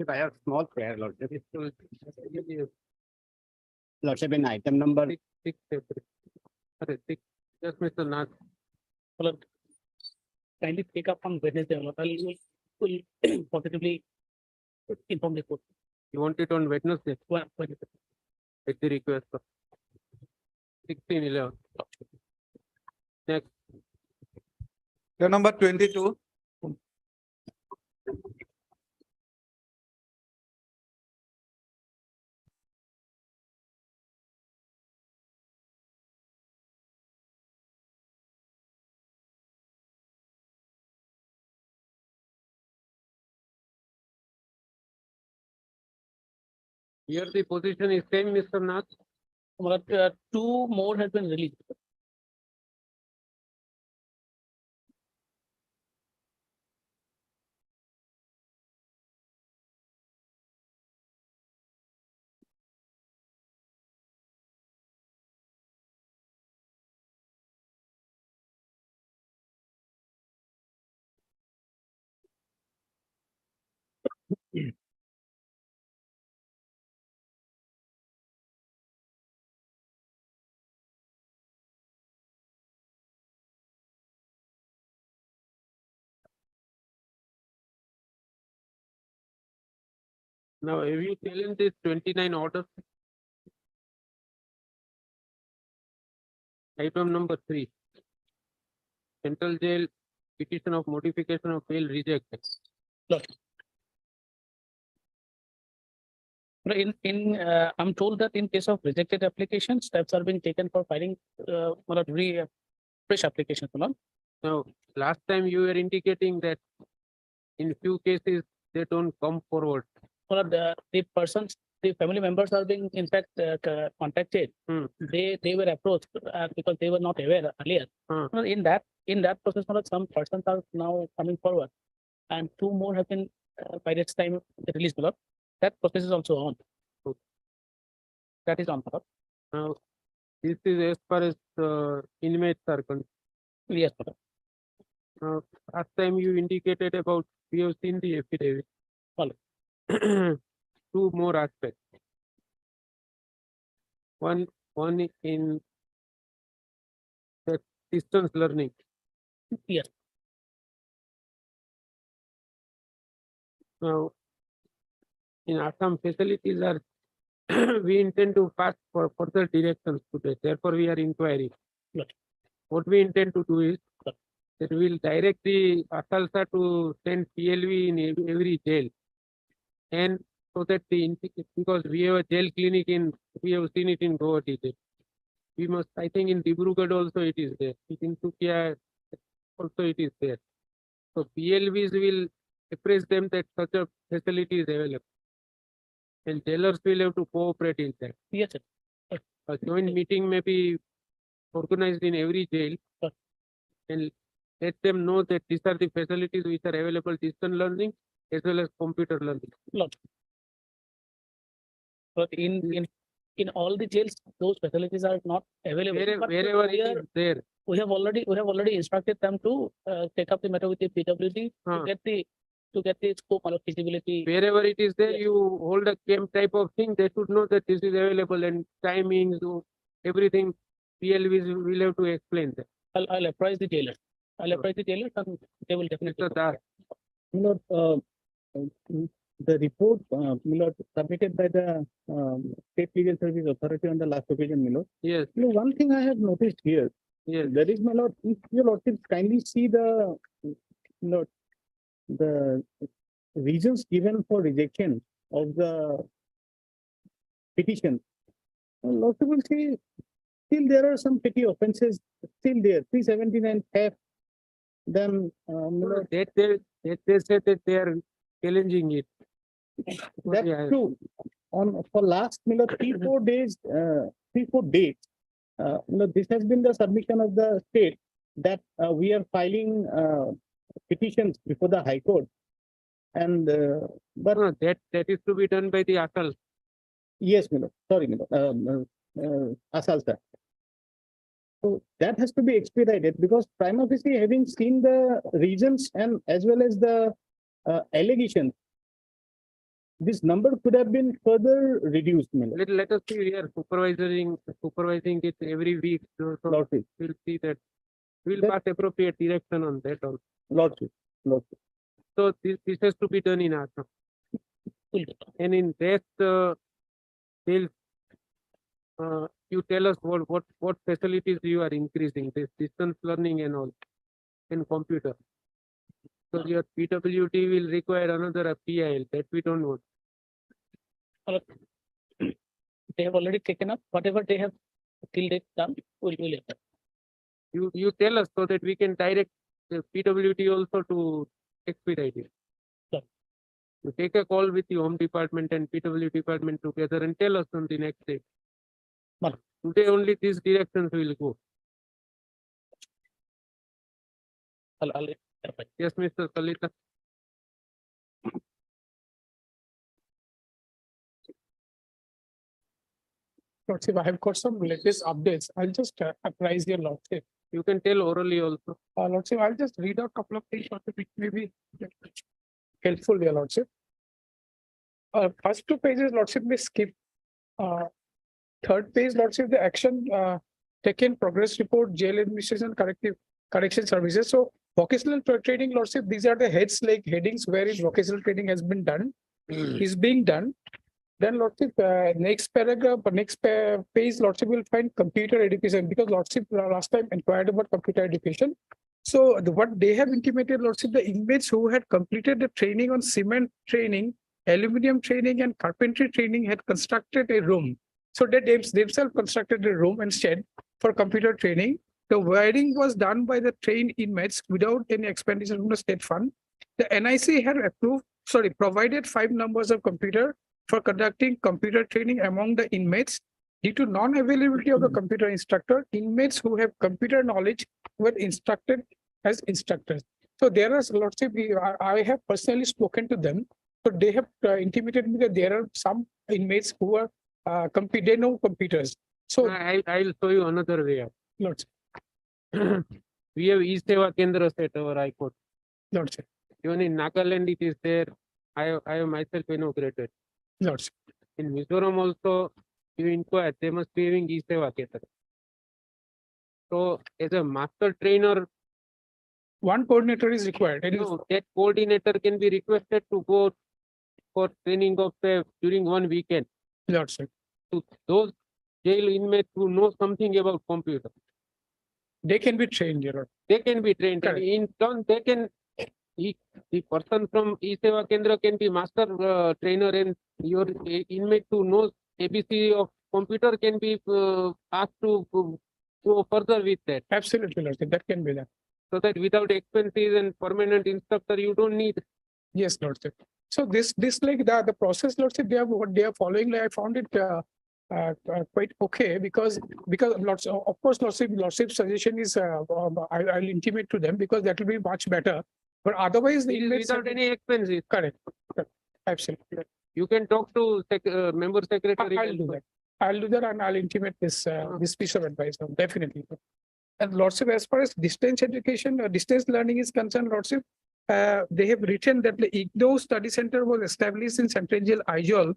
If I have small prayer, Lordship. Lordship, in item number. Six. Yes, Mr. Nath. Kindly take up on Wednesday. Will positively inform the court. You want it on Wednesday? At the request of 1611. Next. Your number 22. Here the position is same, Mr. Nath. But 2 more has been released. Now, have you taken this 29 orders? Item number 3. Central Jail petition of modification of bail rejected. I'm told that in case of rejected applications, steps are being taken for filing fresh applications. Now, last time you were indicating that in few cases, they don't come forward. The persons, the family members are being in fact contacted. They were approached because they were not aware earlier. In that process, some persons are now coming forward, and 2 more have been by this time released. That process is also on. That is on. Now, this is as far as inmates are concerned. Yes. Last time you indicated about, we have seen the affidavit. 2 more aspects. One in the distance learning. Yes. Now, in Assam facilities are, we intend to pass for further directions today. Therefore, we are inquiring. what we intend to do is that we will direct the Asalsa to send PLV in every jail. And so that because we have a jail clinic we have seen it in Guwahati jail. We must, I think in Dibrugarh also it is there. In Sukia also it is there. So PLVs will appraise them that such a facility is available. And jailers will have to cooperate in that. Yes, sir. A joint meeting may be organized in every jail. And let them know that these are the facilities which are available distance learning as well as computer learning. But in all the jails, those facilities are not available. But Wherever it we are- is there. We have already instructed them to take up the matter with the PWD Huh. to get the scope of feasibility. Wherever it is there, Yes. you hold a camp type of thing, they should know that this is available and timings, everything. PLVs will have to explain that. I'll apprise the jailers. I'll apprise the jailers and they will definitely. Mr. Das. Milord, the report, Milord, submitted by the State Legal Service Authority on the last occasion, Milord. Yes, One thing I have noticed here, yes. there is, my lord, if your lordship kindly see the, Lord, the reasons given for rejection of the petition. Lordship will say, still there are some petty offences still there, 379 theft. Then, Milord, That they said that they are challenging it. that's Yeah. true. For last, Milord, 3-4 days, 3-4 days, Milord, this has been the submission of the state that we are filing petitions before the High Court. And, but No, that is to be done by the Atal. yes, Milord, sorry, Milord, Asal sir. So that has to be expedited because prima facie having seen the reasons and as well as the allegations, this number could have been further reduced, Milord. Let us see, we are supervising it every week. So Lordship, we'll see that. We'll That- pass appropriate direction on that also. Lordship, Lordship. So this has to be done in Assam. And in rest, jails, you tell us what facilities you are increasing, this distance learning and all, and computer. So your PWD will require another PIL that we don't want. They have already taken up whatever they have till date done. Will apply. You tell us so that we can direct the PWD also to expedite it. Sure. You take a call with the Home Department and PWD department together and tell us on the next day. Sure. Today only these directions will go. I'll apply. Yes, Mr. Kalita. Lordship, I have got some latest updates. I'll just apprise your lordship. You can tell orally also. Lordship, I'll just read out a couple of things, lordship, which may be helpful, your lordship. First 2 pages, lordship may skip. Third page, lordship, the action taken, progress report, jail administration, correction services. So vocational training, lordship, these are the headings where vocational training has been done, is being done. Then lordship, next paragraph, next page, lordship will find computer education because lordship last time inquired about computer education. So what they have intimated, lordship, the inmates who had completed the training on cement training, aluminum training and carpentry training had constructed a room. So they themselves constructed a room and shed for computer training. The wiring was done by the trained inmates without any expenditure from the state fund. The NIC had provided 5 numbers of computer for conducting computer training among the inmates. Due to non-availability of the computer instructor, inmates who have computer knowledge were instructed as instructors. So there are lots of, I have personally spoken to them. So they have intimated me that there are some inmates who are they know computers. So I'll show you another way out. Lordship, We have E-Seva Kendras at our High Court. Lordship, Even in Nagaland it is there. I have myself inaugurated. Lordship. In Mizoram also, you inquire, they must be having E-Seva Kendra. So as a master trainer, One coordinator is required. It is no, that coordinator can be requested to go for training of during one weekend. Lordship. To those jail inmates who know something about computer. They can be trained, Your Lord. They can be trained. And Correct. in turn, they can, the person from E-Seva Kendra can be master trainer, and your inmate who knows ABC of computer can be asked to go further with that. Absolutely, Lordship, that can be done. So that without expenses and permanent instructor, you don't need. Yes, Lordship. So this like the process, Lordship, what they are following, like, I found it quite okay because lots of course, Lordship suggestion is I'll intimate to them because that will be much better. But otherwise, the inmates Without any expenses. correct. Absolutely. You can talk to member secretary. I'll do that. I'll do that and I'll intimate this this piece of advice, definitely. And Lordship, as far as distance education or distance learning is concerned, Lordship, they have written that the IGNOU Study Center was established in Central Jail, Aizawl,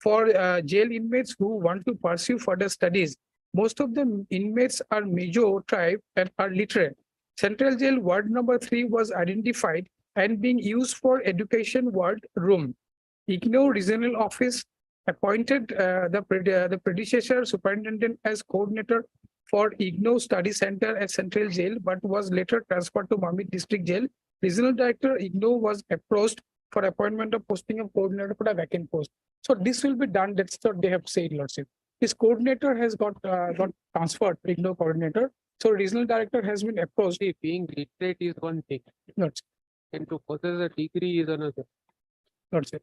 for jail inmates who want to pursue further studies. Most of the inmates are Mizo tribe and are literate. Central Jail Ward number 3 was identified and being used for education ward room. IGNOU Regional Office appointed the predecessor superintendent as coordinator for IGNOU Study Center at Central Jail, but was later transferred to Mamit District Jail. Regional Director IGNOU was approached for appointment of posting of coordinator for a vacant post. So this will be done. That's what they have said, Lordship. This coordinator has got transferred, IGNOU coordinator. So regional director has been approached. Being literate is one thing, Lordship. and to possess a degree is another. Lordship.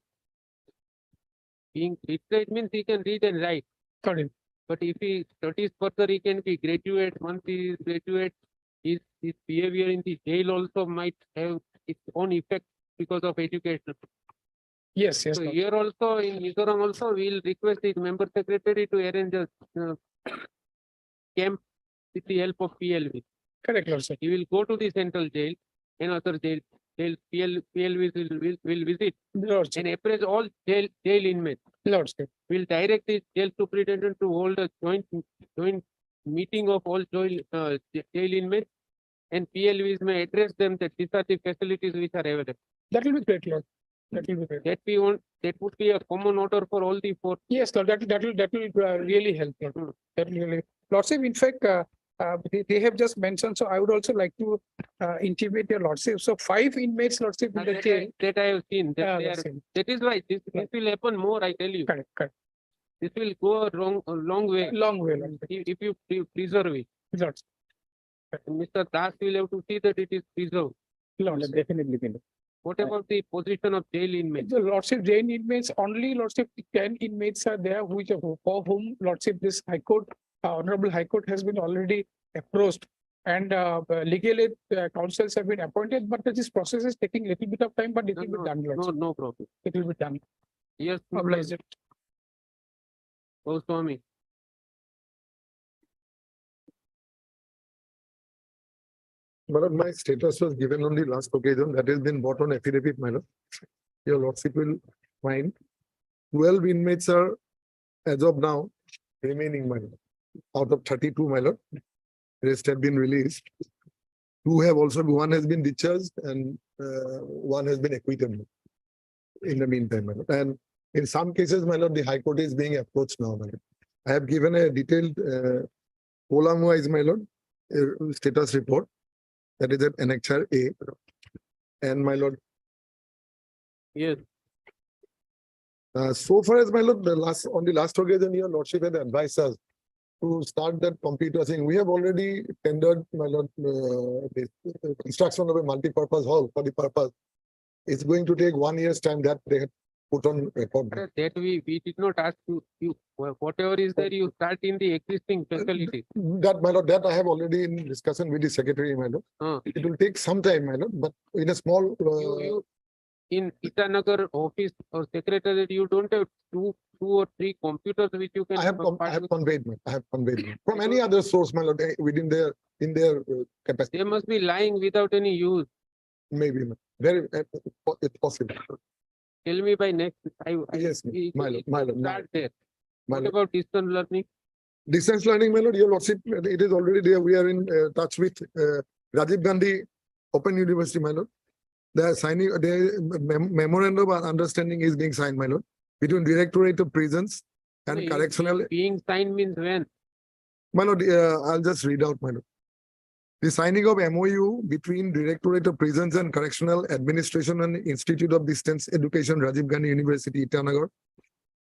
Being literate means he can read and write. Correct. But if he studies further, he can be graduate. Once he is graduate, his behavior in the jail also might have its own effect because of education. Yes, So here also in Mizoram also, we will request the member secretary to arrange a camp with the help of PLV. Correct, Lordship. He will go to the central jail and other jail PLV will visit Lordship. and appraise all jail inmates. Lordship. Will direct the jail superintendent to hold a joint meeting of all jail inmates, and PLVs may address them that these are the facilities which are available. That will be great, Lord. That will be great. That would be a common order for all the 4. Yes, Lord, that will really help, Lord. That will really. Lordship, in fact, they have just mentioned, so I would also like to intimate your Lordship. So 5 inmates, Lordship, in the jail. That I have seen. That is why this will happen more, I tell you. Correct. This will go a long way. Long way, Lordship. If you preserve it. Lordship. Mr. Das will have to see that it is preserved. Lordship. Definitely. What about the position of jail inmates? The Lordship, jail inmates, only Lordship, 10 inmates are there, which for whom Lordship, this High Court, Honorable High Court has been already approached, and legal aid councils have been appointed, but this process is taking a little bit of time, but it will be done, Lordship. No problem. It will be done. Yes, Oblige it. Goswami. But my status was given on the last occasion, that has been brought on affidavit, my lord. Your lordship will find 12 inmates are, as of now, remaining, my lord. Out of 32, my lord. Rest have been released. 2 have also, 1 has been discharged and 1 has been acquitted in the meantime, my lord. And in some cases, my lord, the High Court is being approached now, my lord. I have given a detailed column-wise, my lord, status report. That is at Annexure A. And my lord, Yes. so far as my lord, on the last occasion, your lordship had advised us to start that computer thing. We have already tendered, my lord, the construction of a multi-purpose hall for the purpose. It's going to take 1 year's time that they had put on record. That we did not ask you, whatever is there, you start in the existing facility. That, my lord, that I have already in discussion with the secretary, my lord. It will take some time, my lord, but in a small. You in Itanagar office or secretariat, you don't have two or three computers which you can. I have conveyed, I have conveyed from any other source, my lord, within their capacity. They must be lying without any use. Maybe, very, it's possible. Tell me by next. Yes, my lord. Start there. My What lord. about distance learning? Distance learning, my lord, your lordship, it is already there. We are in touch with Rajiv Gandhi Open University, my lord. They are signing, memorandum of understanding is being signed, my lord, between Directorate of Prisons and No, Correctional. Being signed means when? My lord, I'll just read out, my lord. The signing of MOU between Directorate of Prisons and Correctional Administration and Institute of Distance Education, Rajiv Gandhi University, Itanagar.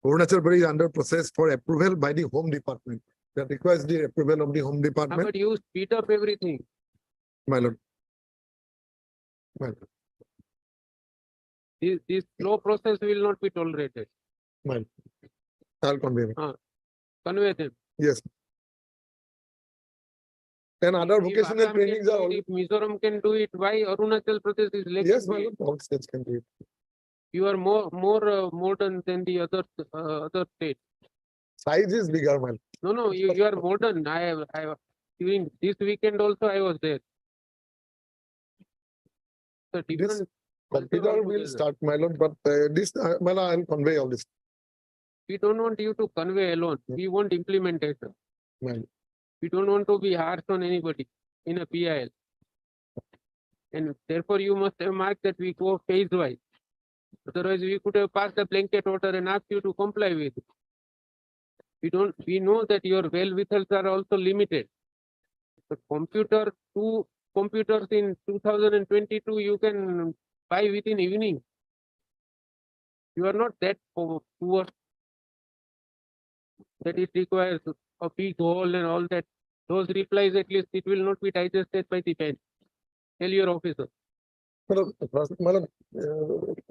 Arunachal Pradesh is under process for approval by the Home Department. That requires the approval of the Home Department, But you speed up everything. my lord. My lord, This slow process will not be tolerated. my lord. I'll convey. Convey them. Yes. And other If vocational Assam can trainings do are it, also. If Mizoram can do it, why Arunachal Pradesh is lacking? Yes, my it? lord, all states can do it. You are more modern than the other states. Size is bigger, my lord. No, you are modern. During this weekend also I was there. The This different. computer will start, my lord, but this, my lord, I'll convey all this. We don't want you to convey alone. We want implementation. My lord. We don't want to be harsh on anybody in a PIL. And therefore you must have marked that we go phase wise. Otherwise we could have passed a blanket order and asked you to comply with it. We know that your well withals are also limited. But two computers in 2022, you can buy within evening. You are not that poor that it requires a big hole and all that. Those replies, at least it will not be digested by the bench. Tell your officer. My lord,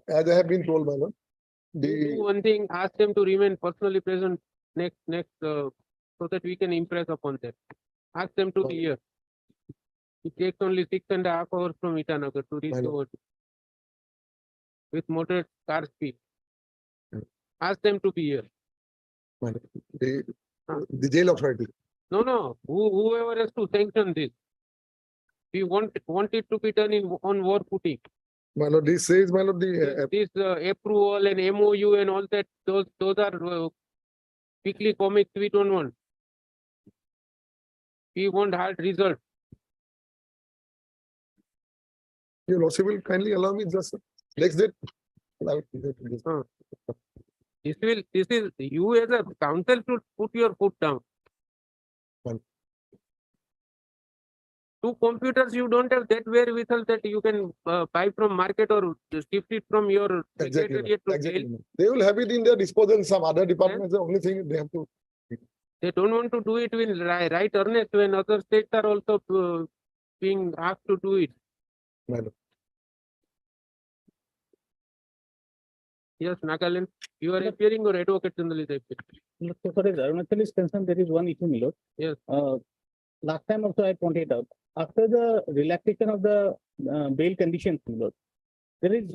as I have been told, my lord, Do the, one thing, ask them to remain personally present next, so that we can impress upon them. Ask them to be here. It takes only 6.5 hours from Itanagar to reach My lord. over with moderate car speed. Ask them to be here. my lord, the jail authority. No, whoever has to sanction this. We want it to be done on war footing. My lord, this says, my lord, the, This approval and MOU and all that, those are quickly comics we don't want. We want hard result. your lordship will kindly allow me just next date. Allow it to this. This is, you as a council should put your foot down. Well. 2 computers, you don't have that wherewithal that you can buy from market or shift it from your Exactly, secretariat to exactly. jail. They will have it in their disposal. Some other departments, the only thing they have to. They don't want to do it in right earnest when other states are also being asked to do it. My lord. Yes, Nagaland, you are appearing or Advocate General is appearing? So far as Arunachal is concerned, there is one issue, my lord. Yes. Last time also I pointed out, after the relaxation of the bail conditions, my lord, there is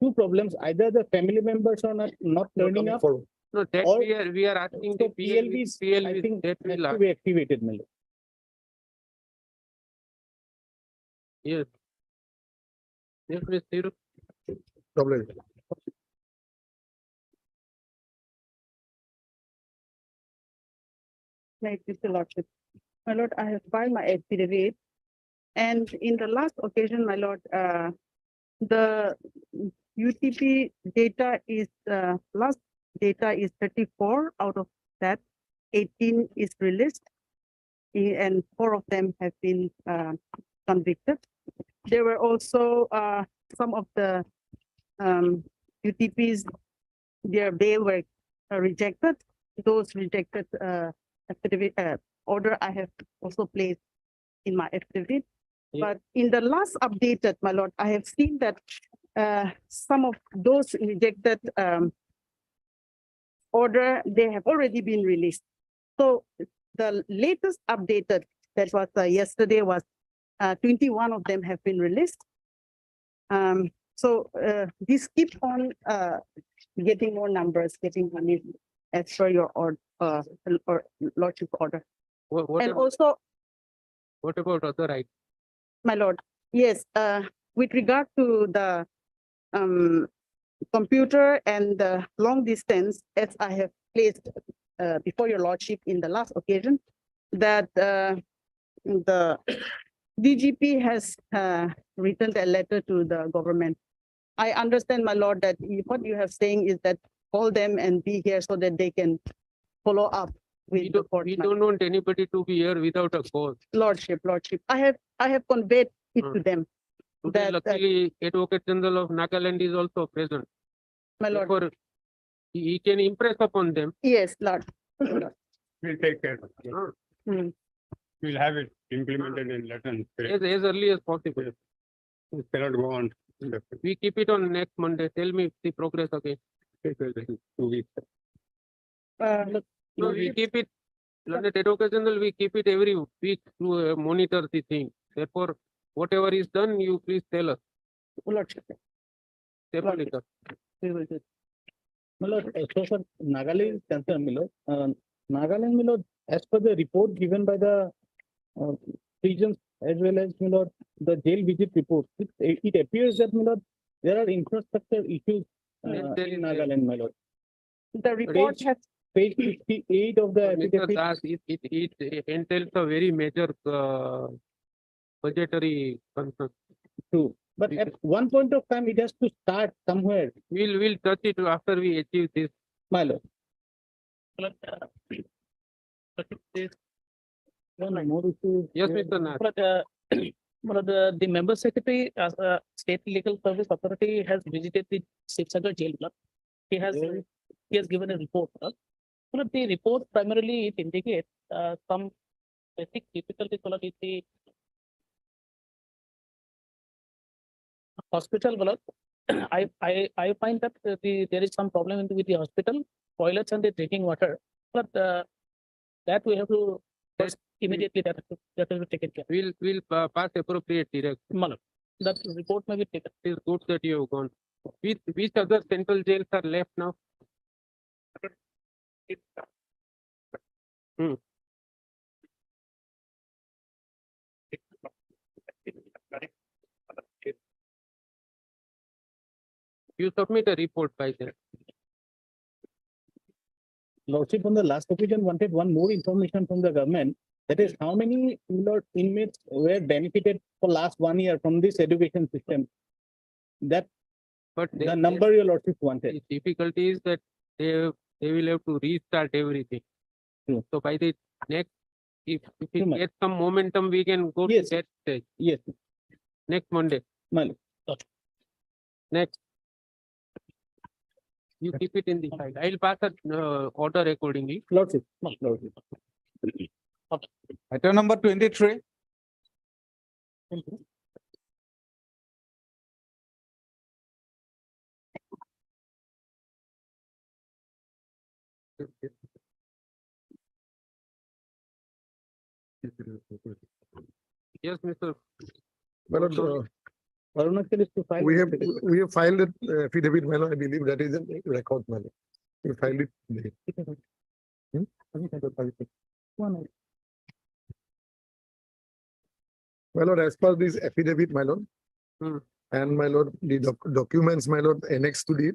2 problems. Either the family members are not turning up, For No, that Or- we are asking so the PLBs, I PLB think, that has will to be activated, my lord. yes. Yes, Ms. Thiru. problem. Like Mr. Lordship. My lord, I have filed my affidavit. And in the last occasion, my lord, the UTP data is, last data is 34. Out of that, 18 is released. And 4 of them have been convicted. There were also some of the UTPs, their bail were rejected. Those rejected affidavit order I have also placed in my affidavit. Yeah. But in the last updated, my lord, I have seen that some of those rejected order, they have already been released. So the latest updated that was yesterday was 21 of them have been released. So this keeps on getting more numbers, getting money as per your or lordship order. What And about, also, other rights? my lord, yes, with regard to the computer and the long distance, as I have placed before your lordship in the last occasion, that the DGP has written a letter to the government. I understand, my lord, that what you have saying is that call them and be here so that they can follow up. with the court. We don't want anybody to be here without a cause. Lordship, I have conveyed it to them. Today, That- luckily, Advocate General of Nagaland is also present. My lord, Therefore, he can impress upon them. yes, Lord. We'll take care. Hmm. We'll have it implemented in letter and spirit. As early as possible. It cannot go on. We keep it on next Monday. Tell me the progress again. 2 weeks. Look, No, we keep it, Learned Advocate General, we keep it every week to monitor the thing. Therefore, whatever is done, you please tell us. Lordship, Separately, sir. we will do. My lord, so for Nagaland is concerned, my lord, Nagaland, my lord, as per the report given by the regions as well as, my lord, the jail visit report, it appears that, my lord, there are infrastructure issues Yes, there in is, Nagaland, my lord. The report has, Page 58 of the Mr. affidavit. Das, it entails a very major budgetary concern. True. But at one point of time, it has to start somewhere, We'll touch it after we achieve this. my lord. More issues. Yes, Mr. Nath. But the member secretary as a state legal service authority has visited the Sibsagar jail. Lord. He has given a report. But the report primarily it indicates some basic difficulties with the hospital. Lord. I find that there is some problem with the hospital toilets and the drinking water. But that we have to test immediately. That will be taken care. We'll pass appropriate direction. Malad. That report may be taken. It is good that you have gone. Which other central jails are left now? Hmm. You submit a report by then. Lordship, on the last occasion, wanted one more information from the government. That is, how many inmates were benefited for last 1 year from this education system? That But the number your lordship wanted. the difficulty is that they will have to restart everything. True. So by the next, if we True, ma'am. get some momentum, we can go to Yes. that stage. Yes, Next Monday. my lord. Next. You keep it in the file. I'll pass a order accordingly. Lordship, lordship. Item number 23. Yes, Mr. My lord, Arunachal is to file. we have filed an affidavit, my lord. I believe that is a record, my lord. We filed it today. My lord, as per this affidavit, my lord. Hmm. And my lord, the documents, my lord, annexed to the.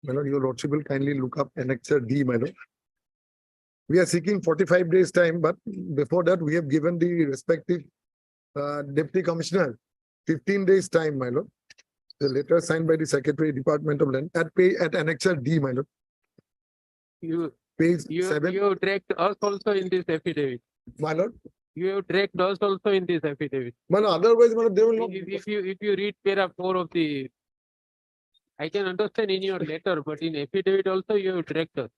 My lord, your lordship will kindly look up annexure D, my lord. We are seeking 45 days time, but before that, we have given the respective deputy commissioner 15 days time, my lord. The letter signed by the Secretary Department of Land at annexure D, my lord, You page you 7, you have dragged us also in this affidavit. my lord. You have dragged us also in this affidavit. My lord, otherwise, my lord, they will not. If you read para 4 of the, I can understand in your letter, but in affidavit also you have dragged us.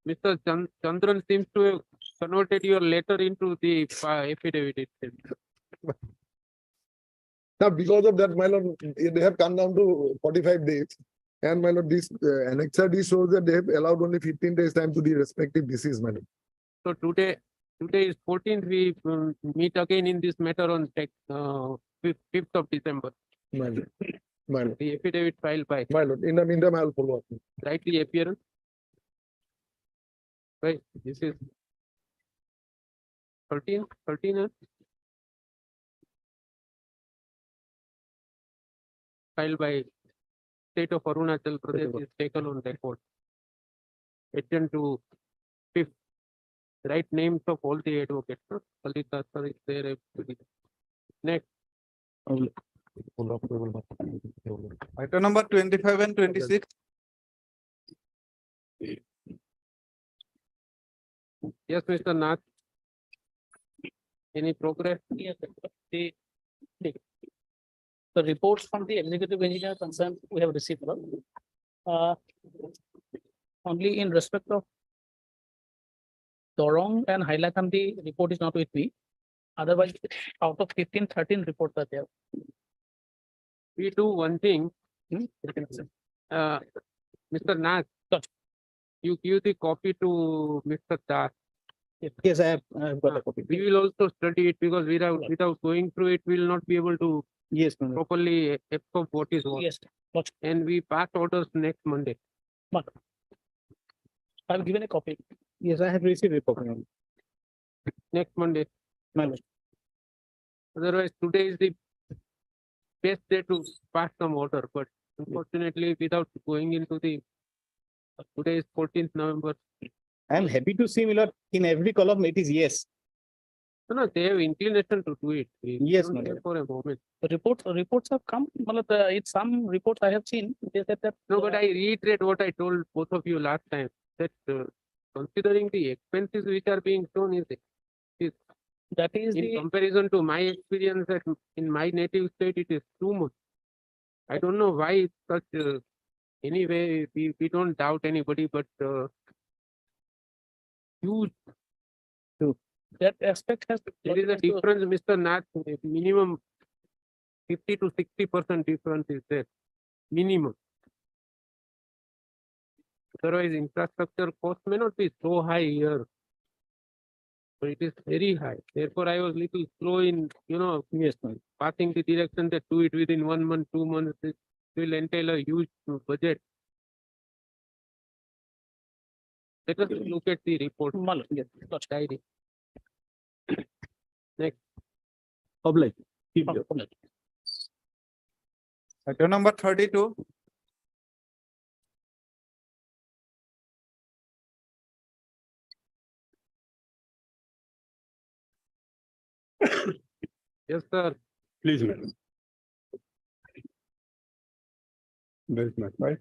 Mr. Chandran seems to have converted your letter into the affidavit itself. Now, because of that, my lord, they have come down to 45 days. And my lord, this annexure D shows that they have allowed only 15 days time to the respective deceased, my lord. So today is 14th, we meet again in this matter on 5th of December. My lord, my lord, The affidavit filed by, my lord. In the meantime, I will follow up. write the appearance. Right, this is 13, filed by State of Arunachal Pradesh is taken on record. Adjourned to 5th. Write names of all the advocates. Huh? Kalita sir is there. Everybody. Next. Item number 25 and 26. Yes, Mr. Nath. Any progress? Yes, the reports from the executive engineer concerned, we have received. Uh, Only in respect of Dorong and Hailakam, the report is not with me. Otherwise, out of 15, 13 reports are there. We do one thing, You can accept. Mr. Nath. You give the copy to Mr. Das. Yes, I have got a copy. We will also study it because without going through it, we will not be able to Yes, my lord. properly absorb what is what. Yes, lordship. And we pass orders next Monday. But I've given a copy. Yes, I have received a copy. Next Monday. My lord. Otherwise, today is the best day to pass some order, but unfortunately, without going into the today is 14th November. I am happy to see, my lord, in every column it is yes. No, they have inclination to do it. Yes, don't my care lord. for a moment. The reports have come. It's some reports I have seen. They said that. No, but I reiterate what I told both of you last time, that considering the expenses which are being shown is That is in the, comparison to my experience in my native state, it is too much. I don't know why such, anyway, we don't doubt anybody, but huge, that aspect has. there is a difference, Mr. Nath, minimum 50 to 60% difference is there, minimum. Otherwise, infrastructure cost may not be so high here, but it is very high. Therefore, I was little slow in, Yes, passing the direction that do it within 1 month, 2 months. It will entail a huge budget. Let us look at the report. my lord. Yes, lordship. Diary. Public. Item number 32. Yes, sir. Please, madam. There's my file.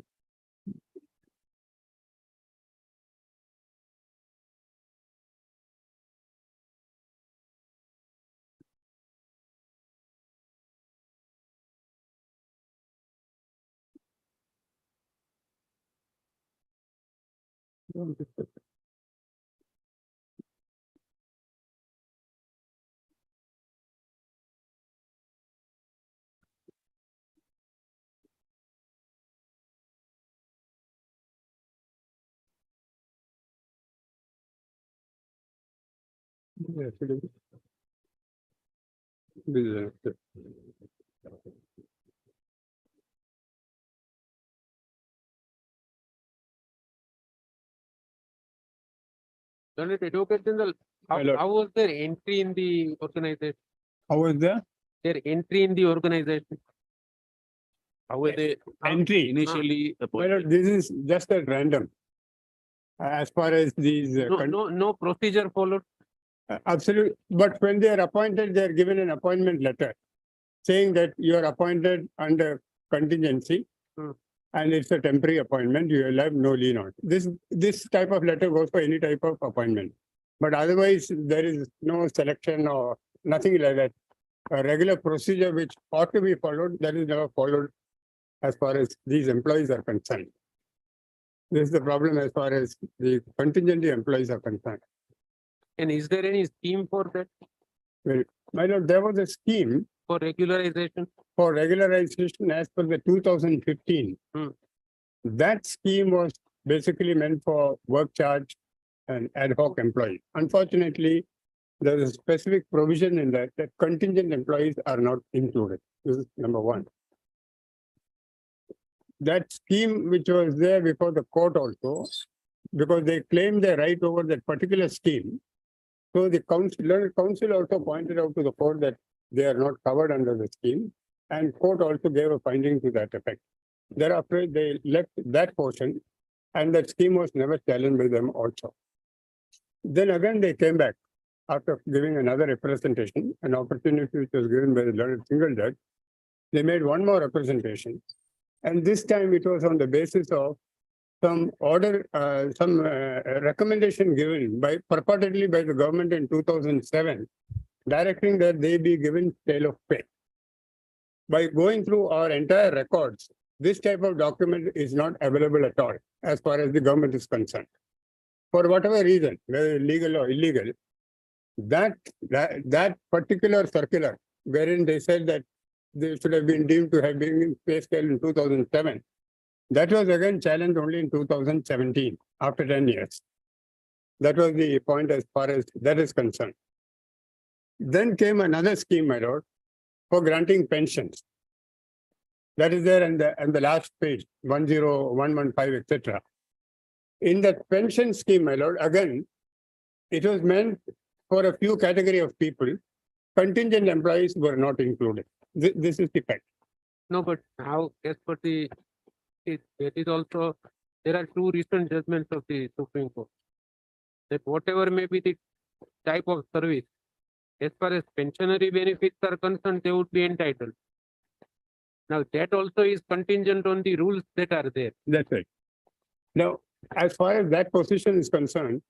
Yes, it is. This is it. Learned Advocate General, My lord. how was their entry in the organization? How was the Their entry in the organization? How were they? entry? Initially, My lord, this is just at random. As far as these. No procedure followed. Absolutely, but when they are appointed, they are given an appointment letter saying that you are appointed under contingency. Hmm. And it's a temporary appointment, you will have no lien on it. This type of letter goes for any type of appointment. But otherwise, there is no selection or nothing like that. A regular procedure which ought to be followed, that is never followed as far as these employees are concerned. This is the problem as far as the contingency employees are concerned. And is there any scheme for that, Well, my lord, there was a scheme for regularization? for regularization as per the 2015. Hmm. That scheme was basically meant for work charge and ad hoc employees. Unfortunately, there is a specific provision in that contingent employees are not included. This is number one. That scheme which was there before the court also, because they claimed their right over that particular scheme. So the council also pointed out to the court that they are not covered under the scheme, and court also gave a finding to that effect. Thereafter, they left that portion, and that scheme was never challenged by them also. Then again, they came back after giving another representation, an opportunity which was given by the learned single judge. They made one more representation, and this time it was on the basis of some order, some recommendation given by purportedly by the government in 2007, directing that they be given scale of pay. By going through our entire records, this type of document is not available at all as far as the government is concerned. For whatever reason, whether legal or illegal, that particular circular wherein they said that they should have been deemed to have been in pay scale in 2007, that was again challenged only in 2017, after 10 years. That was the point as far as that is concerned. Then came another scheme, my lord, for granting pensions. That is there and the last page, 10115, etc. In that pension scheme, my lord, again, it was meant for a few category of people. Contingent employees were not included. This is the fact. No, but how, as per the, it is also, there are two recent judgments of the Supreme Court. That whatever may be the type of service, as far as pensionary benefits are concerned, they would be entitled. Now, that also is contingent on the rules that are there. That's right. Now, as far as that position is concerned,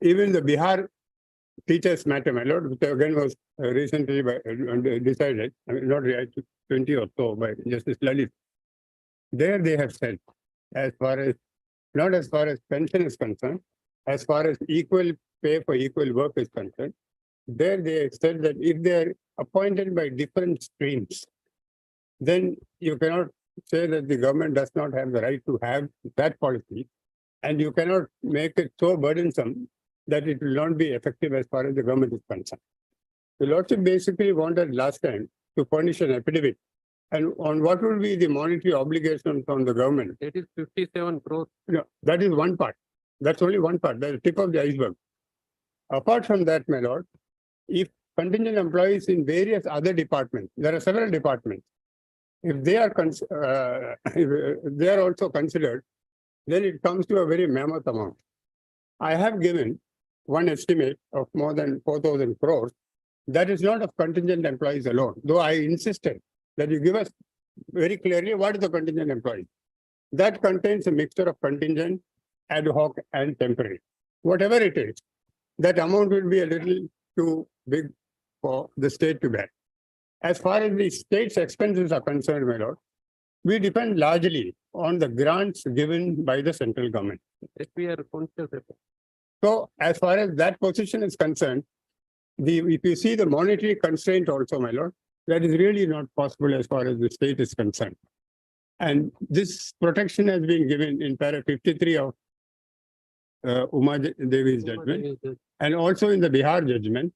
even the Bihar teachers matter, my lord, which again was recently decided, I mean, not right, 20 or so by Justice Lalit. There they have said, as far as, not as far as pension is concerned, as far as equal pay for equal work is concerned, there they said that if they are appointed by different streams, then you cannot say that the government does not have the right to have that policy, and you cannot make it so burdensome that it will not be effective as far as the government is concerned. The Lordship basically wanted last time to furnish an affidavit, and on what will be the monetary obligations on the government. That is 57 crores. No, that is one part. That's only one part, that's the tip of the iceberg. Apart from that, my lord, if contingent employees in various other departments, there are several departments, if they are also considered, then it comes to a very mammoth amount. I have given one estimate of more than 4,000 crores. That is not of contingent employees alone, though I insisted that you give us very clearly what is the contingent employee. That contains a mixture of contingent, ad hoc, and temporary. Whatever it is, that amount will be a little too big for the state to bear. As far as the state's expenses are concerned, my lord, we depend largely on the grants given by the central government. That we are conscious of. So as far as that position is concerned, if you see the monetary constraint also, my lord, that is really not possible as far as the state is concerned. And this protection has been given in para 53 of Uma Devi's judgment, and also in the Bihar judgment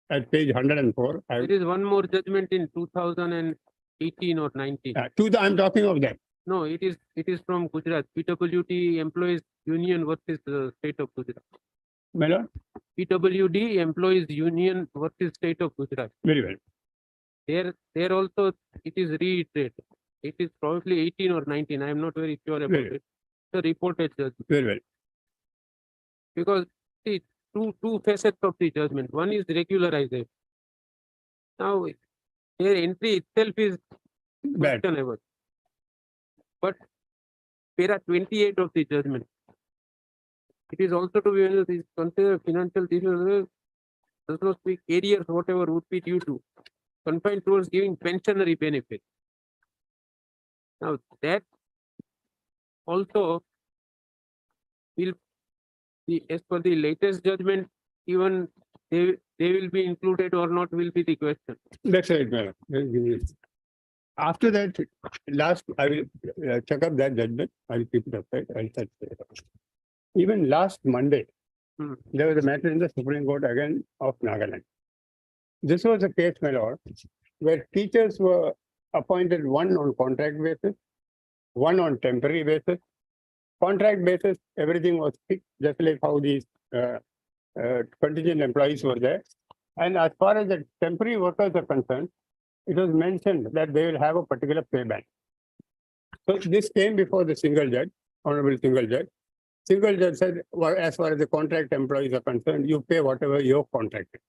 at page 104. There is one more judgment in 2018 or 19. I'm talking of that. No, it is from Gujarat, PWD Employees Union versus the state of Gujarat. My lord? PWD Employees Union versus state of Gujarat. Very well. There also it is reiterated. It is probably 18 or 19. I am not very sure about it. The reported judgment. Very well. Because see, two facets of the judgment. One is regularization. Now, their entry itself is questionable. But para 28 of the judgment, it is also to be considered financial difficulties does not speak areas whatever would be due to confined towards giving pensionary benefit. Now that also will be, as per the latest judgment, even they will be included or not will be the question. That's right, madam. After that, I will check up that judgment. I'll keep it aside. Even last Monday, there was a matter in the Supreme Court again of Nagaland. This was a case, my lord, where teachers were appointed one on contract basis, one on temporary basis. Contract basis, everything was fixed, just like how these contingent employees were there. And as far as the temporary workers are concerned, it was mentioned that they will have a particular pay band. So this came before the single judge, honorable single judge. Single judge said, well, as far as the contract employees are concerned, you pay whatever your contract is.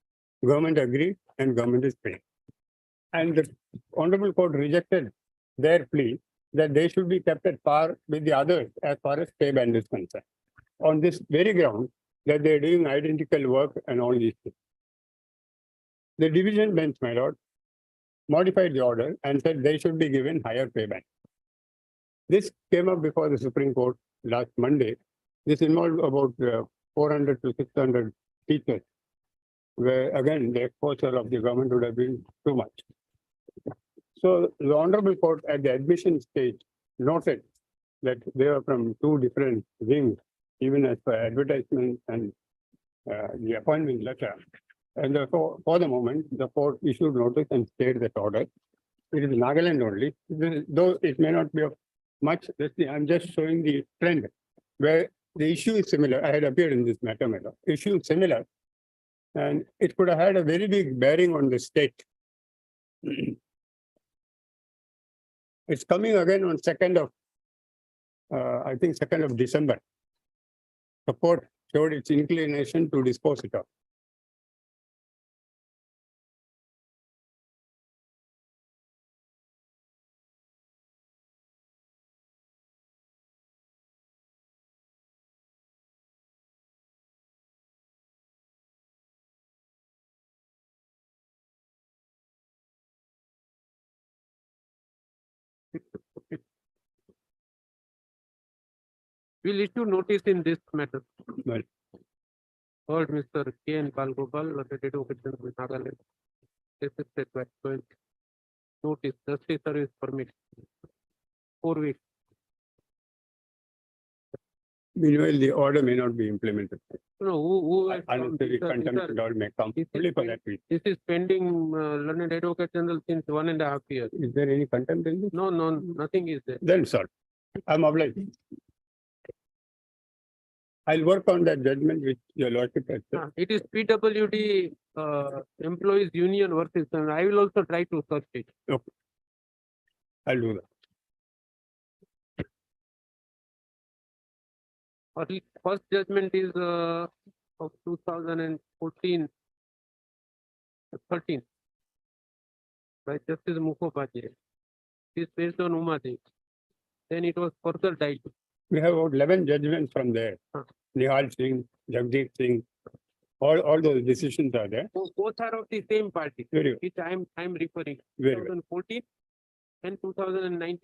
Government agreed and government is paying. And the honorable court rejected their plea that they should be kept at par with the others as far as pay band is concerned. On this very ground that they're doing identical work and all these things. The division bench, my lord, modified the order and said they should be given higher pay band. This came up before the Supreme Court last Monday. This involved about 400 to 600 teachers, where again, the exposure of the government would have been too much. So the Honorable Court at the admission stage noted that they are from two different wings, even as per advertisement and the appointment letter. And therefore, for the moment, the court issued notice and stayed that order. It is Nagaland only, though it may not be of much. I'm just showing the trend where the issue is similar. I had appeared in this matter, madam. Issue is similar, and it could have had a very big bearing on the state. It's coming again on 2nd of, I think 2nd of December. The court showed its inclination to dispose it of. We'll issue notice in this matter. Well, Heard Mr. K. N. Balgopal, located official with Nagaland. Assisted by joint notice, justice service permit. 4 weeks. meanwhile, the order may not be implemented. No, who has come? Unnecessary Sir, contempt sir, and all may come this is only for that reason. This is pending, learned advocate general since 1.5 years. Is there any contempt in this? No, nothing is there. Then, sir, I'm obliged. I'll work on that judgment which your lordship has said. It is PWD employees union versus, and I will also try to search it. I'll do that. First judgment is of 2014, 13 by Justice Mukhopadhyay. It is based on Umadev. Then it was further died. We have about 11 judgments from there. Nihal Singh, Jagdeep Singh, all those decisions are there. Both are of the same party, Very good. which I am referring. Very good. 2014 and 2019.